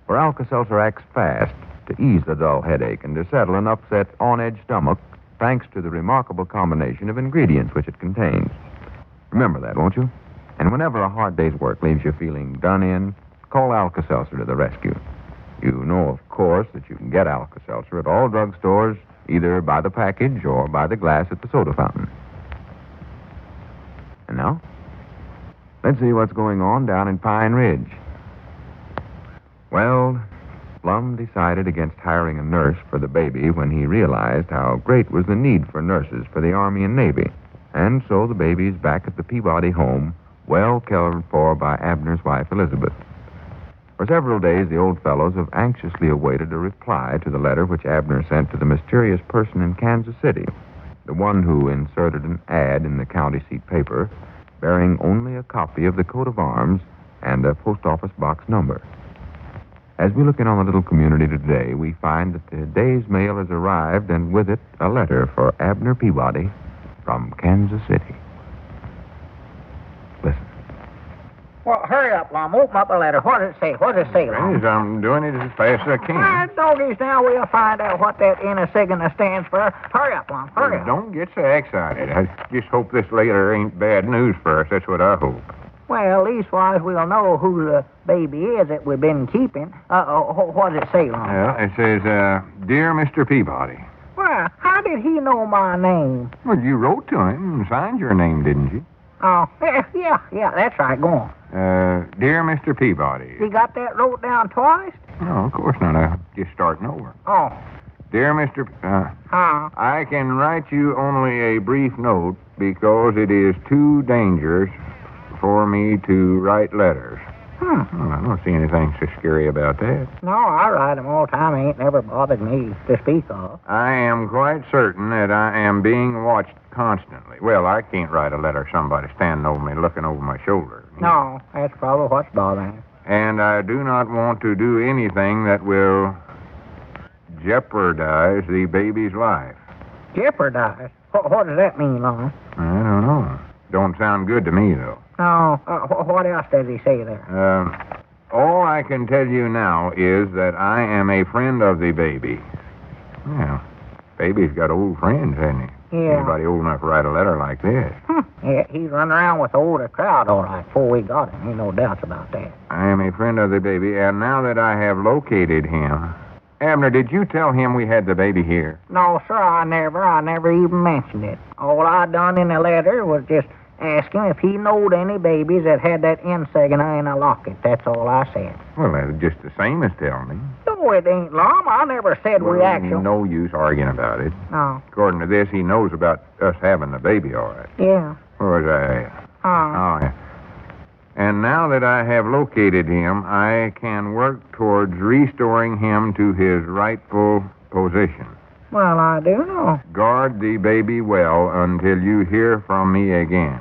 For Alka-Seltzer acts fast to ease the dull headache and to settle an upset, on-edge stomach, thanks to the remarkable combination of ingredients which it contains. Remember that, won't you? And whenever a hard day's work leaves you feeling done in, call Alka-Seltzer to the rescue. You know, of course, that you can get Alka-Seltzer at all drugstores, either by the package or by the glass at the soda fountain. And now, let's see what's going on down in Pine Ridge. Well, Lum decided against hiring a nurse for the baby when he realized how great was the need for nurses for the Army and Navy. And so the baby's back at the Peabody home, well cared for by Abner's wife, Elizabeth. For several days, the old fellows have anxiously awaited a reply to the letter which Abner sent to the mysterious person in Kansas City, the one who inserted an ad in the county seat paper bearing only a copy of the coat of arms and a post office box number. As we look in on the little community today, we find that the day's mail has arrived, and with it a letter for Abner Peabody, from Kansas City. Listen. Well, hurry up, Lum. Open up the letter. What does it say? What does it say, Lum? Yes, I'm doing it as fast as I can. Doggies, now we'll find out what that Inner Sanctum stands for. Hurry up, Lum. Hurry up. Don't get so excited. I just hope this letter ain't bad news for us. That's what I hope. Well, leastwise, we'll know who the baby is that we've been keeping. What does it say, Lum? Well, it says, Dear Mr. Peabody. Well, how did he know my name? Well, you wrote to him and signed your name, didn't you? Oh, yeah, that's right. Go on. Dear Mr. Peabody. You got that wrote down twice? No, of course not. I'm just starting over. Oh. Dear Mr. I can write you only a brief note because it is too dangerous for me to write letters. Well, I don't see anything so scary about that. No, I write them all the time. It ain't never bothered me to speak of. I am quite certain that I am being watched constantly. Well, I can't write a letter somebody standing over me looking over my shoulder. No, that's probably what's bothering you. And I do not want to do anything that will jeopardize the baby's life. Jeopardize? What does that mean, Lon? I don't know. Don't sound good to me, though. No. What else does he say there? All I can tell you now is that I am a friend of the baby. Well, baby's got old friends, hasn't he? Yeah. Anybody old enough to write a letter like this? Yeah, he's running around with the older crowd, all right, before we got him. Ain't no doubts about that. I am a friend of the baby, and now that I have located him... Abner, did you tell him we had the baby here? No, sir, I never even mentioned it. All I done in the letter was just ask him if he knowed any babies that had that insignia in a locket. That's all I said. Well, that's just the same as telling me. No, it ain't, Lum. I never said we actually... No use arguing about it. No. According to this, he knows about us having the baby, all right. Yeah. Where was I at? Oh, yeah. And now that I have located him, I can work towards restoring him to his rightful position. Well, I do know. Guard the baby well until you hear from me again.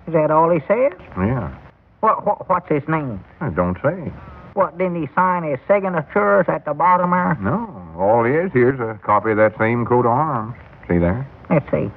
Is that all he says? Yeah. What's his name? I don't say. What, didn't he sign his signatures at the bottom there? No. All here's a copy of that same coat of arms. See there? Let's see.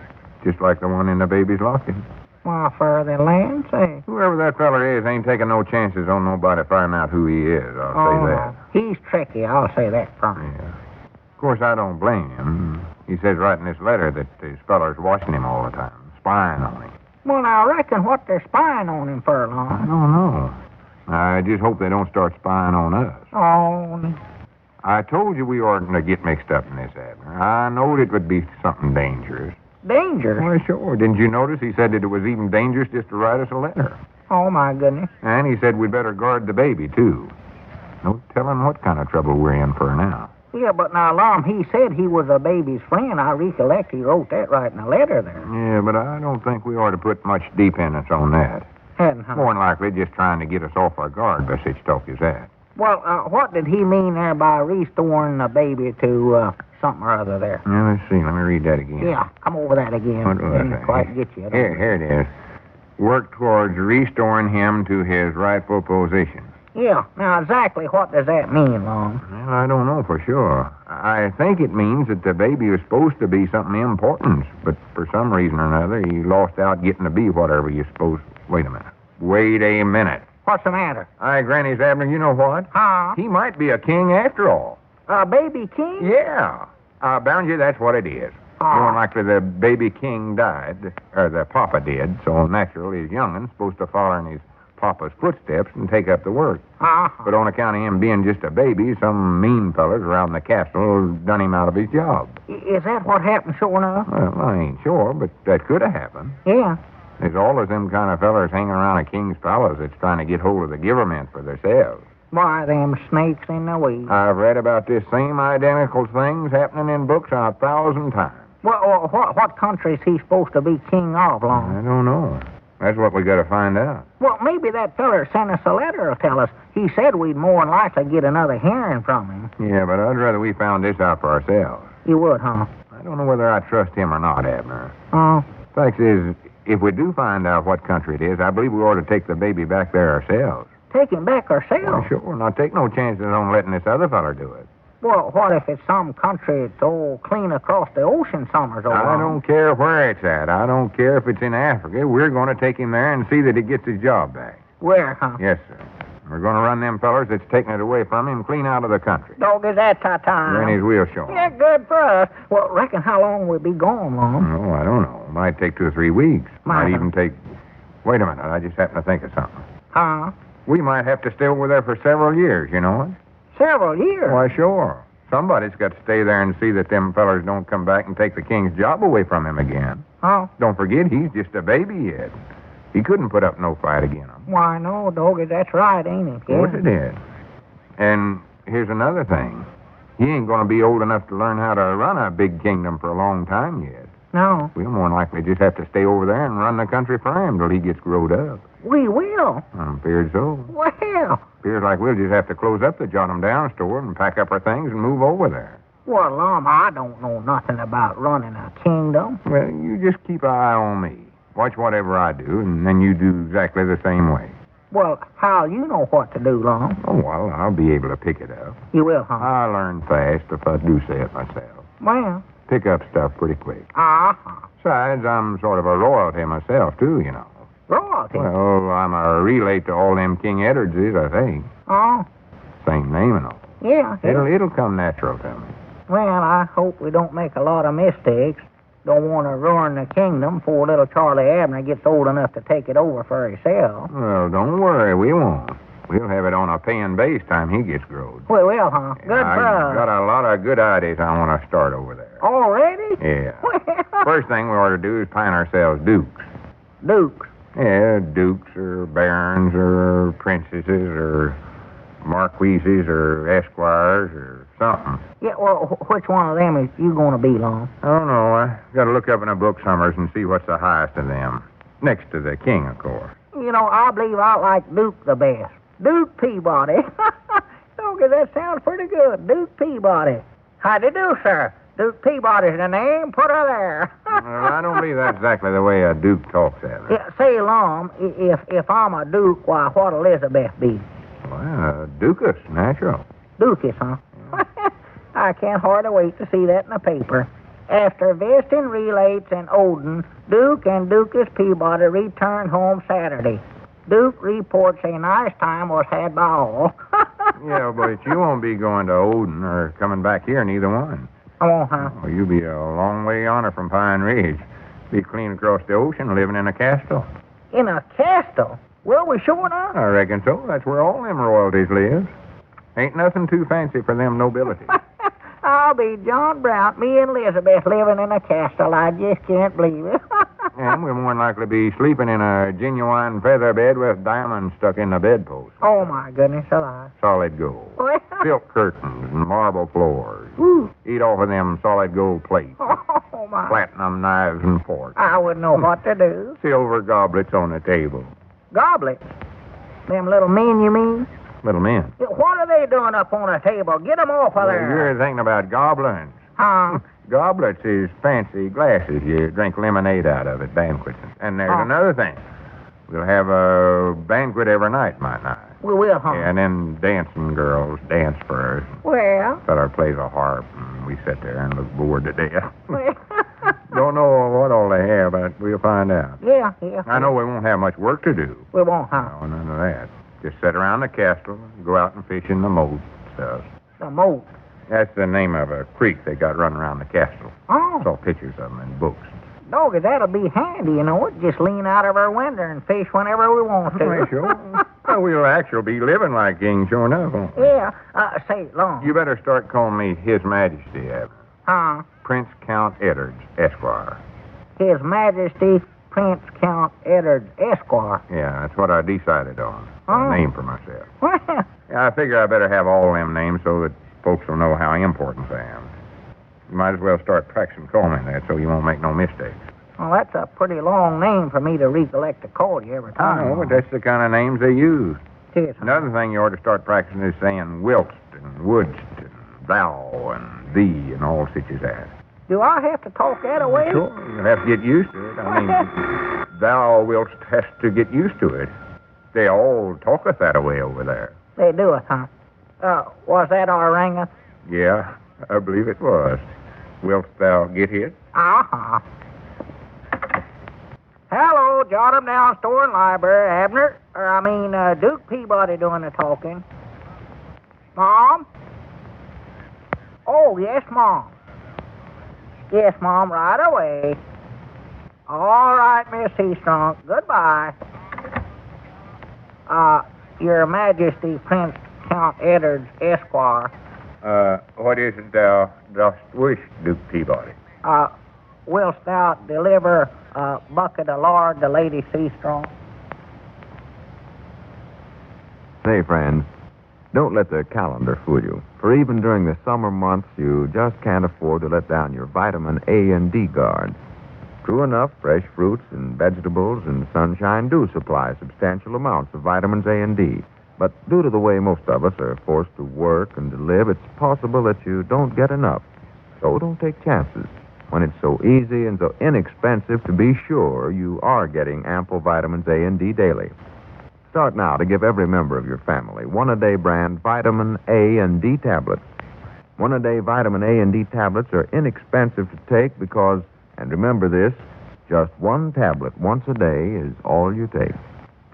Just like the one in the baby's locket. Well, for the land, say. Whoever that feller is ain't taking no chances on nobody finding out who he is, I'll say that. He's tricky, I'll say that from him. Yeah. Of course, I don't blame him. He says right in this letter that his feller's watching him all the time, spying on him. Well, now, I reckon what they're spying on him for, Lon. I don't know. I just hope they don't start spying on us. Oh. I told you we oughtn't to get mixed up in this, Abner. I knowed it would be something dangerous. Dangerous? Well, sure. Didn't you notice he said that it was even dangerous just to write us a letter? Oh, my goodness. And he said we'd better guard the baby, too. No telling what kind of trouble we're in for now. Yeah, but now, Lom, he said he was a baby's friend. I recollect he wrote that right in the letter there. Yeah, but I don't think we ought to put much dependence on that. More than likely just trying to get us off our guard by such talk as that. Well, what did he mean there by restoring the baby to something or other there? Now, let's see. Let me read that again. Yeah, come over that again. What was Didn't quite get you. Here it is. Work towards restoring him to his rightful position. Yeah. Now, exactly what does that mean, Long? Well, I don't know for sure. I think it means that the baby was supposed to be something important, but for some reason or another, he lost out getting to be whatever you're supposed... Wait a minute. Wait a minute. What's the matter? Granny's Abner, you know what? Huh? He might be a king after all. A baby king? Yeah. Bound you, that's what it is. More than likely the baby king died, or the papa did, so naturally his youngin's supposed to follow in his papa's footsteps and take up the work. But on account of him being just a baby, some mean fellas around the castle done him out of his job. Is that what happened, sure enough? Well, I ain't sure, but that could have happened. Yeah. There's always them kind of fellers hanging around a king's palace that's trying to get hold of the government for themselves. Why, them snakes in the weeds. I've read about this same identical things happening in books 1,000 times. Well, what country is he supposed to be king of, Long? I don't know. That's what we got to find out. Well, maybe that feller sent us a letter to tell us. He said we'd more than likely get another hearing from him. Yeah, but I'd rather we found this out for ourselves. You would, huh? I don't know whether I trust him or not, Abner. Oh. Fact is, if we do find out what country it is, I believe we ought to take the baby back there ourselves. Take him back ourselves? Well, sure. Not take no chances on letting this other feller do it. Well, what if it's some country that's all clean across the ocean summers over? I don't care where it's at. I don't care if it's in Africa. We're going to take him there and see that he gets his job back. Where, huh? Yes, sir. We're going to run them fellers that's taking it away from him clean out of the country. Dog, is that time? Then his wheel show. Yeah, good for us. Well, reckon how long we'll be gone, Lum? Oh, I don't know. Might take 2 or 3 weeks. Might Might. even take... Wait a minute. I just happened to think of something. Huh? We might have to stay over there for several years, you know it? Several years? Why, sure. Somebody's got to stay there and see that them fellers don't come back and take the king's job away from him again. Oh? Don't forget, he's just a baby yet. He couldn't put up no fight again him. Why, no, Doggy, that's right, ain't it? Of course it is. And here's another thing. He ain't going to be old enough to learn how to run a big kingdom for a long time yet. No. We'll more than likely just have to stay over there and run the country for him till he gets growed up. We will. I'm feared so. Well. Appears like we'll just have to close up the Jot 'em Down store and pack up our things and move over there. Well, Lum, I don't know nothing about running a kingdom. Well, you just keep an eye on me. Watch whatever I do, and then you do exactly the same way. Well, how you know what to do, Lum? Oh, well, I'll be able to pick it up. You will, huh? I learn fast if I do say it myself. Well. Pick up stuff pretty quick. Uh-huh. Besides, I'm sort of a royalty myself, too, you know. Royalty? Well, I'm a relate to all them King Eddardses, I think. Oh? Same name and all. Yeah. It'll come natural to me. Well, I hope we don't make a lot of mistakes. Don't want to ruin the kingdom before little Charlie Abner gets old enough to take it over for himself. Well, don't worry, we won't. We'll have it on a paying base time he gets growed. We will, huh? Good for us. I got a lot of good ideas I want to start over there. Already? Yeah. First thing we ought to do is find ourselves dukes. Dukes? Yeah, dukes or barons or princesses or marquises or esquires or something. Yeah, well, which one of them is you going to be, Lum? I don't know. I got to look up in the book summers and see what's the highest of them. Next to the king, of course. You know, I believe I like Duke the best. Duke Peabody. Okay, that sounds pretty good. Duke Peabody. How do you do, sir? Duke Peabody's the name. Put her there. Well, I don't believe that's exactly the way a duke talks at me. Yeah, say, Lum, if I'm a duke, why, what'll Elizabeth be? Well, Duchess, natural. Duchess, huh? I can't hardly wait to see that in the paper. After visiting relates in Odin, Duke and Duchess Peabody returned home Saturday. Duke reports a nice time was had by all. Yeah, but you won't be going to Odin or coming back here, neither one. I won't, huh? Oh, you'll be a long way yonder from Pine Ridge. Be clean across the ocean, living in a castle. In a castle? Well, we sure not. I reckon so. That's where all them royalties live. Ain't nothing too fancy for them nobility. I'll be John Brown, me and Elizabeth living in a castle. I just can't believe it. And we'll more than likely be sleeping in a genuine feather bed with diamonds stuck in the bedpost. Oh, my goodness alive. Solid gold. Silk curtains and marble floors. Ooh. Eat off of them solid gold plates. Oh, my. Platinum knives and forks. I wouldn't know what to do. Silver goblets on the table. Goblets? Them little men, you mean? Little men. Yeah, what are they doing up on a table? Get them off of there. You're thinking about goblins. Huh? Goblets is fancy glasses you drink lemonade out of at banquets. And there's another thing. We'll have a banquet every night, my night. We will, huh? Yeah, and then dancing girls dance for us. Well? Feller plays a harp, and we sit there and look bored to death. Don't know what all they have, but we'll find out. Yeah. I know we won't have much work to do. We won't, huh? No, none of that. Just sit around the castle, go out and fish in the moat and stuff. The moat? That's the name of a creek they got running around the castle. Oh. Saw pictures of them in books. Doggy, that'll be handy, you know it. Just lean out of our window and fish whenever we want to. Well, sure. Well, we'll actually be living like kings, sure enough, won't we? Yeah. Say, Long. You better start calling me His Majesty, Abner. Huh? Prince Count Eddards, Esquire. His Majesty Prince Count Eddards, Esquire. Yeah, that's what I decided on. Oh. A name for myself. Well. Yeah, I figure I better have all them names so that folks will know how important I am. You might as well start practicing calling me that so you won't make no mistakes. Well, that's a pretty long name for me to recollect to call you every time. Oh, but that's the kind of names they use. Yes. Another thing you ought to start practicing is saying whilst and wouldst and thou and thee and all such as that. Do I have to talk that away? Sure, you'll have to get used to it. I mean, thou wilt has to get used to it. They all talketh that away over there. They do it, huh? Was that our ringer? Yeah, I believe it was. Wilt thou get it? Uh-huh. Hello, jot 'em down, store and library, Abner. Duke Peabody doing the talking. Mom? Oh, yes, Mom. Yes, Mom, right away. All right, Miss Seastrong. Goodbye. Your Majesty, Prince Count Edwards, Esquire. What is it thou dost wish, Duke Peabody? Wilt thou deliver a bucket of lard to Lady Seastrong? Say, friends, don't let the calendar fool you. For even during the summer months, you just can't afford to let down your vitamin A and D guard. True enough, fresh fruits and vegetables and sunshine do supply substantial amounts of vitamins A and D. But due to the way most of us are forced to work and to live, it's possible that you don't get enough. So don't take chances when it's so easy and so inexpensive to be sure you are getting ample vitamins A and D daily. Start now to give every member of your family one-a-day brand vitamin A and D tablets. One-a-day vitamin A and D tablets are inexpensive to take because, and remember this, just one tablet once a day is all you take.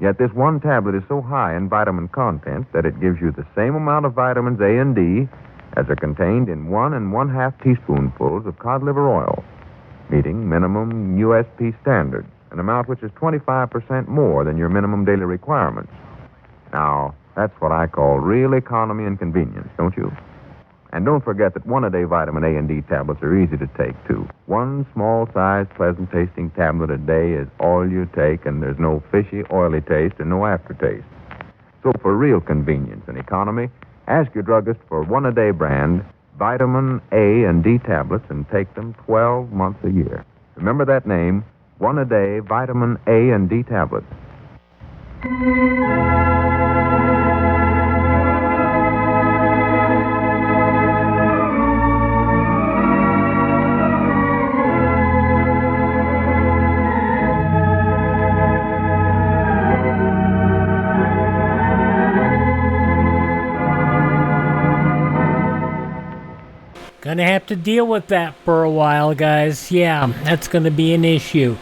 Yet this one tablet is so high in vitamin content that it gives you the same amount of vitamins A and D as are contained in 1 1/2 teaspoonfuls of cod liver oil, meeting minimum USP standards, an amount which is 25% more than your minimum daily requirements. Now, that's what I call real economy and convenience, don't you? And don't forget that one-a-day vitamin A and D tablets are easy to take, too. One small-sized, pleasant-tasting tablet a day is all you take, and there's no fishy, oily taste and no aftertaste. So for real convenience and economy, ask your druggist for one-a-day brand vitamin A and D tablets and take them 12 months a year. Remember that name, one-a-day vitamin A and D tablets. Gonna have to deal with that for a while, guys. Yeah, that's gonna be an issue.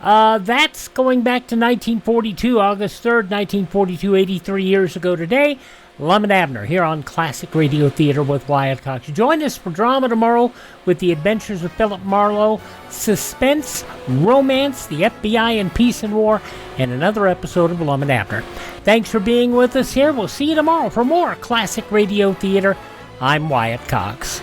That's going back to 1942, August 3rd, 1942, 83 years ago today. Lum and Abner here on Classic Radio Theater with Wyatt Cox. Join us for drama tomorrow with The Adventures of Philip Marlowe, suspense, romance, the FBI and Peace and War, and another episode of Lum and Abner. Thanks for being with us here. We'll see you tomorrow for more Classic Radio Theater. I'm Wyatt Cox.